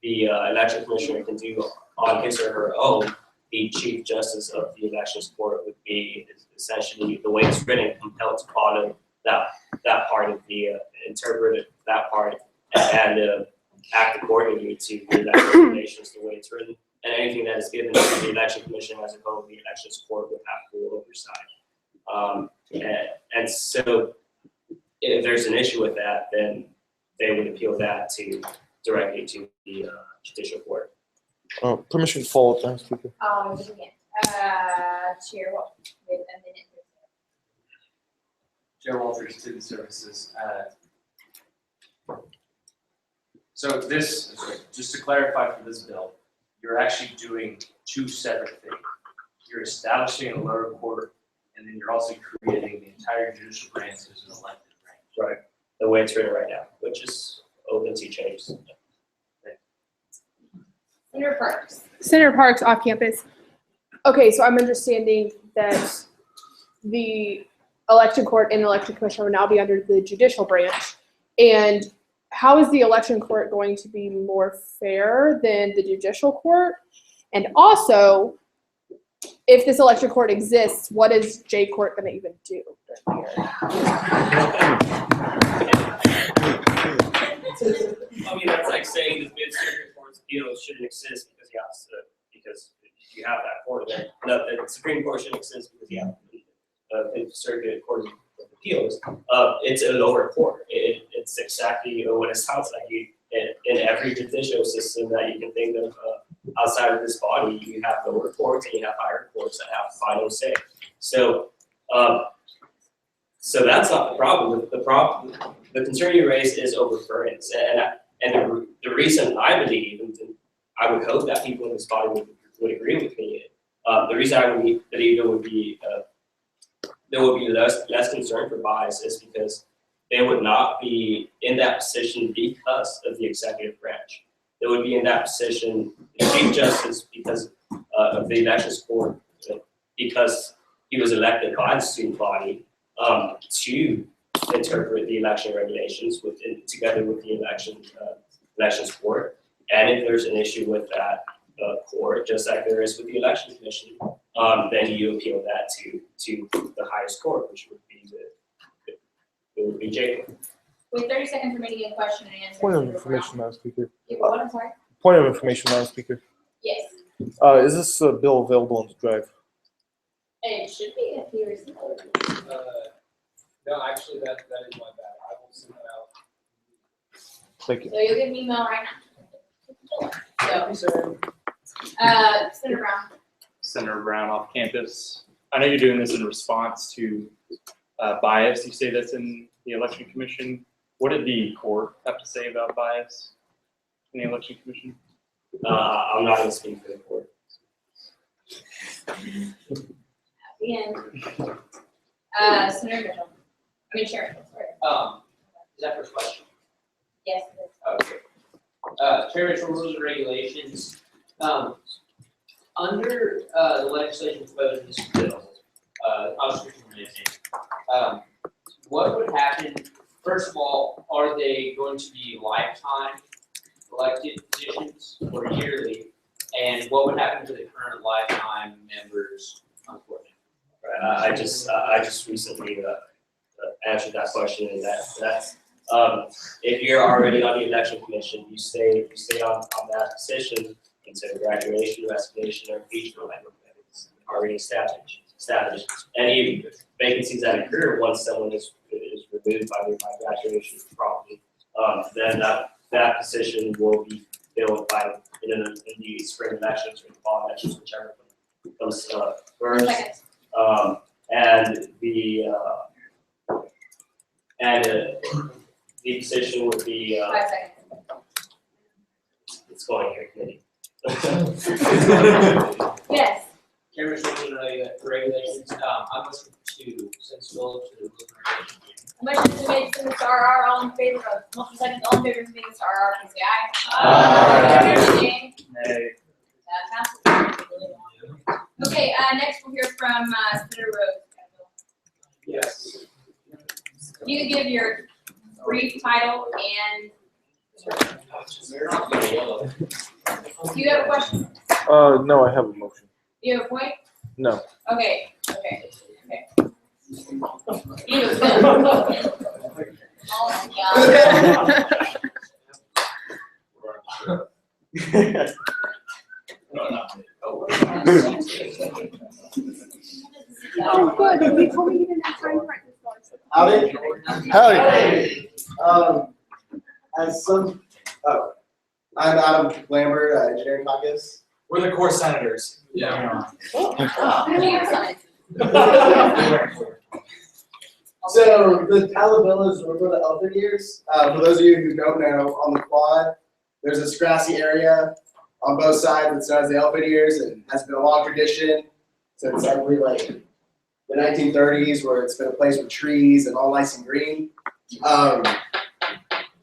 election commissioner can do on his or her own, the chief justice of the elections court would be essentially, the way it's written, compelled to follow that part of the interpretive that part and act accordingly to the election regulations the way it's written. And anything that is given to the election commission as a whole, the elections court would have full oversight. And so if there's an issue with that, then they would appeal that directly to the judicial court. Permission to follow up, Madam Speaker. Chair, what, wait a minute. Joe Walters, Student Services. So this, just to clarify for this bill, you're actually doing two separate things. You're establishing a lower court, and then you're also creating the entire judicial branch as an elected branch. Right. The way it's written right now, which is open to change. Senator Parks. Senator Parks off campus. Okay, so I'm understanding that the election court and the election commission will now be under the judicial branch. And how is the election court going to be more fair than the judicial court? And also, if this election court exists, what is J Court going to even do during the year? I mean, that's like saying the mid-circuit court's appeals shouldn't exist because you have that court there. No, the Supreme Court shouldn't exist because you have the circuit court of appeals. It's a lower court. It's exactly what it sounds like. In every judicial system that you can think of outside of this body, you have lower courts and you have higher courts that have final say. So, so that's not the problem. The concern you raise is overburdenance, and the reason I believe, and I would hope that people in this body would agree with me. The reason I believe there would be less concern for bias is because they would not be in that position because of the executive branch. They would be in that position, the Chief Justice, because of the elections court, because he was elected by the student body to interpret the election regulations together with the elections court. And if there's an issue with that court, just like there is with the election commission, then you appeal that to the highest court, which would be Jacob. Wait 30 seconds for making a question and answer. Point of information, Madam Speaker. Yeah, what, I'm sorry? Point of information, Madam Speaker. Yes. Is this bill available on the drive? It should be if you receive it. No, actually, that is my bad. I will send that out. Thank you. So you'll get an email right now. So, Senator Brown. Senator Brown off campus. I know you're doing this in response to bias. You say that's in the election commission. What did the court have to say about bias in the election commission? I'm not going to speak for the court. And Senator Mitchell. I mean, Sharon, sorry. Is that first question? Yes. Okay. Chair Mitchell, rules and regulations. Under the legislation proposed in this bill, constitutional amendment, what would happen? First of all, are they going to be lifetime elected positions or yearly? And what would happen to the current lifetime members, unfortunately? I just recently answered that question, and that's if you're already on the election commission, you stay on that position until graduation, resignation, or impeachment, like it's already established. Any vacancies that occur once someone is removed by graduation probably, then that position will be filled in the spring elections or the fall elections, whichever comes first. The position would be 5 seconds. it's going here, committee. Yes. Chair Mitchell, rules and regulations. I motion to send this bill to the rules and regulations. Motion to make send this to RR, all in favor of, motion second, all in favor of making this to RR, please say aye. Nay. Okay, next we'll hear from Senator Rhodes. Yes. You can give your brief title and. Do you have a question? No, I have a motion. Do you have a point? No. Okay. You have a bill. Oh my God. Oh, good. They told me you didn't have time for it. Howdy. As some, I'm Adam Lambert, Engineering Caucus. We're the core senators. Yeah. Science. So the title of the bill is for the elephant ears. For those of you who don't know, on the quad, there's this grassy area on both sides that's known as the elephant ears, and has been a long tradition since I believe like the 1930s, where it's been a place with trees and all nice and green.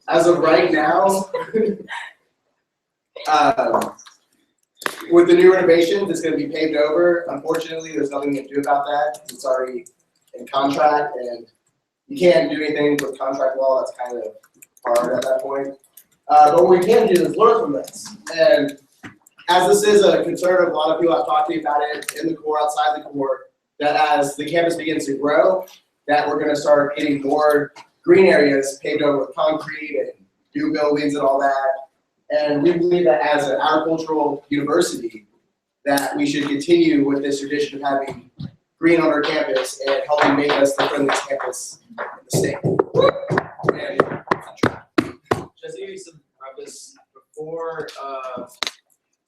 As of right now, with the new renovations, it's going to be paved over. Unfortunately, there's nothing to do about that. It's already in contract, and you can't do anything with contract law. That's kind of hard at that point. But what we can do is learn from this. And as this is a concern of a lot of people I've talked to about it in the core, outside the core, that as the campus begins to grow, that we're going to start getting more green areas paved over with concrete and new buildings and all that. And we believe that as an agricultural university, that we should continue with this tradition of having green on our campus and helping make us the friendliest campus in the state. Just to give you some preface, before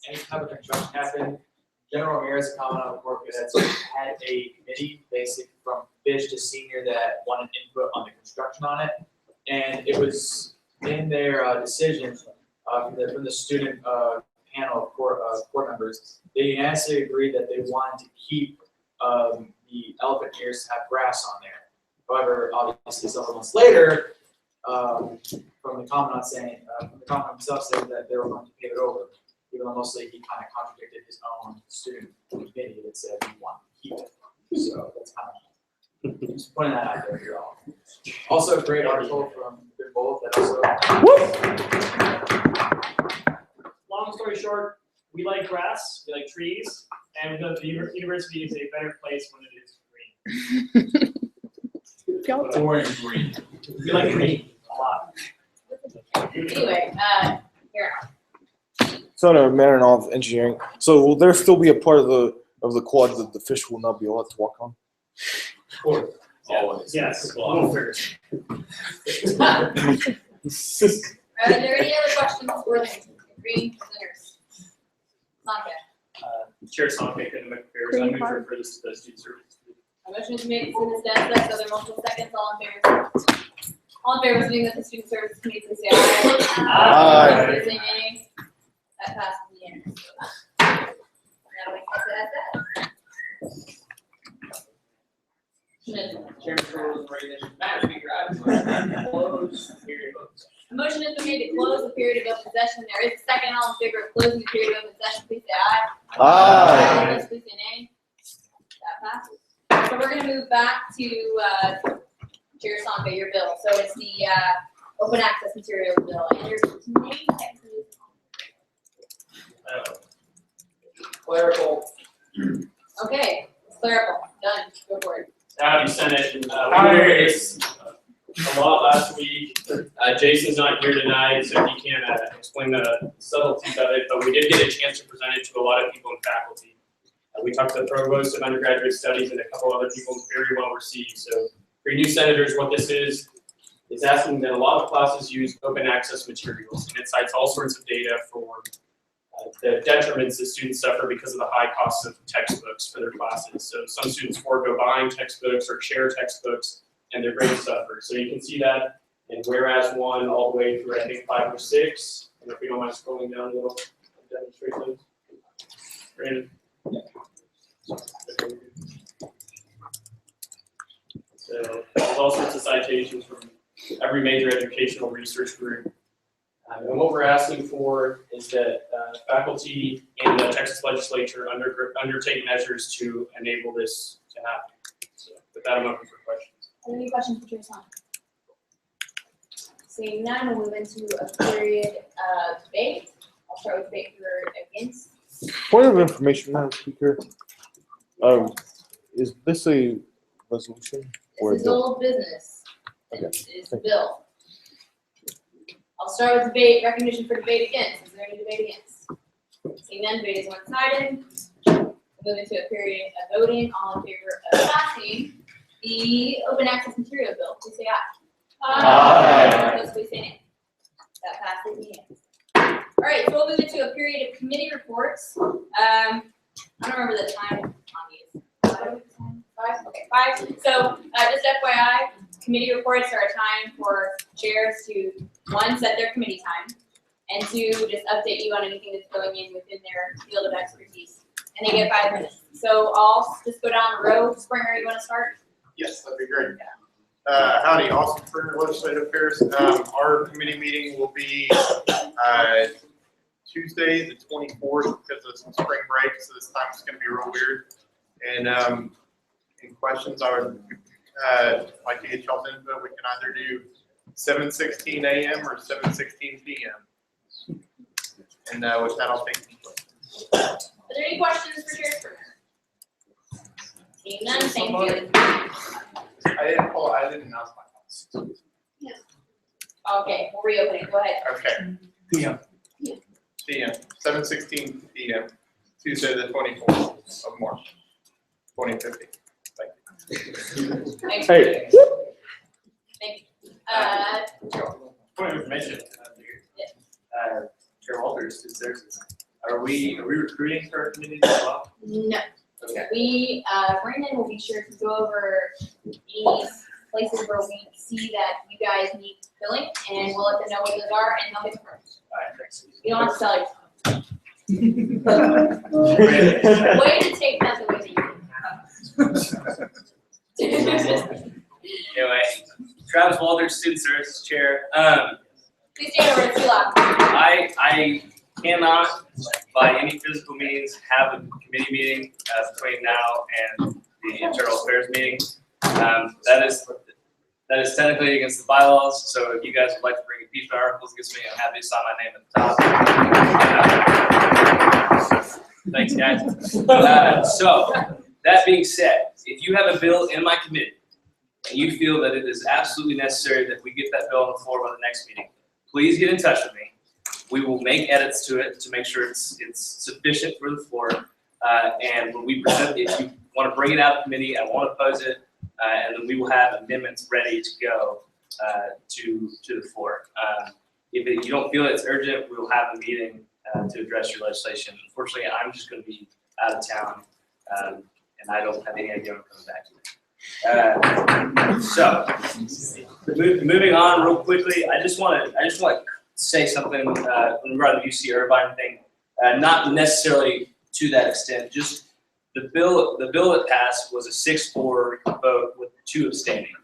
any type of construction happened, General Ramirez, comment on the board, had a committee, basically from Fish to Senior, that wanted input on the construction on it. And it was in their decision from the student panel of core members, they unanimously agreed that they wanted to keep the elephant ears to have grass on there. However, obviously, several months later, from the commandant saying, from the commandant himself saying that they were going to pave it over, even though mostly he kind of contradicted his own student committee that said he wanted to keep it. So that's kind of just pointing that out there for you all. Also, a great article from Good Bold that also. Long story short, we like grass, we like trees, and we know the university is a better place when it is green. Orange green. We like green a lot. Anyway, here. Senator Marinoff, Engineering. So will there still be a part of the quad that the fish will not be allowed to walk on? Of course. Always. Yes. Are there any other questions for the green presenters? Sonka. Chair Sonka, Academic Affairs. I move to refer this to the Student Services. A motion is made to send this to SX, so there are multiple seconds. All in favor? All in favor of sending that to Student Services Committee, please say aye. Aye. Opposed, say nay. That passes unanimously. Now we can Chairman for Rules and Regulations. Madam Speaker, I would close the period of open session. A motion has been made to close the period of open session. There is a second. All in favor of closing the period of open session, please say aye. Aye. Opposed, please say nay. That passes. So we're going to move back to Chair Sonka, your bill. So it's the open access materials bill. And there's name Clerical. Okay, clerical. Done. Go for it. Howdy, Senate. We raised a lot last week. Jason's not here tonight, so he can't explain the subtleties of it, but we did get a chance to present it to a lot of people in faculty. We talked to the provost of undergraduate studies and a couple other people, very well received. So for new senators, what this is asking that a lot of classes use open access materials, and it cites all sorts of data for the detriments that students suffer because of the high costs of textbooks for their classes. So some students forego buying textbooks or share textbooks, and their grades suffer. So you can see that in whereas 1 all the way through, I think, 5 or 6. And if we don't mind scrolling down a little, I'll demonstrate those. Brandon. So there's all sorts of citations from every major educational research group. And what we're asking for is that faculty and the Texas legislature undertake measures to enable this to happen. So with that, I'm open for questions. Are there any questions for Chair Sonka? Seeing none, we'll move into a period of debate. I'll start with debate for against. Point of information, Madam Speaker. Is this a resolution or a This is bill? old business. Okay. It's a bill. start with debate, recognition for debate against. Is there any debate against? Seeing none, debate is one-sided. We'll move into a period of voting. All in favor of passing the open access material bill, please say aye. Aye. Opposed, please say nay. That passes unanimously. All right, so we'll move into a period of committee reports. I don't remember the time on these. 5? Okay, 5. So just FYI, committee reports are a time for chairs to, 1, set their committee time, and 2, just update you on anything that's going in within their field of expertise. And they get 5 minutes. So I'll just go down the row. Springer, you want to start? Yes, that'd be great. Howdy, Austin Springer, Legislative Affairs. Our committee meeting will be Tuesday, the 24th, because of some spring break, so this time it's going to be real weird. And any questions, I would like to get y'all's input. We can either do 7:16 a.m. or 7:16 p.m. And with that, I'll take any questions. Are there any questions for Chair Springer? Seeing none, thank you. I didn't announce my thoughts. Okay, we'll reopen it. Go ahead. Okay. PM. PM, 7:16 p.m., Tuesday the 24th of March, 2015. Thank you. Thanks. Hey. Thank you. Point of information. Chair Walters, are we recruiting for our community as well? No. Okay. We, Brandon will be sure to go over any places where we see that you guys need filling, and we'll let them know what those are, and they'll get confirmed. All right, thanks. You don't have to sell yourself. Way to take that the way that you did. Anyway, Travis Walters, Student Services Chair. Please stand over, it's too loud. I cannot, by any physical means, have a committee meeting between now and the internal affairs meeting. That is technically against the bylaws, so if you guys would like to bring impeachment articles against me, I'm happy to sign my name at the top. Thanks, guys. So, that being said, if you have a bill in my committee, and you feel that it is absolutely necessary that we get that bill on the floor by the next meeting, please get in touch with me. We will make edits to it to make sure it's sufficient for the floor. And when we present it, if you want to bring it out of committee, I won't oppose it. And then we will have amendments ready to go to the floor. If you don't feel it's urgent, we will have a meeting to address your legislation. Unfortunately, I'm just going to be out of town, and I don't have any idea when I'm coming back to it. So, moving on real quickly, I just want to say something in regard to the UC Irvine thing, not necessarily to that extent, just the bill that passed was a 6-4 vote with 2 abstaining.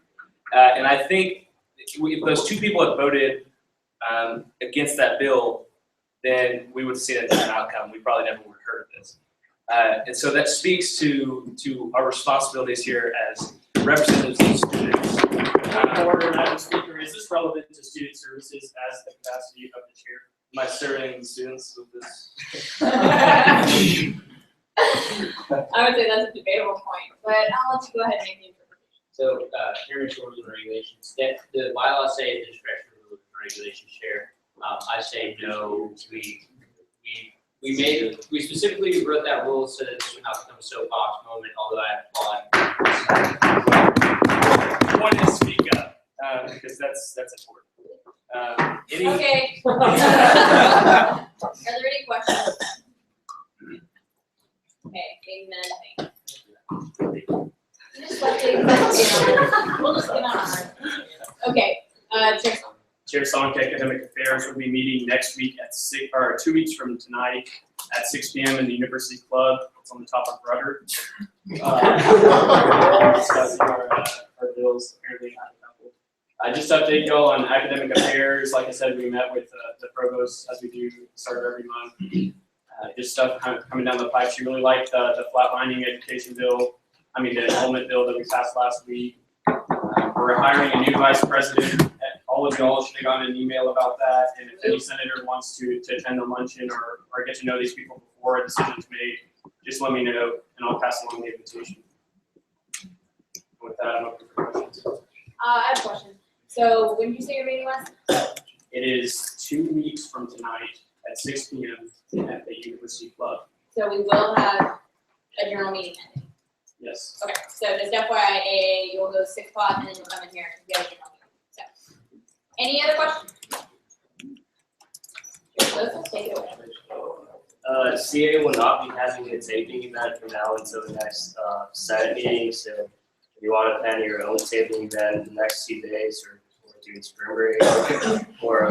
And I think if those 2 people had voted against that bill, then we would have seen a different outcome. We probably never would have heard of this. And so that speaks to our responsibilities here as representatives of students. Order, Madam Speaker, is this relevant to student services as the capacity of the chair? Am I serving the students with this? I would say that's a debatable point, but I'll let you go ahead and make the interpretation. So, here's rules and regulations. The bylaws say at the discretion of the rules and regulations chair. I say no. We specifically wrote that rule so that this would not become a soapbox moment, although I wanted to speak up because that's important. Okay. Are there any questions? Okay, seeing none. Just let the we'll just get on. Okay, Chair. Chair Sonk, Academic Affairs will be meeting next week at 2 weeks from tonight at 6 p.m. in the University Club. It's on the top of Rudder. Discussing our bills apparently out of couple. Just to update y'all on academic affairs. Like I said, we met with the provost as we do start every month. Just stuff kind of coming down the pipe. She really liked the flatlining education bill. The enrollment bill that we passed last week. We're hiring a new vice president. All of y'all should have gotten an email about that. And if any senator wants to attend the luncheon or get to know these people before a decision is made, just let me know and I'll pass along the invitation. With that, I'm open for questions. I have a question. So when did you say your meeting was? It is 2 weeks from tonight at 6 p.m. at the University Club. So we will have a journal meeting ending. Yes. Okay, so just FYI, you'll go 6 o'clock and then you'll come in here and get a journal meeting. So, any other questions? Joseph, take it away. CA will not be having its taping event from now until the next Senate meeting, so if you want to plan your own taping event the next 2 days, or during spring break, or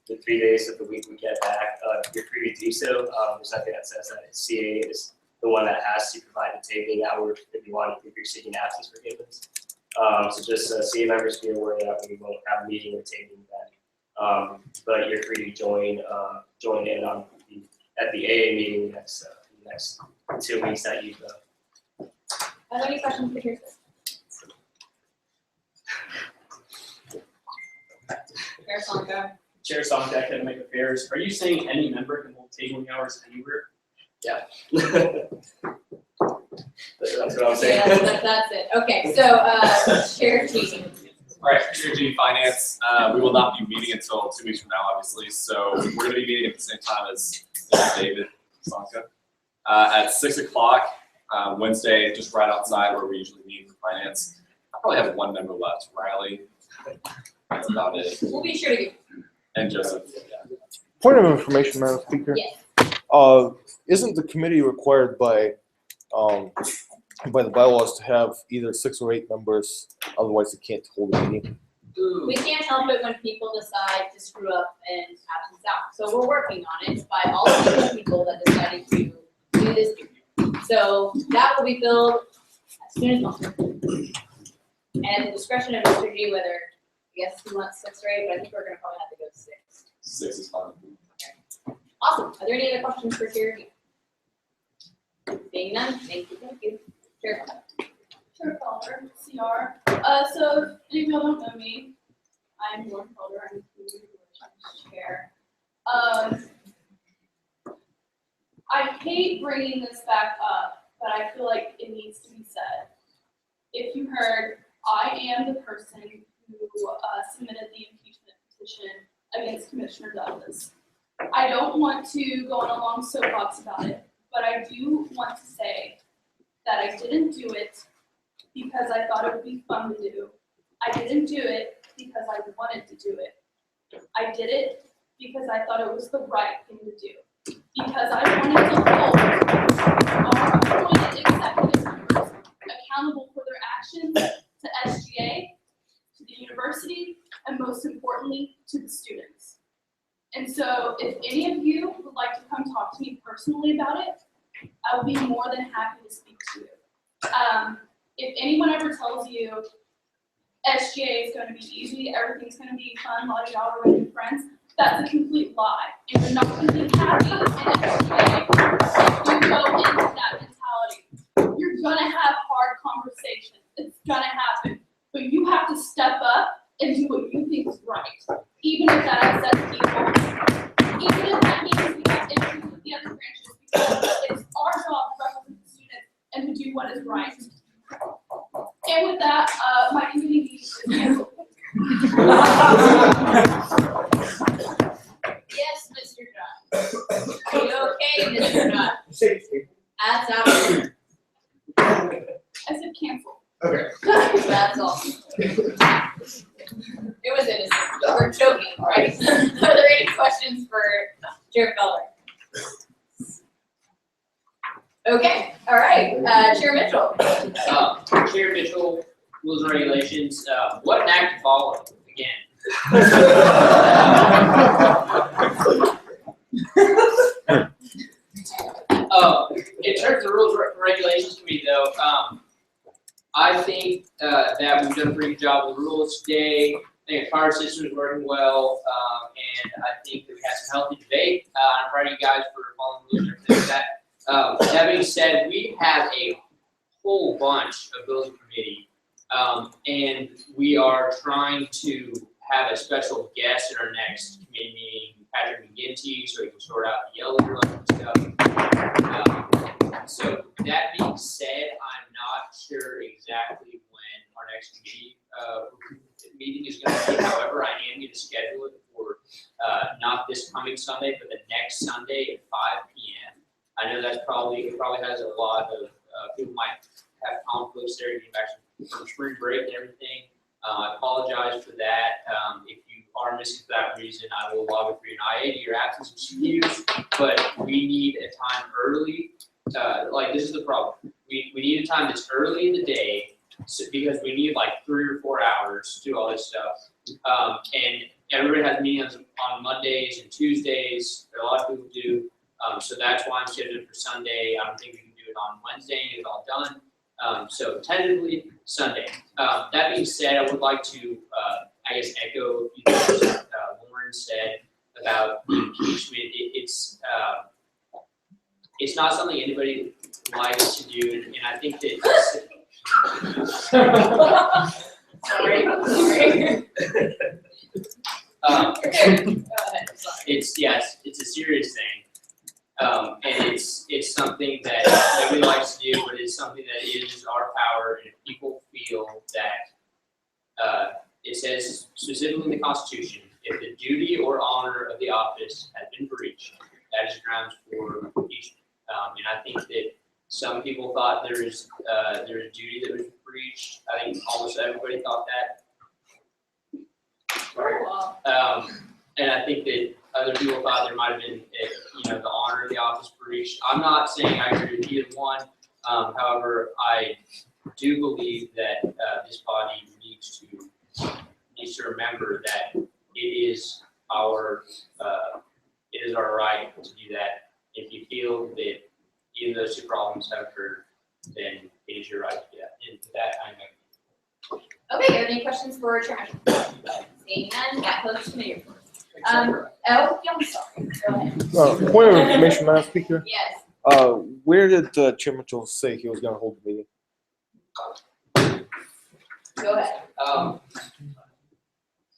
the 3 days of the week we get back, you're free to do so. There's nothing that says that CA is the one that has to provide the taping hours if you want, if you're seeking absence forgiveness. So just CA members be aware that we won't have a meeting or taping event. But you're free to join in on at the AA meeting next 2 weeks that you've Are there any questions for Kirsten? Chair Sonka. Chair Sonka, Academic Affairs. Are you saying any member can hold tabling hours anywhere? Yeah. That's what I'm saying. Yeah, that's it. Okay, so Chair G. All right, Chair G, Finance. We will not be meeting until 2 weeks from now, obviously. So we're going to be meeting at the same time as Mr. David Sonka at 6 o'clock Wednesday, just right outside where we usually meet for Finance. I probably have one member left, Riley. That's about it. We'll be sure to give. And Joseph. Point of information, Madam Speaker. Yes. Isn't the committee required by the bylaws to have either 6 or 8 members? Otherwise, they can't hold a meeting. We can't help it when people decide to screw up and absence out. So we're working on it by all of the people that decided to do this. So that will be filled as soon as possible. And at the discretion of Mr. G, whether, yes, he wants 6 or 8, but I think we're gonna probably have to go 6. 6 is fine. Awesome. Are there any other questions for Chair G? Being none, thank you. Chair. Chair Felder, CR. So if any of y'all don't know me, I'm Lauren Felder, I'm the Community Relations Chair. I hate bringing this back up, but I feel like it needs to be said. If you heard, I am the person who submitted the impeachment petition against Commissioner Douglas. I don't want to go on a long soapbox about it, but I do want to say that I didn't do it because I thought it would be fun to do. I didn't do it because I wanted to do it. I did it because I thought it was the right thing to do. Because I wanted to hold our appointed executive members accountable for their actions to SGA, to the university, and most importantly, to the students. And so if any of you would like to come talk to me personally about it, I would be more than happy to speak to you. If anyone ever tells you SGA is going to be easy, everything's going to be fun, all y'all are really good friends, that's a complete lie. And you're not going to be happy in SGA if you go into that mentality. You're going to have hard conversations. It's going to happen. But you have to step up and do what you think is right. Even if that upsets people. Even if that means we have issues with the other branches. Because it's our job to represent the students and to do what is right. And with that, my committee meeting is canceled. Yes, Mr. Dunn. Are you okay, Mr. Dunn? That's out. I said cancel. Okay. That's all. It was innocent. We're joking, right? Are there any questions for Chair Felder? Okay, all right. Chair Mitchell. Chair Mitchell, rules and regulations. What an act to follow again. In terms of the rules and regulations committee, though, I think that we've done a pretty good job with the rules today. I think the fire system is working well, and I think that we had some healthy debate. I'm proud of you guys for following the rules and everything like that. That being said, we have a whole bunch of bills in committee, and we are trying to have a special guest at our next committee meeting, Patrick McGinty, so he can sort out the yellow and stuff. So that being said, I'm not sure exactly when our next committee meeting is going to be. However, I am going to schedule it for, not this coming Sunday, but the next Sunday at 5 p.m. I know it probably has a lot of, people might have conflicts there, getting back from spring break and everything. I apologize for that. If you are missing for that reason, I will log it for your IA to your absence excuse, but we need a time early. Like, this is the problem. We need a time that's early in the day, so, because we need like 3 or 4 hours to do all this stuff. And everybody has meetings on Mondays and Tuesdays. A lot of people do. So that's why I'm scheduling for Sunday. I don't think we can do it on Wednesday and get it all done. So tentatively Sunday. That being said, I would like to, I guess, echo a few things Lauren said about the impeachment. It's not something anybody likes to do, and I think that. Sorry. It's a serious thing. And it's something that nobody likes to do, but it's something that is our power, and if people feel that, it says specifically in the Constitution, if the duty or honor of the office has been breached, that is grounds for impeachment. And I think that some people thought there is duty that was breached. I think almost everybody thought that. Sorry. And I think that other people thought there might have been, the honor of the office breached. I'm not saying I agree with either one. However, I do believe that this body needs to remember that it is our right to do that. If you feel that even those two problems have occurred, then it is your right to do that. And with that, I'm Okay, are there any questions for Chairman? Seeing none, that closes committee report. I'm sorry. Go ahead. Point of information, Madam Speaker. Yes. Where did Chair Mitchell say he was going to hold the meeting? Go ahead.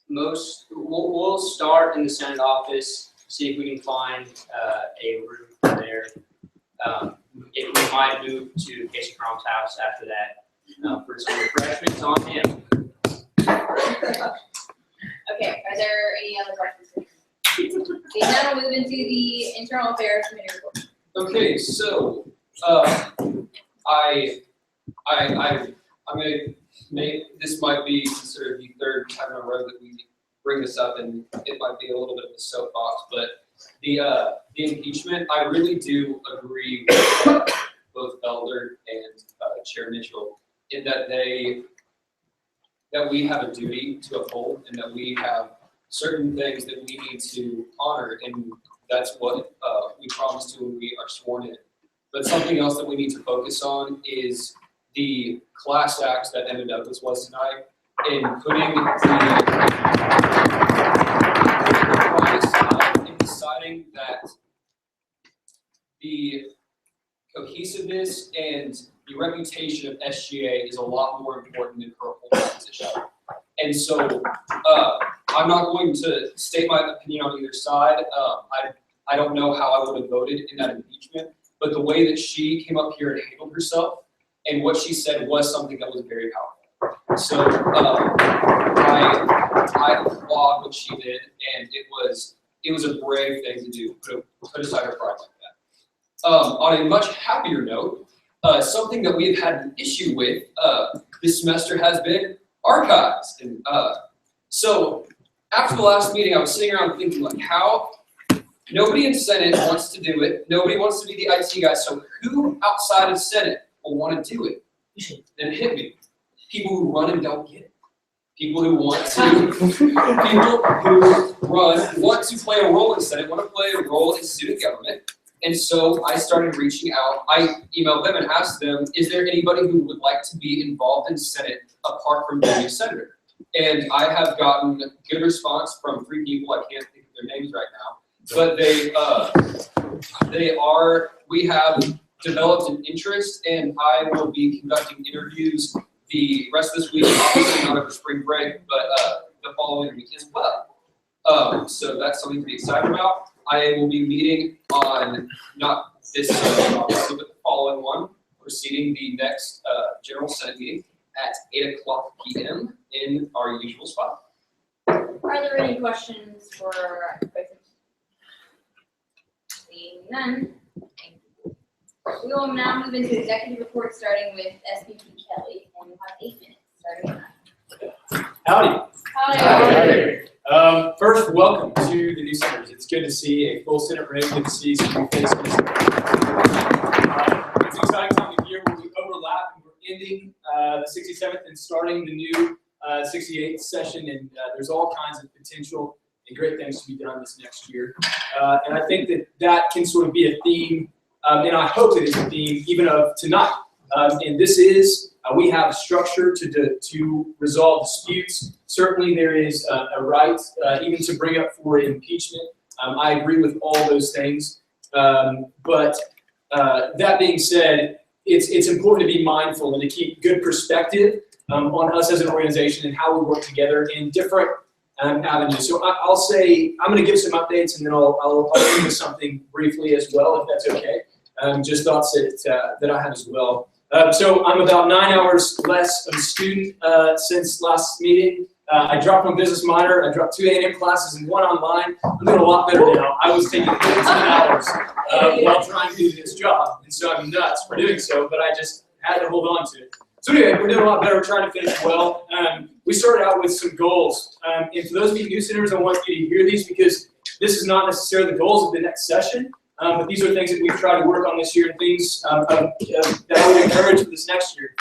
We'll start in the Senate office, see if we can find a room there. If we might move to Casey Crom's house after that for some refreshments on him. Okay, are there any other questions? Okay, now we'll move into the internal affairs committee report. Okay, so I'm gonna make, this might be considered the third time in a row that we bring this up, and it might be a little bit of a soapbox, but the impeachment, I really do agree with both Elder and Chair Mitchell in that we have a duty to uphold, and that we have certain things that we need to honor, and that's what we promise to when we are sworn in. But something else that we need to focus on is the class acts that Emma Douglas was tonight, and putting and deciding that the cohesiveness and the reputation of SGA is a lot more important than her whole position. And so I'm not going to state my opinion on either side. I don't know how I would have voted in that impeachment, but the way that she came up here and handled herself and what she said was something that was very powerful. So I applaud what she did, and it was a brave thing to do, put aside her pride like that. On a much happier note, something that we've had an issue with this semester has been archives. And so after the last meeting, I was sitting around thinking, like, how nobody in Senate wants to do it. Nobody wants to be the IT guy. So who outside of Senate will want to do it? Then it hit me. People who run and don't get it. People who want to, want to play a role in Senate, want to play a role in student government. And so I started reaching out. I emailed them and asked them, is there anybody who would like to be involved in Senate apart from being a senator? And I have gotten good response from 3 people. I can't think of their names right now, but we have developed an interest, and I will be conducting interviews the rest of this week, obviously not over spring break, but the following week as well. So that's something to be excited about. I will be meeting on, not this obviously, but the following one, preceding the next General Senate meeting at 8:00 p.m. in our usual spot. Are there any questions for President? Seeing none. We will now move into executive report, starting with SVP Kelly, and we'll have 8 minutes, starting now. Howdy. Howdy. First, welcome to the new centers. It's good to see a full Senate room, good to see some new faces. It's an exciting time of year where we overlap and we're ending the 67th and starting the new 68th session, and there's all kinds of potential and great things to be done this next year. And I think that can sort of be a theme, and I hope it is a theme even of tonight. And this is, we have structure to resolve disputes. Certainly there is a right even to bring up for impeachment. I agree with all those things. But that being said, it's important to be mindful and to keep good perspective on us as an organization and how we work together in different avenues. So I'll say, I'm going to give some updates and then I'll end with something briefly as well, if that's okay. Just thoughts that I have as well. So I'm about 9 hours less of a student since last meeting. I dropped my business minor. I dropped 2 A&M classes and 1 online. I'm doing a lot better now. I was taking 15 hours while trying to do this job, and so I'm nuts for doing so, but I just had to hold on to it. So anyway, we're doing a lot better. We're trying to finish well. We started out with some goals. And for those of you new centers, I want you to hear these because this is not necessarily the goals of the next session. But these are things that we've tried to work on this year and things that I would encourage for this next year.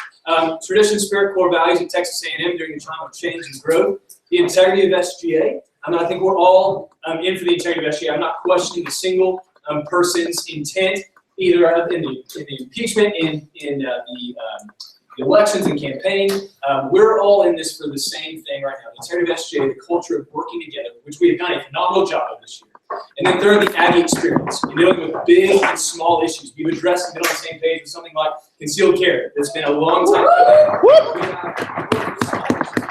Tradition, spirit, core values at Texas A&M during a time of change and growth. The integrity of SGA. I think we're all in for the integrity of SGA. I'm not questioning a single person's intent, either in the impeachment, in the elections and campaign. We're all in this for the same thing right now. The integrity of SGA, the culture of working together, which we have done a phenomenal job of this year. And then third, the Aggie experience, in dealing with big and small issues. We've addressed and been on the same page with something like concealed carry. That's been a long time coming. We have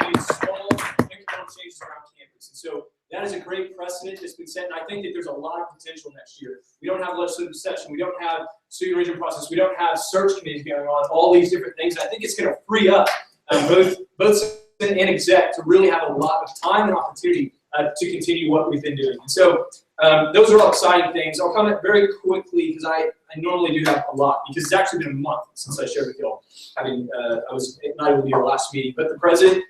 made small incremental changes around campus. And so that is a great precedent that's been set, and I think that there's a lot of potential next year. We don't have legislative session. We don't have student engagement process. We don't have search committees going on, all these different things. I think it's going to free up both Senate and exec to really have a lot of time and opportunity to continue what we've been doing. And so those are all exciting things. I'll comment very quickly because I normally do have a lot because it's actually been a month since I shared with y'all. I was not able to be our last meeting, but the president,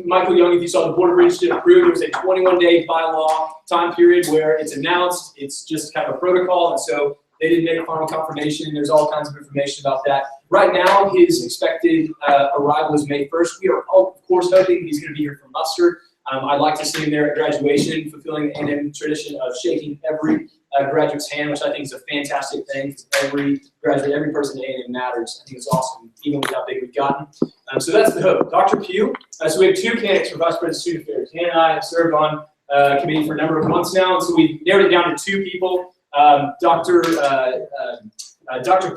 Michael Young, if you saw, the Board of Regents did approve. There was a 21-day bylaw time period where it's announced. It's just kind of a protocol, and so they didn't make a final confirmation. There's all kinds of information about that. Right now, his expected arrival is May 1st. We are, of course, hoping he's going to be here for muster. I'd like to see him there at graduation, fulfilling the A&M tradition of shaking every graduate's hand, which I think is a fantastic thing. Every graduate, every person at A&M matters. I think it's awesome, even with how big we've gotten. So that's the hope. Dr. Pugh, so we have 2 candidates for Vice President of Student Affairs. Hannah and I have served on committee for a number of months now, and so we've narrowed it down to 2 people. Dr.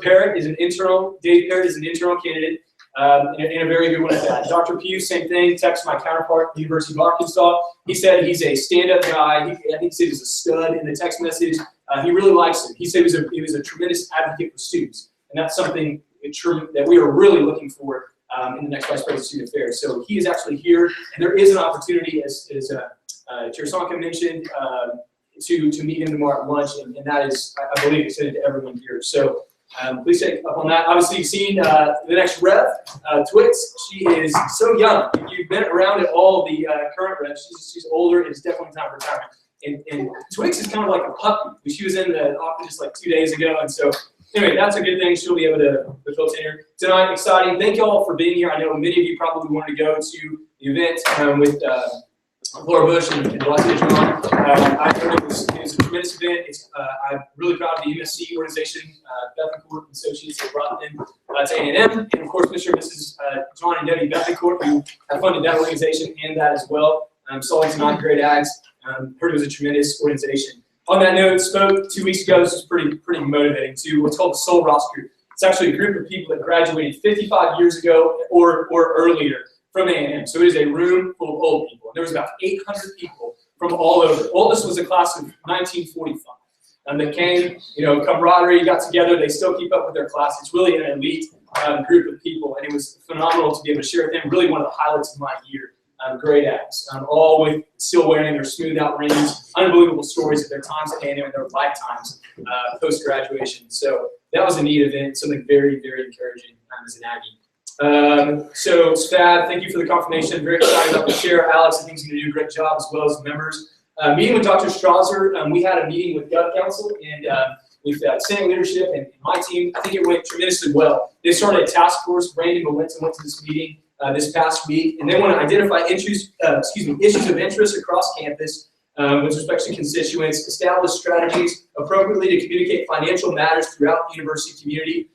Parrott is an internal, Dave Parrott is an internal candidate. And a very good one at that. Dr. Pugh, same thing, texted my counterpart at the University of Arkansas. He said he's a stand-up guy. I think he said he's a stud in the text message. He really likes it. He said he was a tremendous advocate for students. And that's something that we are really looking for in the next Vice President of Student Affairs. So he is actually here, and there is an opportunity, as Chair Sonka mentioned, to meet him tomorrow at lunch, and that is, I believe, extended to everyone here. So please take up on that. Obviously, you've seen the next rep, Twix. She is so young. If you've been around at all the current reps, she's older. It's definitely time for retirement. And Twix is kind of like a puppy. She was in the office just like 2 days ago, and so anyway, that's a good thing. She'll be able to fulfill tenure tonight. Exciting. Thank you all for being here. I know many of you probably wanted to go to the event with Laura Bush and Blessed John. I heard it was a tremendous event. I'm really proud of the MSC organization, Bethencourt and Associates, that brought them to A&M, and of course, Mr. and Mrs. John and Debbie Bethencourt, who have funded that organization and that as well. Saw it tonight, great ads. Heard it was a tremendous organization. On that note, spoke 2 weeks ago. This was pretty motivating to what's called the Soul Ross Group. It's actually a group of people that graduated 55 years ago or earlier from A&M. So it is a room full of old people. And there was about 800 people from all over. Oldest was a class of 1945. And they came, camaraderie, got together. They still keep up with their class. It's really an elite group of people. And it was phenomenal to be able to share with them. Really one of the highlights of my year. great acts, all with still wearing their smooth out rings, unbelievable stories of their times at A&M and their lifetimes post-graduation. So that was a neat event, something very, very encouraging as an Aggie. So SPAD, thank you for the confirmation. Very excited about the chair, Alex. I think he's going to do a great job, as well as the members. Meeting with Dr. Strasser, we had a meeting with Gov Council and with Senate leadership and my team. I think it went tremendously well. They started a task force. Brandon Valentin went to this meeting this past week, and they want to identify issues of interest across campus with respect to constituents, establish strategies appropriately to communicate financial matters throughout the university community.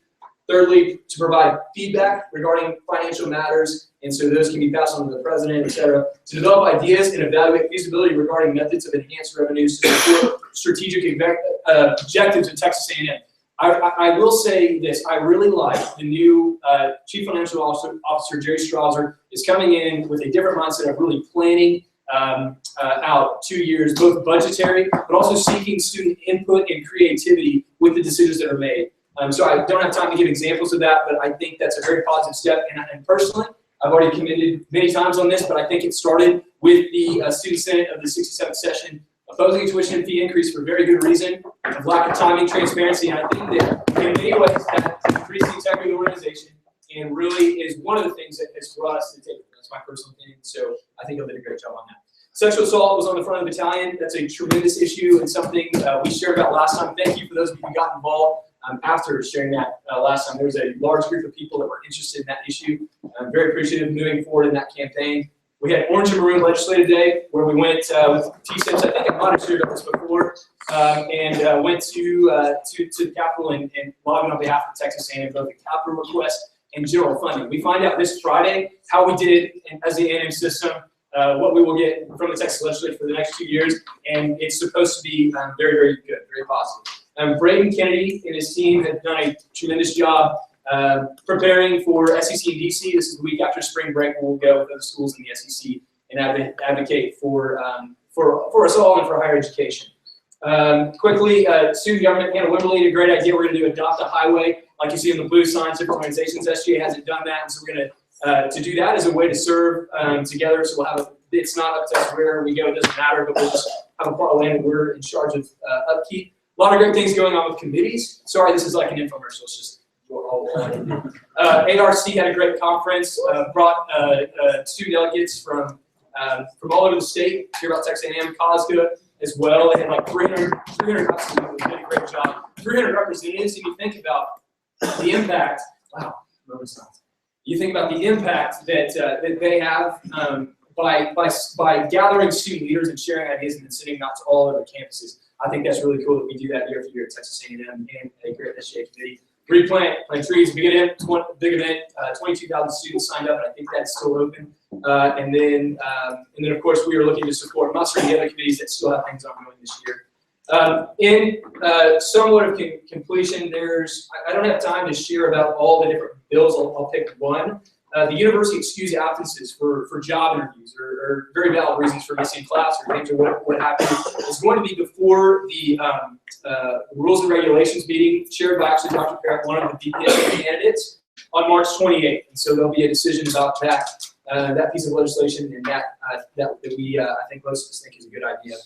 Thirdly, to provide feedback regarding financial matters, and so those can be passed on to the president, et cetera. To develop ideas and evaluate feasibility regarding methods of enhanced revenues to support strategic objectives of Texas A&M. I will say this, I really like the new Chief Financial Officer, Jerry Strasser, is coming in with a different mindset of really planning out 2 years, both budgetary, but also seeking student input and creativity with the decisions that are made. So I don't have time to give examples of that, but I think that's a very positive step. And personally, I've already commended many times on this, but I think it started with the Student Senate of the 67th session opposing a tuition fee increase for very good reason, of lack of timing, transparency, and I think that in many ways that's increasing integrity of the organization and really is one of the things that has brought us to the table. That's my personal opinion, so I think he'll do a great job on that. Sexual assault was on the front of the battalion. That's a tremendous issue and something we shared about last time. Thank you for those of you who got involved. After sharing that last time, there was a large group of people that were interested in that issue. I'm very appreciative of moving forward in that campaign. We had Orange and Maroon Legislative Day, where we went with T-SIMs. I think I might have shared about this before, and went to the Capitol and lobbied on behalf of Texas A&M, both the capital request and general funding. We find out this Friday how we did as the A&M system, what we will get from the Texas Legislature for the next 2 years, and it's supposed to be very, very good, very positive. Braden Kennedy and his team have done a tremendous job preparing for SEC and DC. This is the week after spring break. We'll go with other schools in the SEC and advocate for us all and for higher education. Quickly, student government, Hannah Wimberly had a great idea. We're going to do Adopt a Highway, like you see in the blue signs, different organizations. SGA hasn't done that, and so we're going to do that as a way to serve together. So we'll have it's not up to us where we go, it doesn't matter, but we'll just have a plot of land that we're in charge of upkeep. A lot of great things going on with committees. Sorry, this is like an infomercial. It's just ARC had a great conference, brought student delegates from all over the state to hear about Texas A&M, COSGA as well. They had like 300 representatives, did a great job. 300 representatives, and you think about the impact. Wow, you think about the impact that they have by gathering student leaders and sharing ideas and then sending them out to all over campuses. I think that's really cool that we do that year after year at Texas A&M and a great SGA committee. Plant trees, big event, 22,000 students signed up, and I think that's still open. And then of course we are looking to support Muster and the other committees that still have things ongoing this year. In somewhat of completion, I don't have time to share about all the different bills. I'll pick one. The university excused absences for job interviews or very valid reasons for missing class or things or what happened. It's going to be before the rules and regulations meeting chaired by actually Dr. Parrott, one of the DPS candidates, on March 28th. And so there'll be a decision about that piece of legislation and that we I think most of us think is a good idea.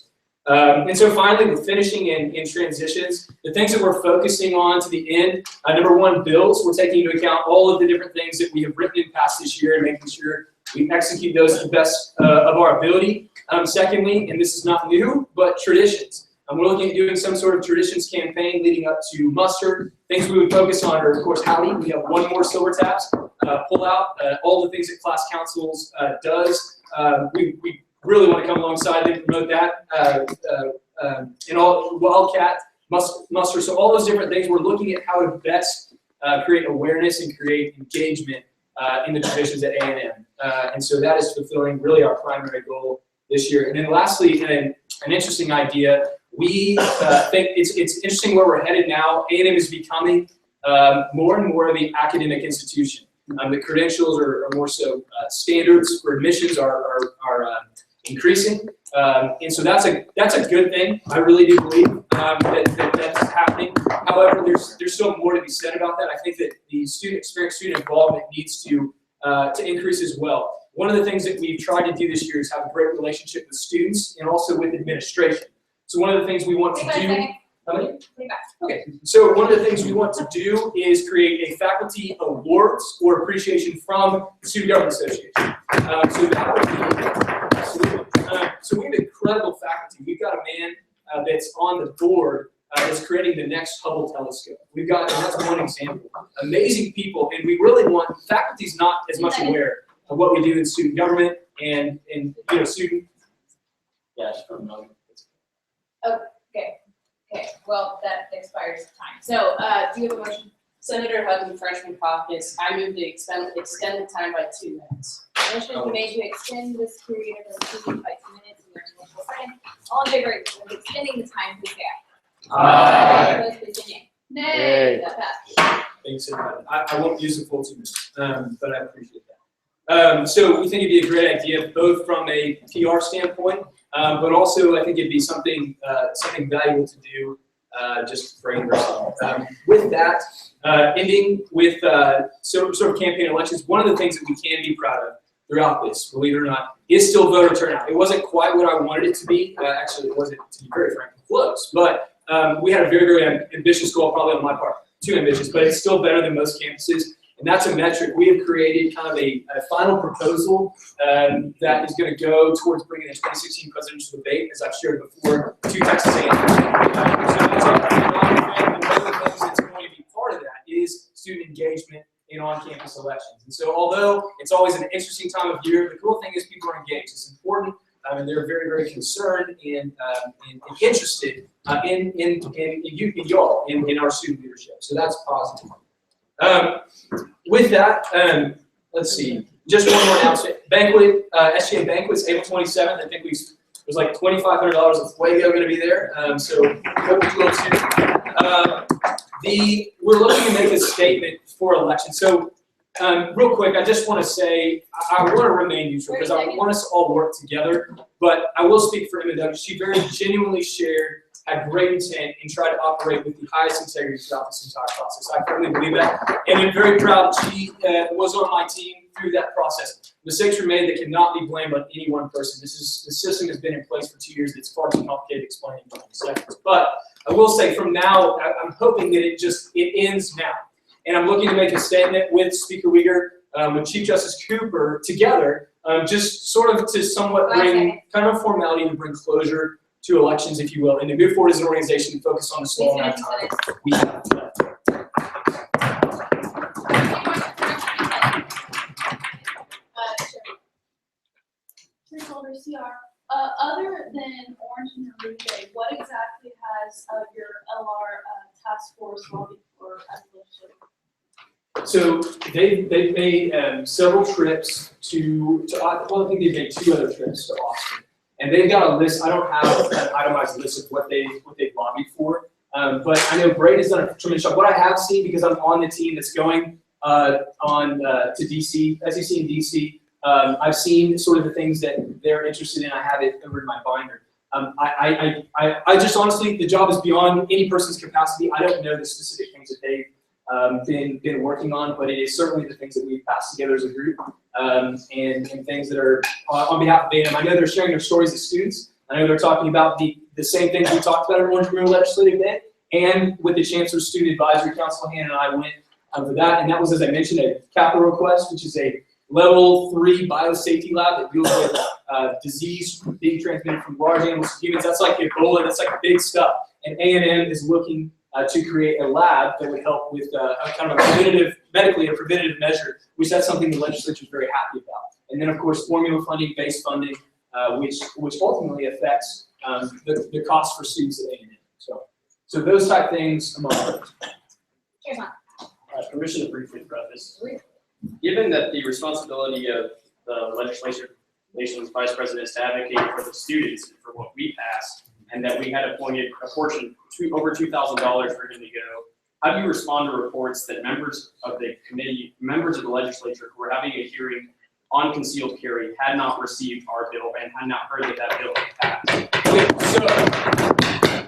And so finally, with finishing in transitions, the things that we're focusing on to the end, number one, bills. We're taking into account all of the different things that we have written and passed this year and making sure we execute those to the best of our ability. Secondly, and this is not new, but traditions. We're looking at doing some sort of traditions campaign leading up to muster. Things we would focus on are, of course, howdy. We have one more silver taps, pull out all the things that class councils does. We really want to come alongside them and promote that. And all Wildcat, muster. So all those different things, we're looking at how to best create awareness and create engagement in the traditions at A&M. And so that is fulfilling really our primary goal this year. And then lastly, an interesting idea. We think it's interesting where we're headed now. A&M is becoming more and more of the academic institution. The credentials are more so standards for admissions are increasing, and so that's a good thing. I really do believe that's happening. However, there's still more to be said about that. I think that the student experience, student involvement needs to increase as well. one of the things that we've tried to do this year is have a great relationship with students and also with administration. So one of the things we want to do. How many? Okay, so one of the things we want to do is create a faculty awards or appreciation from the Student Government Association. So that would be, so we have incredible faculty. We've got a man that's on the board that's creating the next Hubble telescope. We've got, and that's one example, amazing people, and we really want, faculty's not as much aware of what we do in student government and student. Yeah, just from Okay, well, that expires time. So, do you have a motion? Senator Hutton, Freshman Caucus, I move to extend the time by 2 minutes. Motion is made to extend this period of the meeting by 2 minutes, and there's a second. All in favor of extending the time, please say aye. Aye. Opposed, please say nay. Nay. That passes. Thanks, I won't use the full 2 minutes, but I appreciate that. So we think it'd be a great idea, both from a PR standpoint, but also I think it'd be something valuable to do, just for yourself. With that, ending with sort of campaign elections, one of the things that we can be proud of throughout this, believe it or not, is still voter turnout. It wasn't quite what I wanted it to be. Actually, it wasn't, to be very frank, close. But we had a very, very ambitious goal, probably on my part, too ambitious, but it's still better than most campuses. And that's a metric. We have created kind of a final proposal that is going to go towards bringing the 2016 presidential debate, as I've shared before, to Texas A&M. And one of the things that's going to be part of that is student engagement in on-campus elections. And so although it's always an interesting time of year, the cool thing is people are engaged. It's important, and they're very, very concerned and interested in y'all, in our student leadership. So that's positive. With that, let's see, just one more announcement. Banquet, SGA Banquets, April 27th. I think there's like $2,500 of Fuego going to be there. So hope you will too. We're looking to make a statement for election. So real quick, I just want to say, I want to remain neutral because I want us to all work together, but I will speak for Emma Douglas. She very genuinely had great intent and tried to operate with the highest integrity throughout this entire process. I firmly believe that, and I'm very proud that she was on my team through that process. Mistakes were made that cannot be blamed on any one person. The system has been in place for 2 years. It's far too complicated to explain in 20 seconds. But I will say from now, I'm hoping that it ends now. And I'm looking to make a statement with Speaker Uyghur, with Chief Justice Cooper together, just sort of to somewhat bring kind of a formality to bring closure to elections, if you will, and to move forward as an organization and focus on the small amount of time we have left. Other than Orange and Rouge Day, what exactly has your LR task force lobbied for as legislative? So they've made several trips to well, I think they've made 2 other trips to Austin. And they've got a list. I don't have an itemized list of what they've lobbied for, but I know Braid has done a tremendous job. What I have seen, because I'm on the team that's going to DC, SEC and DC, I've seen sort of the things that they're interested in. I have it over in my binder. I just honestly, the job is beyond any person's capacity. I don't know the specific things that they've been working on, but it is certainly the things that we've passed together as a group, and things that are on behalf of A&M. I know they're sharing their stories as students. I know they're talking about the same things we talked about at Orange and Rouge Legislative Day, and with the Chancellor's Student Advisory Council, Hannah and I went for that, and that was, as I mentioned, a capital request, which is a level 3 biosafety lab that deals with disease being transmitted from large animals to humans. That's like Ebola, that's like big stuff. And A&M is looking to create a lab that would help with a kind of a preventative measure, which that's something the legislature is very happy about. And then, of course, formula funding, base funding, which ultimately affects the cost for students at A&M. So those type things among others. Permission to briefly preface. Given that the responsibility of the legislation's vice president is to advocate for the students and for what we pass, and that we had appointed a portion over $2,000 for him to go, how do you respond to reports that members of the committee, members of the legislature who were having a hearing on concealed carry had not received our bill and had not heard that bill had passed? Okay,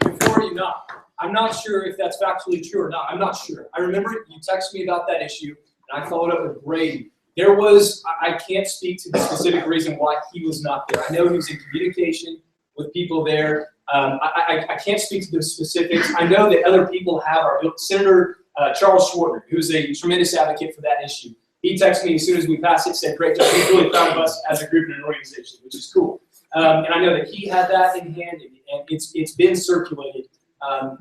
so before you knock, I'm not sure if that's factually true or not. I'm not sure. I remember you texted me about that issue, and I followed up with Brady. There was, I can't speak to the specific reason why he was not there. I know he was in communication with people there. I can't speak to the specifics. I know that other people have. Senator Charles Schwartner, who's a tremendous advocate for that issue. He texted me as soon as we passed it, said, great job. He's really proud of us as a group and an organization, which is cool. And I know that he had that in hand, and it's been circulated.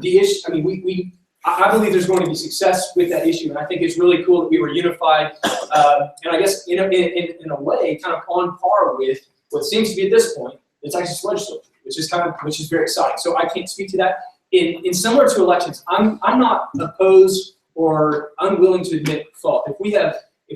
The issue, I mean, I believe there's going to be success with that issue, and I think it's really cool that we were unified, and I guess in a way, kind of on par with what seems to be at this point the Texas legislature, which is very exciting. So I can't speak to that. In similar to elections, I'm not opposed or unwilling to admit fault. If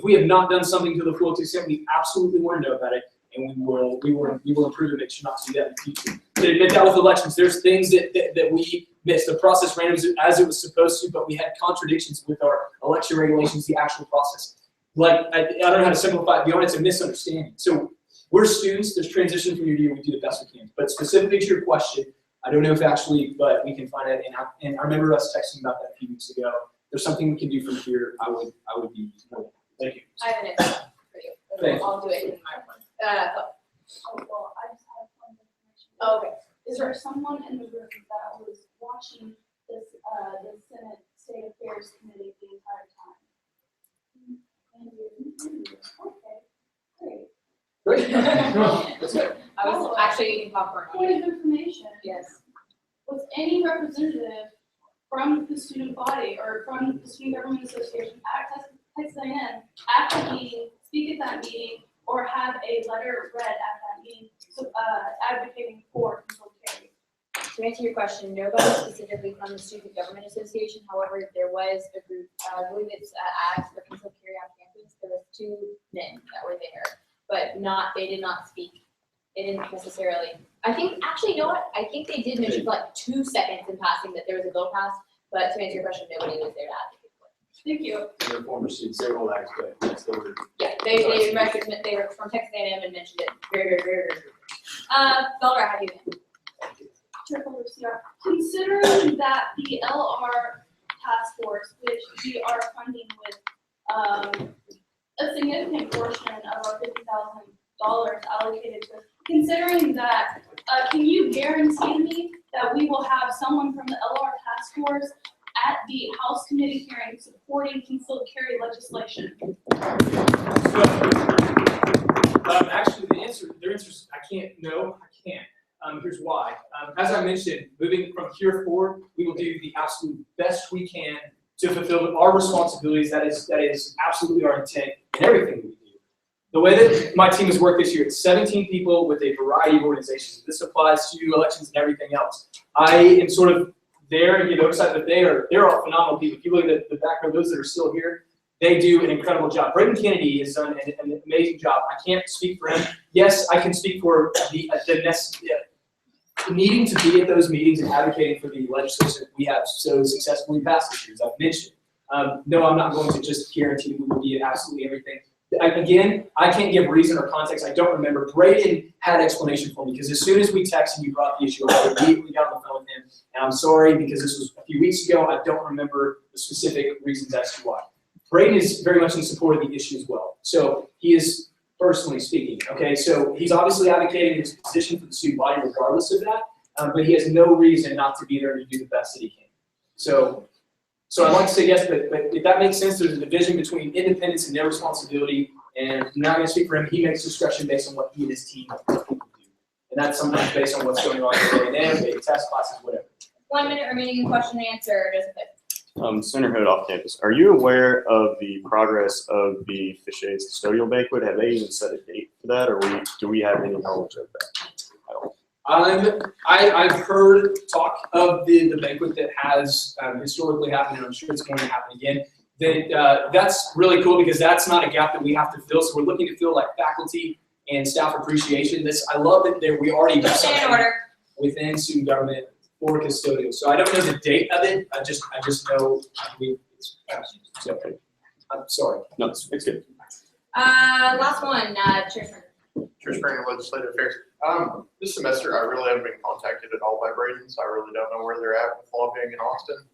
we have not done something to the full extent, we absolutely want to know about it, and we will improve it. It should not do that in the future. To admit that with elections, there's things that we missed. The process ran as it was supposed to, but we had contradictions with our election regulations, the actual process. Like, I don't know how to simplify it beyond it's a misunderstanding. So we're students, there's transition from year to year, we do the best we can. But specifically to your question, I don't know if actually, but we can find it. And I remember us texting about that a few weeks ago. There's something we can do from here. I would be more than. Thank you. I have an answer for you. Thank you. I'll do it in my one. Well, I just have one information. Oh, okay. Is there someone in the room that was watching this, the Senate State Affairs Committee the entire time? Okay, great. That's good. I was actually eating popcorn. Point of information. Yes. Was any representative from the student body or from the Student Government Association at Texas A&M at the meeting, speak at that meeting, or have a letter read at that meeting, so, advocating for concealed carry? To answer your question, nobody specifically from the Student Government Association. However, there was a group, I believe it's Ads for Concealed Carry on campus. There was 2 men that were there, but they did not speak. They didn't necessarily. I think, actually, you know what? I think they did mention for like 2 seconds in passing that there was a bill passed, but to answer your question, nobody was there to advocate for it. Thank you. Their former students, they were lax, but yes, they were. Yeah, they were from Texas A&M and mentioned it very, very, very, very. Felder, how do you think? Considering that the LR task force, which we are funding with a significant portion of our $50,000 allocated to, considering that, can you guarantee me that we will have someone from the LR task force at the House committee hearing supporting concealed carry legislation? Actually, their answer is I can't. No, I can't. Here's why. As I mentioned, moving from here forward, we will do the absolute best we can to fulfill our responsibilities. That is absolutely our intent in everything we do. The way that my team has worked this year, it's 17 people with a variety of organizations. This applies to elections and everything else. I am sort of there and get oversight, but they're all phenomenal people. If you look at the background, those that are still here, they do an incredible job. Braden Kennedy has done an amazing job. I can't speak for him. Yes, I can speak for the needing to be at those meetings and advocating for the legislation that we have so successfully passed this year, as I've mentioned. No, I'm not going to just guarantee we will be at absolutely everything. Again, I can't give reason or context. I don't remember. Braden had explanation for me because as soon as we texted, you brought the issue up. I immediately got on the phone with him, and I'm sorry because this was a few weeks ago. I don't remember the specific reasons as to why. Braden is very much in support of the issue as well. So he is personally speaking. Okay, so he's obviously advocating his position for the student body regardless of that, but he has no reason not to be there to do the best that he can. So I'd like to say yes, but if that makes sense, there's a division between independence and their responsibility, and I'm not going to speak for him. He makes discretion based on what he and his team do. And that's sometimes based on what's going on today, maybe test classes, whatever. 1 minute remaining in question and answer, Joseph. Senator Hood off campus, are you aware of the progress of the Fish Aids custodial banquet? Have they even set a date for that, or do we have any knowledge of that at all? I've heard talk of the banquet that has historically happened, and I'm sure it's going to happen again. That's really cool because that's not a gap that we have to fill. So we're looking to fill like faculty and staff appreciation. I love that we already do something within student government for custodial. So I don't know the date of it. I just know it's so I'm sorry. No, it's good. Last one, Church Springer Legislative Affairs. This semester, I really haven't been contacted at all by Braden, so I really don't know where they're at with law being in Austin.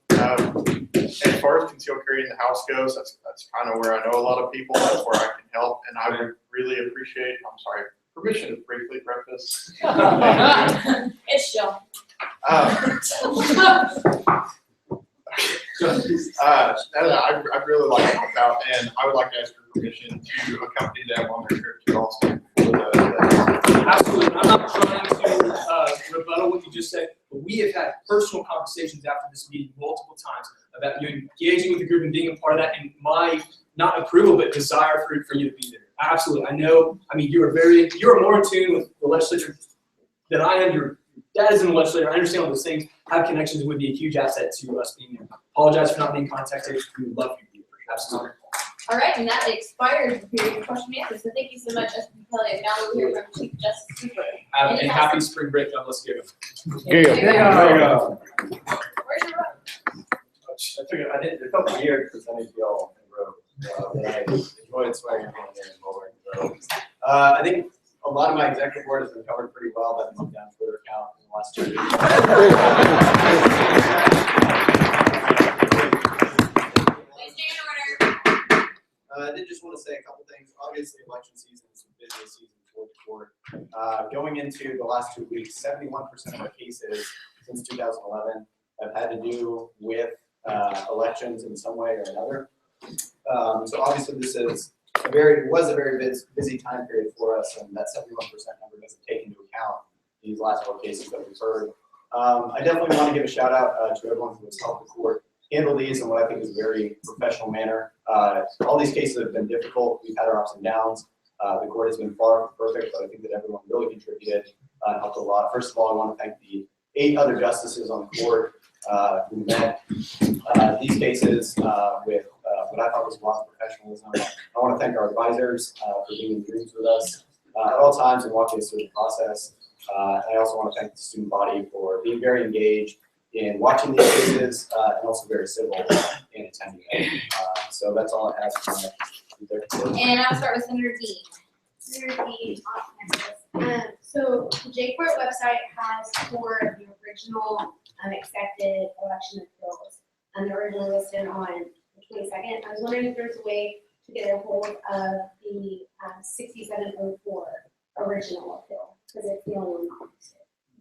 As far as concealed carry in the house goes, that's kind of where I know a lot of people. That's where I can help, and I would really appreciate. Permission to briefly preface. It's chill. I'd really like to help out, and I would like to ask for permission to accompany them on their trip to Austin. Absolutely. I'm not trying to rebuttal what you just said, but we have had personal conversations after this meeting multiple times about you engaging with the group and being a part of that, and my not approval but desire for you to be there. Absolutely. I know. I mean, you're more in tune with the legislature than I am. Your dad is in the legislature. I understand all those things. Have connections would be a huge asset to us being there. Apologize for not being contacted. We would love you to be there. Absolutely. All right, and that expires the period of question and answer. So thank you so much, Justice Kelly. Now we'll hear from Chief Justice Cooper. And happy spring break. God bless you. Where's your road? It felt weird because I need to be all on the road. But I enjoyed swearing in there and lowering the road. I think a lot of my executive board has been covered pretty well by the Move Down Twitter account in the last 2 years. I did just want to say a couple things. Obviously, election season is the busiest season for the court. Going into the last 2 weeks, 71% of our cases since 2011 have had to do with elections in some way or another. So obviously, this is was a very busy time period for us, and that 71% number doesn't take into account these last 4 cases that we've heard. I definitely want to give a shout out to everyone who has helped the court handle these in what I think is a very professional manner. All these cases have been difficult. We've had our ups and downs. The court has been far from perfect, but I think that everyone really contributed and helped a lot. First of all, I want to thank the 8 other justices on the court who met these cases with what I thought was a lot of professionalism. I want to thank our advisors for being in the rooms with us at all times and walking us through the process. And I also want to thank the student body for being very engaged in watching these cases and also very civil in attending them. So that's all I have for my And I'll start with Senator Dean. Senator Dean, so the JCourt website has 4 of the original unaccepted election appeals, and they're originally listed on the 22nd. I was wondering if there's a way to get a hold of the 6704 original appeal, because it's the only one not listed.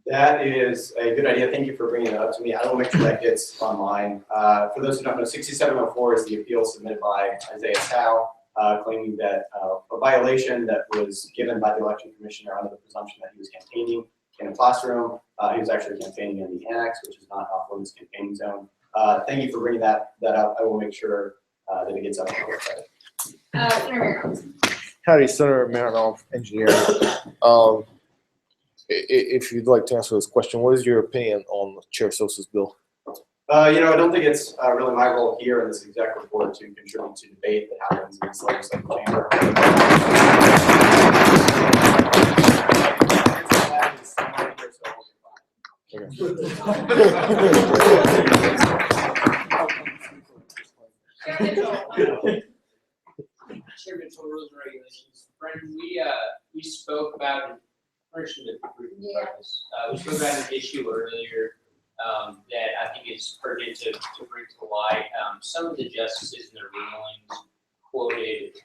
That is a good idea. Thank you for bringing it up to me. I will make sure that gets online. For those who don't know, 6704 is the appeal submitted by Isaiah Tao, claiming that a violation that was given by the election commissioner under the presumption that he was campaigning in a classroom. He was actually campaigning in the annex, which is not off-limits campaigning zone. Thank you for bringing that up. I will make sure that it gets up on the website. Senator Maroff. Howdy, Senator Marinoff, engineer. If you'd like to answer this question, what is your opinion on Chair Sosa's bill? I don't think it's really my role here in this executive board to contribute to debate that happens in this legislative chamber. Chair Mitchell, rules and regulations. Brendan, we spoke about we spoke about an issue earlier that I think is pertinent to bring to light. Some of the justices in their rulings quoted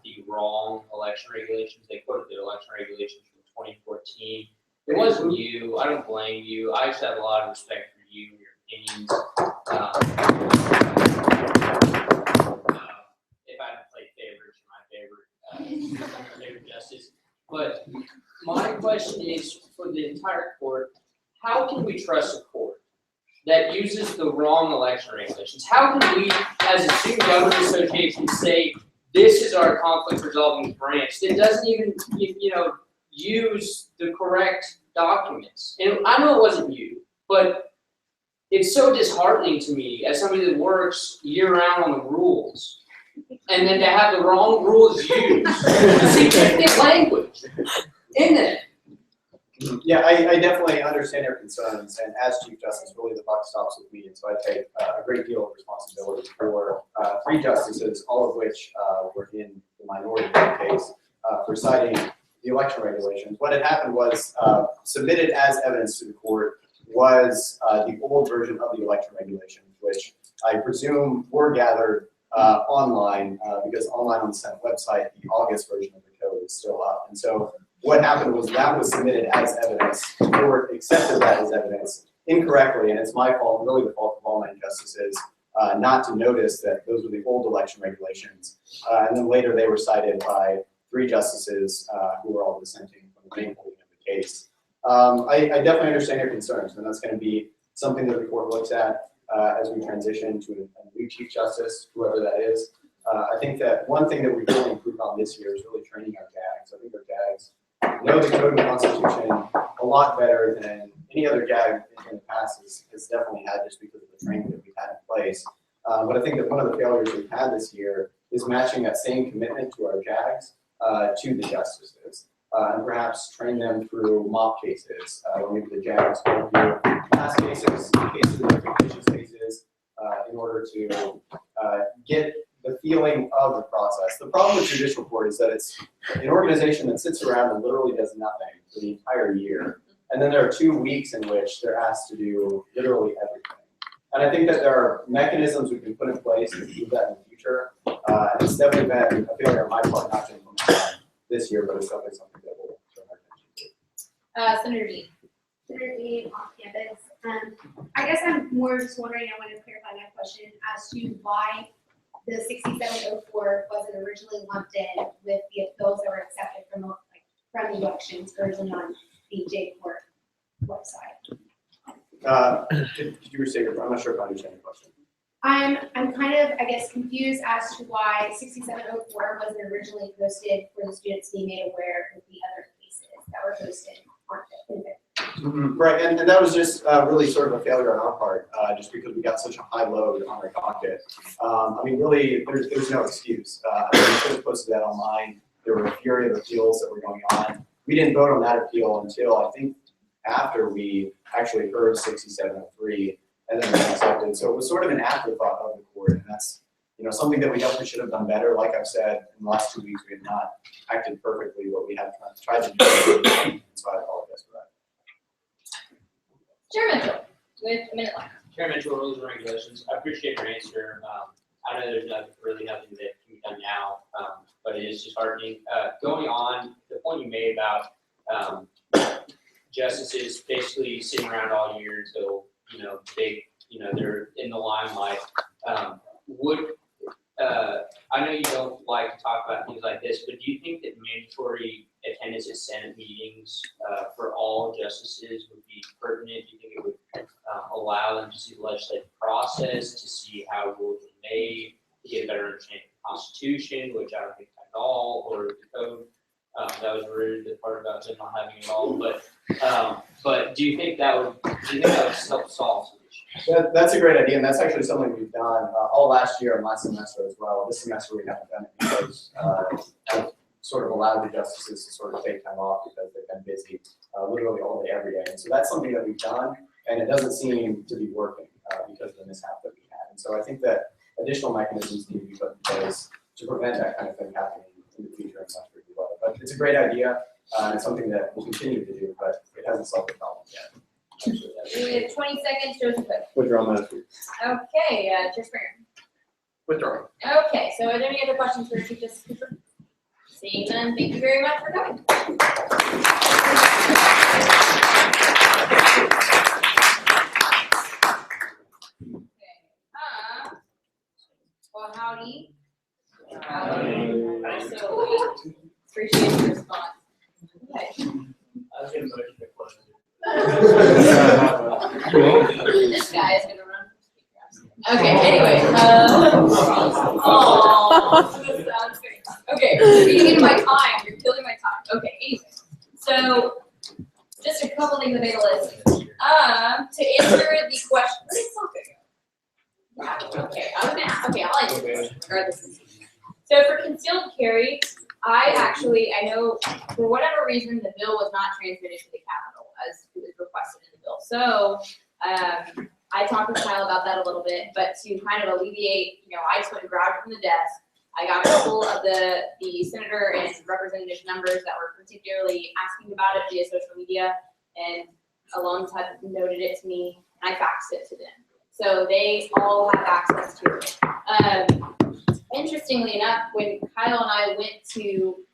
the wrong election regulations. They quoted the election regulations from 2014. It wasn't you. I don't blame you. I just have a lot of respect for you and your opinions. If I had to play favorites, you're my favorite justice. But my question is for the entire court: how can we trust a court that uses the wrong election regulations? How can we, as a student government association, say this is our conflict resolving branch that doesn't even, use the correct documents? And I know it wasn't you, but it's so disheartening to me as somebody that works year-round on the rules, and then to have the wrong rules used, significant language in it. Yeah, I definitely understand your concerns, and as Chief Justice, really the buck stops with me, and so I take a great deal of responsibility for 3 justices, all of which were in the minority in the case, for citing the election regulations. What had happened was submitted as evidence to the court was the old version of the election regulations, which I presume were gathered online because online on the Senate website, the August version of the code is still up. And so what happened was that was submitted as evidence. The court accepted that as evidence incorrectly, and it's my fault, really the fault of all 9 justices, not to notice that those were the old election regulations. And then later they were cited by 3 justices who were all dissenting from the main holding of the case. I definitely understand your concerns, and that's going to be something that the court looks at as we transition to a new Chief Justice, whoever that is. I think that one thing that we've really improved on this year is really training our JAGs. I think our JAGs know the code and constitution a lot better than any other JAG in the past has definitely had, just because of the training that we've had in place. But I think that one of the failures we've had this year is matching that same commitment to our JAGs to the justices, and perhaps train them through mock cases, where maybe the JAGs will do past cases of fictitious cases, in order to get the feeling of the process. The problem with judicial court is that it's an organization that sits around and literally does nothing for the entire year. And then there are 2 weeks in which they're asked to do literally everything. And I think that there are mechanisms we can put in place to do that in the future. It's definitely been a failure on my part not to implement that this year, but it's definitely something that we'll turn our attention to. Senator Dean. Senator Dean off campus. I guess I'm more just wondering, I want to clarify my question as to why the 6704 wasn't originally lumped in with those that were accepted from the elections originally on the J-Court website. Did you restate your, I'm not sure if I understand your question. I'm kind of, I guess, confused as to why 6704 wasn't originally posted for the students being made aware of the other cases that were posted on it. Right, and that was just really sort of a failure on our part, just because we got such a high load on our docket. I mean, really, there's no excuse. We could have posted that online. There were a flurry of appeals that were going on. We didn't vote on that appeal until, I think, after we actually heard 6703 and then we accepted. So it was sort of an afterthought of the court, and that's something that we definitely should have done better. Like I've said, in the last 2 weeks, we have not acted perfectly what we have tried to do. So I apologize for that. Chair Mitchell, with a minute left. Chair Mitchell, rules and regulations. I appreciate your answer. I know there's really nothing that can be done now, but it is disheartening. Going on the point you made about justices basically sitting around all year until they're in the limelight. I know you don't like to talk about things like this, but do you think that mandatory attendance at Senate meetings for all justices would be pertinent? Do you think it would allow them to see the legislative process, to see how rules are made, to get a better understanding of the Constitution, which I don't think at all, or the code? That was rude, the part about them not having it all. But do you think that would help solve some issues? That's a great idea, and that's actually something we've done all last year and last semester as well. This semester we haven't done it because I've sort of allowed the justices to sort of take time off because they've been busy literally all day, every day. And so that's something that we've done, and it doesn't seem to be working because of the mishap that we had. And so I think that additional mechanisms need to be put in place to prevent that kind of thing happening in the future and much really well. But it's a great idea, and it's something that we'll continue to do, but it hasn't solved the problem yet. We have 20 seconds, Joseph Cook. Withdraw my answer. Okay, Chair Springer. Withdraw. Okay, so are there any other questions for Chief Justice Cooper? Seeing none, thank you very much for coming. Well, howdy. So, appreciate your response. Okay. I was gonna motion to close. This guy is gonna run. Okay, anyway, this sounds great. Okay, you're eating into my time, you're killing my time. Okay, anyway, so just a couple things I made a list. To answer the question, where did Soccer go? Okay, I'll answer this regardless. So for concealed carry, I know for whatever reason the bill was not transmitted to the Capitol as it was requested in the bill. So I talked with Kyle about that a little bit, but to kind of alleviate, I just went and grabbed it from the desk. I got a couple of the senator and representative members that were particularly asking about it via social media, and Alon's had noted it to me, and I faxed it to them. So they all have access to it. Interestingly enough, when Kyle and I went to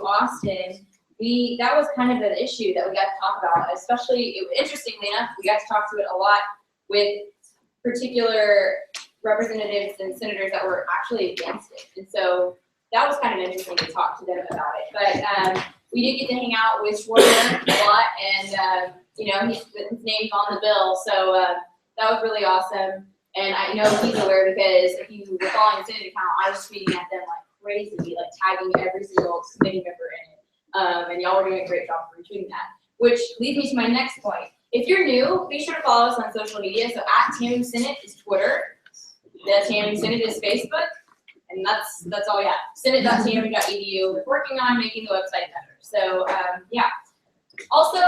Austin, that was kind of an issue that we got to talk about, especially, interestingly enough, we got to talk to it a lot with particular representatives and senators that were actually against it. And so that was kind of interesting to talk to them about it. But we did get to hang out with Schwarzer a lot, and his name's on the bill, so that was really awesome. And I know he's aware because if you were following the Senate account, I was tweeting at them like crazy, like tagging every single committee member in it. And y'all were doing a great job for retweeting that. Which leads me to my next point. If you're new, be sure to follow us on social media. So @TAMU Senate is Twitter, the TAMU Senate is Facebook, and that's all we have. Senate.tamu.edu. We're working on making the website better. So yeah. Also,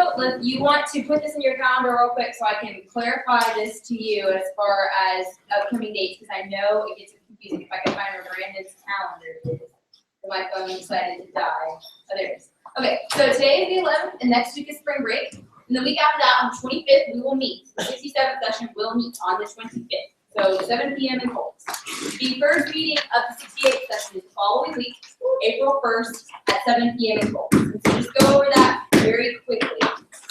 you want to put this in your calendar real quick so I can clarify this to you as far as upcoming dates, because I know it gets confusing if I can find Miranda's calendar. My phone decided to die. Oh, there it is. Okay, so today is the 11th, and next week is spring break. And the week after that, on the 25th, we will meet. The 67th session will meet on the 25th. So 7 p.m. in Colts. The first meeting of the 68th session is the following week, April 1st at 7 p.m. in Colts. So just go over that very quickly.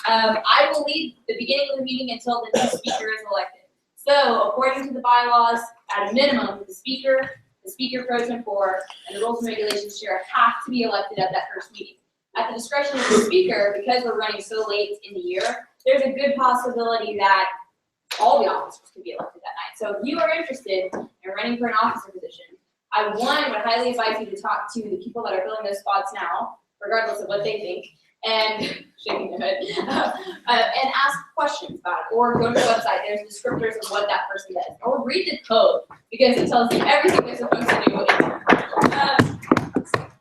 I will lead the beginning of the meeting until the new speaker is elected. So according to the bylaws, at a minimum, the speaker pro tempore, and the rules and regulations chair have to be elected at that first meeting. At the discretion of the speaker, because we're running so late in the year, there's a good possibility that all the officers can be elected that night. So if you are interested in running for an officer position, I would highly advise you to talk to the people that are filling those spots now, regardless of what they think, and shaking their head, and ask questions about it, or go to the website. There's descriptors of what that person does, or read the code because it tells you everything they're supposed to do.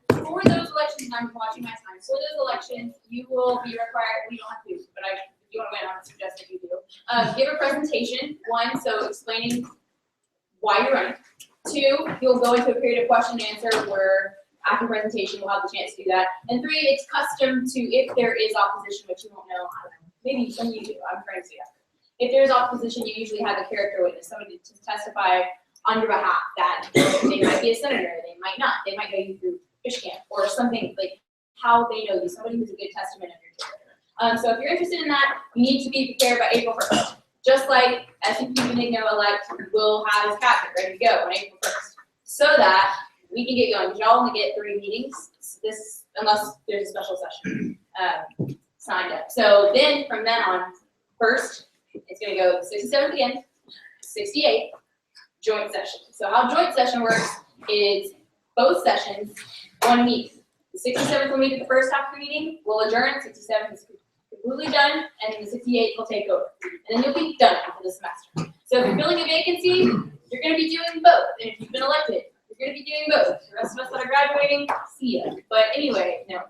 For those elections, and I'm watching my time. For those elections, you will be required. We don't have to, but if you want to win, I would suggest that you do. Give a presentation. 1, so explaining why you're running. 2, you'll go into a period of question and answer where after presentation we'll have the chance to do that. And 3, it's custom to, if there is opposition, which you won't know, I don't know, maybe some of you do, I'm trying to see after. If there's opposition, you usually have a character witness, somebody to testify on your behalf that they might be a senator, they might not, they might know you through fish camp or something, like how they know you, somebody who's a good testament of your character. So if you're interested in that, you need to be prepared by April 1st. Just like SCP Benigno-elect will have his cabinet ready to go on April 1st. So that we can get you on, because y'all only get 3 meetings, unless there's a special session signed up. So then, from then on, first, it's gonna go 67th again, 68th, joint session. So how joint session works is both sessions, 1 meeting. The 67th will meet at the first half of the meeting, we'll adjourn, 67th is completely done, and then the 68th will take over. And then you'll be done for the semester. So if you're filling a vacancy, you're gonna be doing both. And if you've been elected, you're gonna be doing both. The rest of us that are graduating, see ya. But anyway, no.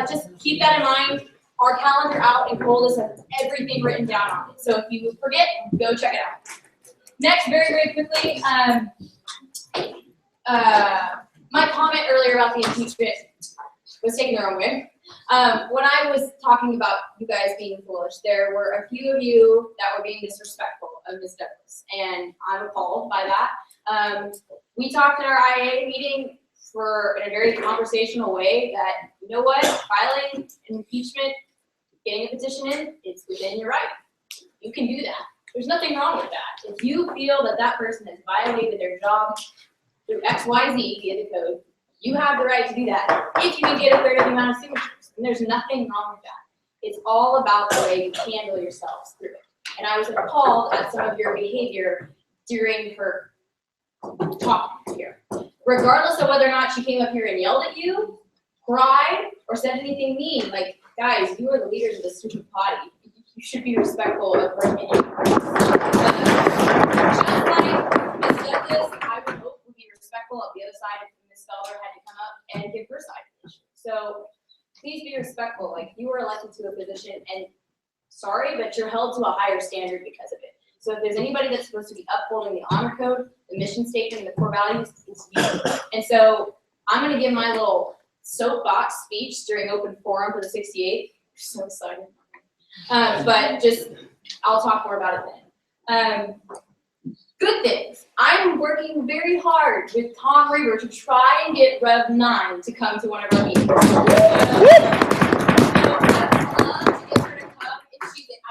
Just keep that in mind. Our calendar out in Coldus has everything written down on it. So if you forget, go check it out. Next, very, very quickly, my comment earlier about the impeachment was taken the wrong way. When I was talking about you guys being foolish, there were a few of you that were being disrespectful of Ms. Douglas, and I'm appalled by that. We talked in our IA meeting in a very conversational way that, you know what, filing an impeachment, getting a petition in, it's within your right. You can do that. There's nothing wrong with that. If you feel that that person has violated their job through XYZ via the code, you have the right to do that if you can get a third of the amount of signatures. And there's nothing wrong with that. It's all about the way you handle yourselves through it. And I was appalled at some of your behavior during her talk here. Regardless of whether or not she came up here and yelled at you, cried, or said anything mean, like, guys, you are the leaders of this stupid potty. You should be respectful of her opinion. Just like Ms. Douglas, I would hope would be respectful of the other side if Ms. Felder had to come up and give her side of the issue. So please be respectful. Like, you were elected to a position, and sorry, but you're held to a higher standard because of it. So if there's anybody that's supposed to be upholding the honor code, the mission statement, and the core values, it's you. And so I'm gonna give my little soapbox speech during open forum for the 68th. So excited. But just, I'll talk more about it then. Good things. I'm working very hard with Tom Reaver to try and get Rev 9 to come to one of our meetings. I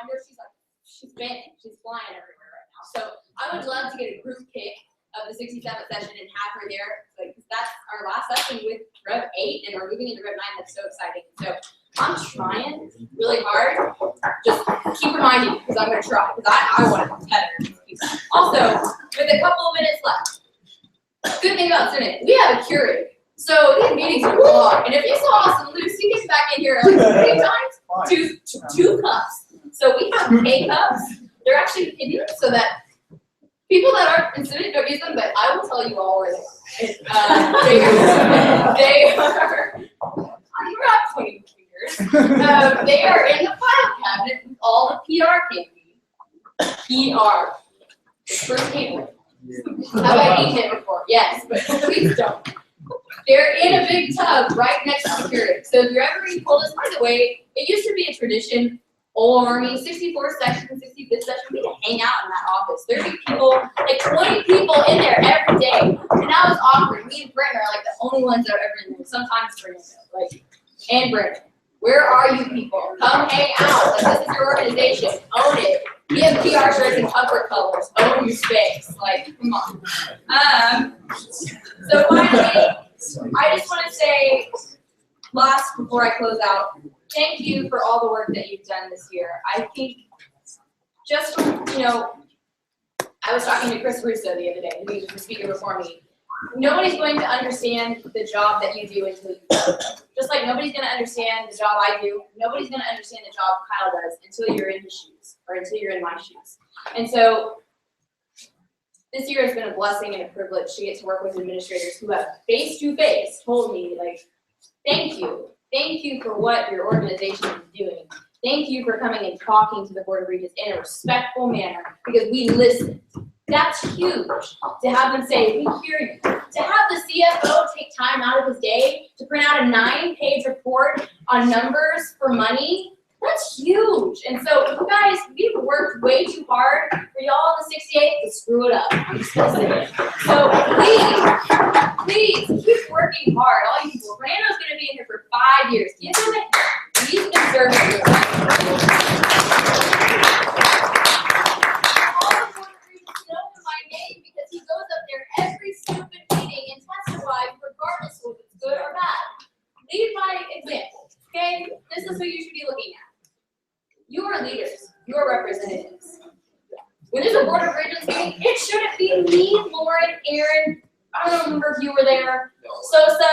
know she's banned. She's flying everywhere right now. So I would love to get a group pick of the 67th session and have her there. Like, that's our last session with Rev 8, and we're moving into Rev 9. That's so exciting. So I'm trying really hard. Just keep reminding me, because I'm going to try, because I want to be better. Also, with a couple of minutes left, good thing about Senate, we have a Keurig. So these meetings are long, and if you saw Austin Luce, he gets back in here like 3 times, two cups. So we have K-cups. They're actually hidden so that people that aren't in Senate don't use them, but I will tell you all where they are. They are, I'm not pointing fingers. They are in the file cabinet with all the PR candy. PR. First paper. Have I eaten it before? Yes, but please don't. They're in a big tub right next to the Keurig. So if you're ever being pulled, by the way, it used to be a tradition. Old Army, 64th section, 65th session, we could hang out in that office. There'd be people, like 20 people in there every day. And that was awkward. Me and Brent are like the only ones that are ever in there. Sometimes Brent, like, and Brent. Where are you people? Come hang out. Like, this is your organization. Own it. We have PR shirts and comfort colors. Own your space. Like, come on. So finally, I just want to say, last before I close out, thank you for all the work that you've done this year. I think just, you know, I was talking to Chris Russo the other day, who was the speaker before me. Nobody's going to understand the job that you do until you do. Just like nobody's going to understand the job I do, nobody's going to understand the job Kyle does until you're in his shoes, or until you're in my shoes. And so this year has been a blessing and a privilege to get to work with administrators who have face-to-face told me, like, thank you. Thank you for what your organization is doing. Thank you for coming and talking to the Board of Regents in a respectful manner, because we listen. That's huge. To have them say, we hear you. To have the CFO take time out of his day to print out a 9-page report on numbers for money, that's huge. And so you guys, we've worked way too hard for y'all in the 68 to screw it up. I'm just gonna say it. So please keep working hard. All you people, Rando's gonna be in here for 5 years. Give him a hand. He's been serving you. Know him by name because he goes up there every stupid meeting and testifies regardless of if it's good or bad. Lead by example, okay? This is who you should be looking at. You are leaders, you are representatives. When there's a Board of Regents meeting, it shouldn't be me, Lauren, Aaron, I don't remember if you were there, Sosa.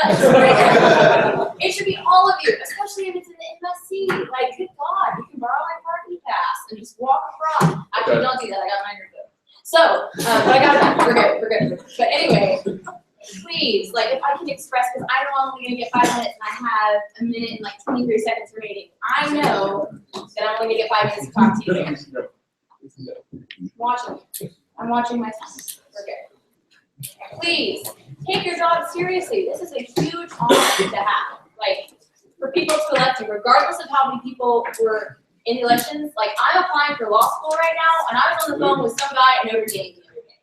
It should be all of you, especially if it's in the MSC. Like, good God, you can borrow my parking pass and just walk across. Actually, don't do that, I got mine removed. So, but I got that. We're good. But anyway, please, like, if I can express, because I know I'm only gonna get 5 minutes and I have a minute and like 23 seconds remaining. I know that I'm only gonna get 5 minutes to talk to you. I'm watching my son. We're good. Please take your job seriously. This is a huge honor to have. Like, for people to elect you, regardless of how many people were in the elections. Like, I'm applying for law school right now, and I was on the phone with some guy at Notre Dame the other day.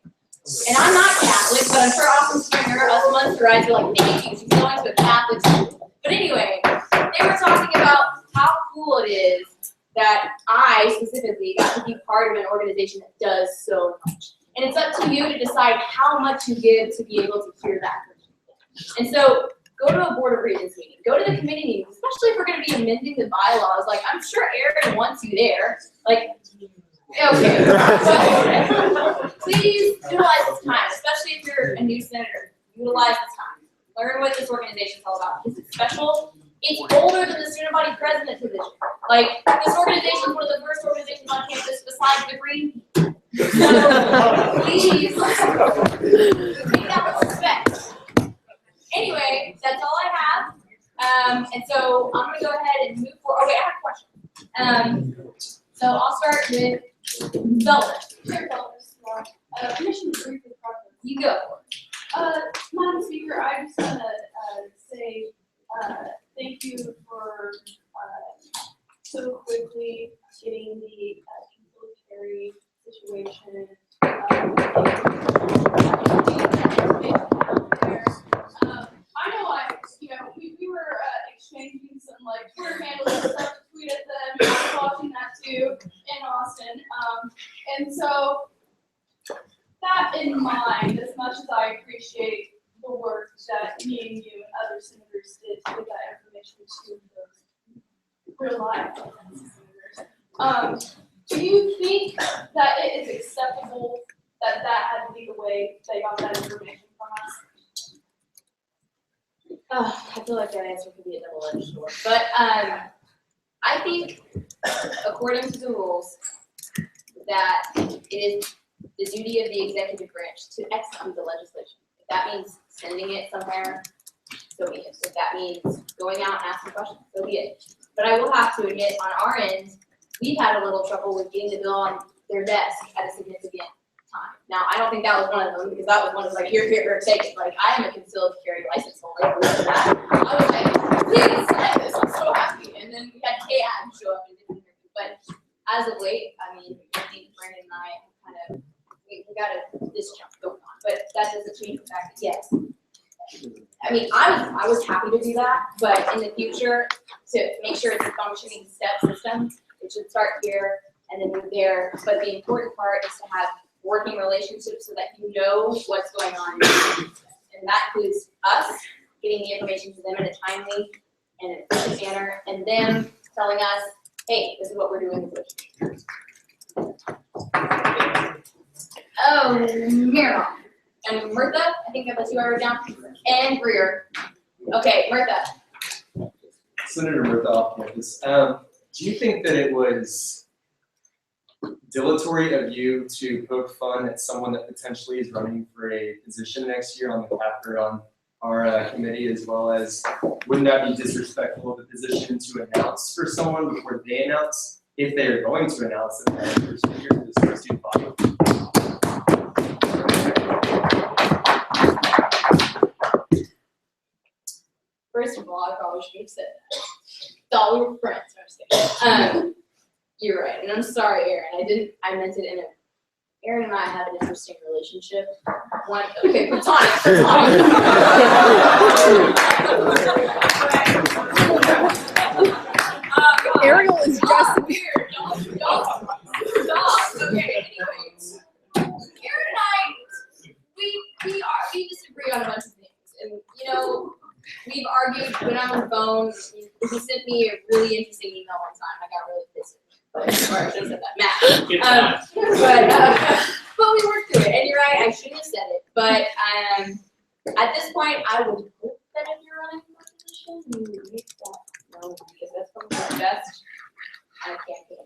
And I'm not Catholic, but I'm sure Austin Springer, us Munsterites are like, thank you, she's going to a Catholic school. But anyway, they were talking about how cool it is that I specifically got to be part of an organization that does so much. And it's up to you to decide how much you give to be able to hear that from people. And so, go to a Board of Regents meeting. Go to the committee meetings, especially if we're going to be amending the bylaws. Like, I'm sure Aaron wants you there. Like, okay. But please utilize this time, especially if you're a new senator. Utilize this time. Learn what this organization is all about. Because it's special. It's older than the student body president position. Like, this organization is one of the first organizations on campus besides the Green. So, please, take that with respect. Anyway, that's all I have. And so I'm going to go ahead and move forward. Oh, wait, I have a question. So I'll start with Felder, Chair Feltus, Commissioner briefly preference. you go. Madam Speaker, I just wanna, say, thank you for, so quickly getting the, conciliatory situation, I know we were, exchanging some, like, Twitter handles and stuff to tweet at them, and I was watching that too in Austin, and so, that in mind, as much as I appreciate the work that me and you and other senators did to get that information to those reliable senators, do you think that it is acceptable that that had to be the way they got that information from us? I feel like that answer could be a double-edged sword, but I think according to the rules, that it is the duty of the executive branch to execute the legislation. If that means sending it somewhere, so be it. If that means going out and asking questions, so be it. But I will have to admit, on our end, we've had a little trouble with getting the bill on their desk at a significant time. Now, I don't think that was one of them, because that was one of like, here, take it. Like, I am a conciliatory license holder. I was like, please sign this, I'm so happy. And then we had KAD show up and didn't hear me. But as of late, I mean, I think Brandon and I kind of, we got this jump going on, but that doesn't change the fact that yes. I mean, I was happy to do that, but in the future, to make sure it's a functioning step system, it should start here and then move there. But the important part is to have working relationships so that you know what's going on. And that includes us getting the information to them in a timely and an efficient manner, and them telling us, hey, this is what we're doing with it. Oh, Mira and Mirtha, I think that's who I wrote down, and Greer. Okay, Mirtha. Senator Mirtha off campus. Do you think that it was dilatory of you to poke fun at someone that potentially is running for a position next year on the CAP or on our committee, as well as wouldn't that be disrespectful of the position to announce for someone before they announce, if they are going to announce that they're running for speaker to the student body? First of all, I probably should have said that. Thought we were friends. No, I'm just kidding. You're right, and I'm sorry, Aaron. I meant it in a. Aaron and I have an interesting relationship. Okay, platonic. Ariel is just weird. Dog. Okay, anyways. Aaron and I, we disagree on a bunch of things, and you know. We've argued, went on the phone. He sent me a really interesting email one time. I got really pissed at him. Sorry, I should have said that, but we worked through it. And you're right, I shouldn't have said it. But at this point, I would hope that if you're running for a position, you would make that known, because that's probably the best. I can't get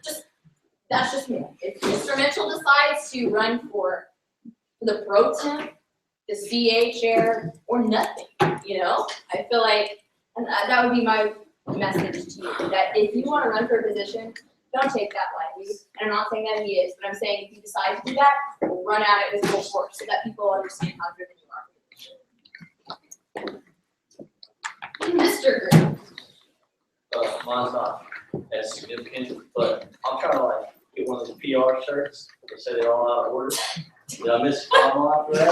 it. That's just me. If Mr. Mitchell decides to run for the pro temp, the CA chair, or nothing, you know? I feel like, and that would be my message to you, that if you want to run for a position, don't take that lightly. And I'm not saying that he is, but I'm saying if you decide to do that, run at it with full force so that people understand how driven you are. Mr. Green. Mine's not as significant, but I'm trying to like get one of those PR shirts. They say they're all out of order. Did I miss the timeline for that?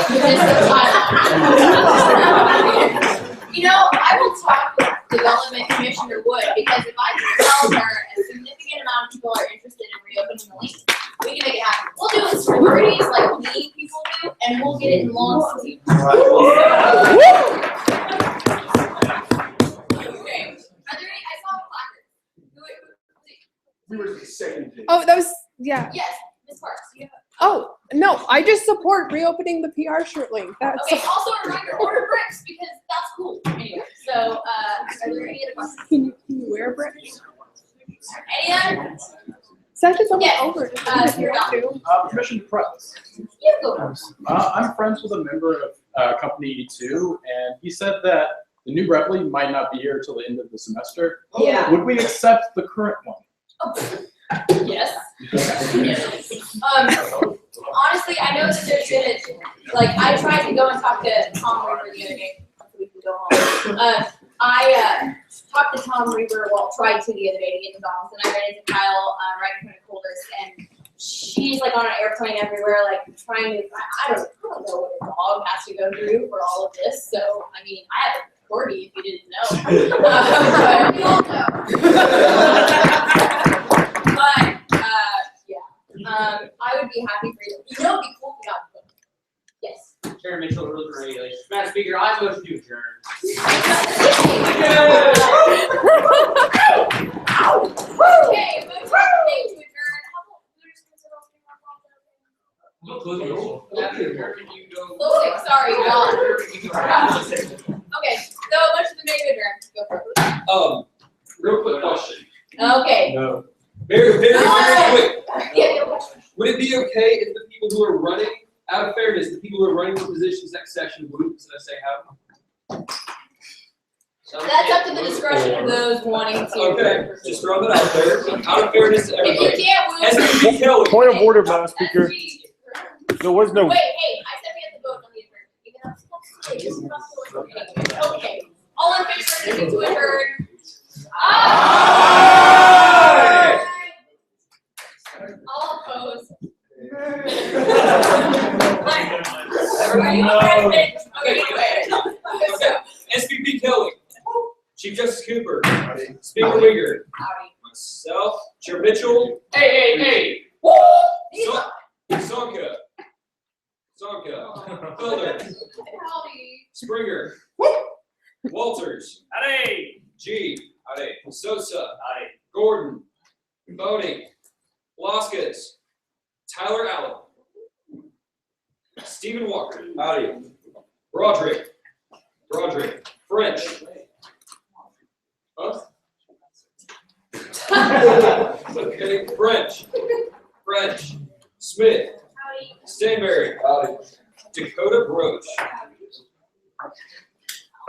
You know, I will talk with Development Commissioner Wood, because if I can tell her a significant amount of people are interested in reopening the link, we can make it happen. We'll do it in sororities like we people do, and we'll get it in long sleeves. Okay. Are there any? I saw a placard. We were the second. Oh, that was, yeah. Yes, Ms. Parks. You have Oh, no, I just support reopening the PR shirt link. That's okay, also a reminder, order bricks, because that's cool. Anyway, so, are there any other questions? Can you wear bricks? Any other? Session's almost Yes. over. You're done. Permission to press. You go. I'm friends with a member of company E2, and he said that the new Repley might not be here till the end of the semester. Yeah. Would we accept the current one? Oh, Yes. Honestly, I know that there's been I tried to go and talk to Tom Reaver the other day, so we can go home. I talked to Tom Reaver, tried to the other day to get his office, and I ran into Kyle, right in front of Colders, and she's on an airplane everywhere, trying to, I don't know what a dog has to go through for all of this, so, I mean, I have a corgi if you didn't know. But we all know. But, I would be happy for you. You know, it'd be cool if you got a book. Yes. Chair Mitchell, rules and regulations. Madam Speaker, I motion to adjourn. Okay, motion to adjourn. Sorry, God. Okay, so motion to make adjourn. Go for it. Real quick question. Okay. No. Very quick. Yeah. Would it be okay if the people who are running, out of fairness, the people who are running for positions next session would say how? That's up to the discretion of those wanting to. Okay, just throwing it out there. Out of fairness to everybody. If you can't move. SVP Kelly. Point of order, Madam Speaker. There was no. Wait, hey, I said we had to vote on the adjournment. Okay, all in favor to adjourn? Aye. All opposed? Okay, anyway. SVP Kelly. Chief Justice Cooper. Speaker Wigger. Myself. Chair Mitchell. Hey. Sonka. Felder. Springer. Walters. Howdy. G. Howdy. Sosa. Howdy. Gordon. Boning. Velasquez. Tyler Allen. Stephen Walker. Howdy. Broderick. French. Huh? Okay. French. Smith. Stanberry. Dakota Broach.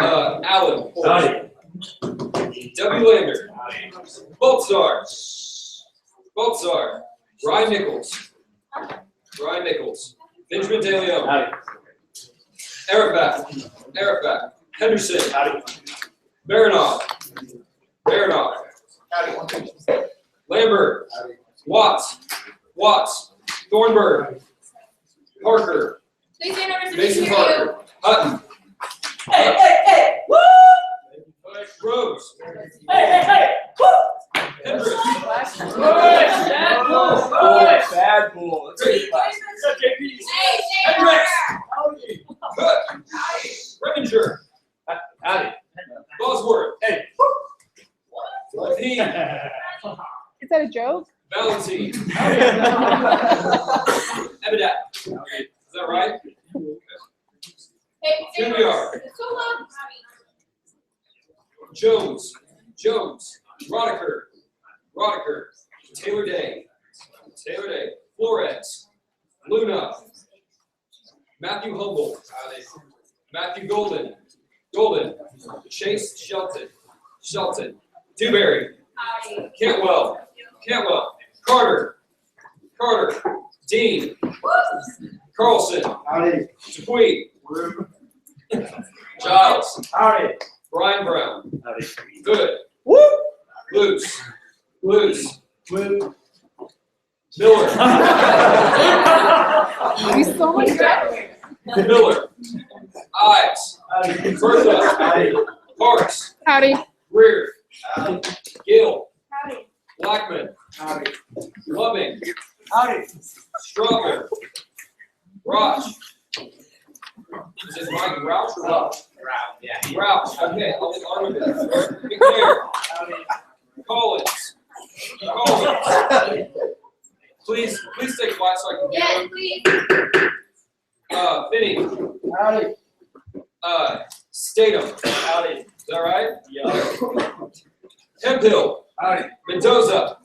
Allen. W. Lander. Baltzar. Ryan Nichols. Benjamin De Leon. Arafat. Henderson. Baranoff. Lambert. Watts. Thornburg. Parker. Please stand over so we Mason can hear Parker. you. Hutton. Hey. Woo! Rose. Hey. Woo! Hendricks. Bad bull. Hendricks. Cook. Reminger. Howdy. Bosworth. Hey. Lapine. Is that a joke? Valentine. Ebedat. Is that right? Hey, Juliar. so long. Jones. Roddicker. Taylor Day. Flores. Luna. Matthew Humboldt. Matthew Golden. Chase Shelton. Dewberry. Cantwell. Carter. Dean. Carlson. Dupuy. Giles. Brian Brown. Good. Luce. Miller. You so much Miller. Ives. Bertha. Parks. Howdy. Greer. Gill. Blackman. Loving. Strother. Roch. Is this Mike Rouch or Roch? Rouch. Okay, I'll just argue this. McNair. Collins. Please stay quiet so I can hear them. Finney. Statham. Is that right? Yeah. Hemphill. Mendoza.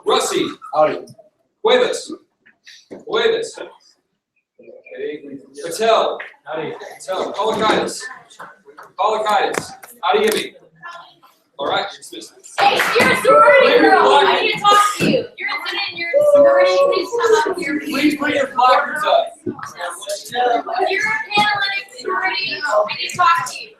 Russi. Cuevas. Okay. Patel. Polakaitis. How do you get me? All right. Hey, you're a sorority girl. I need to talk to you. Please put your placards up. If you're analytics authority, I need to talk to you.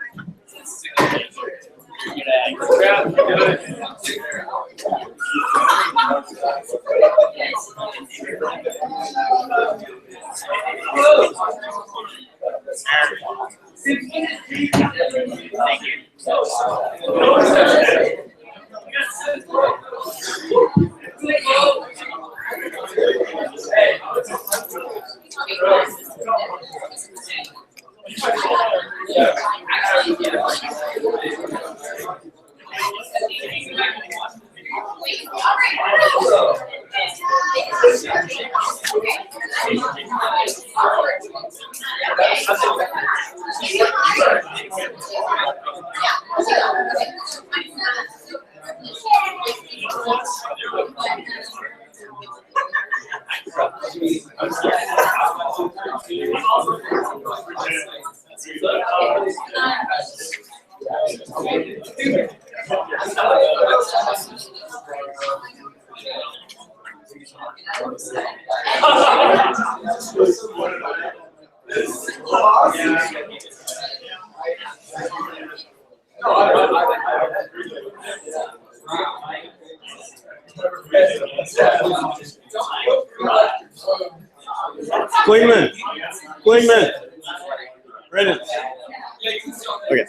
Thank you. Klingman. Brennan. Okay.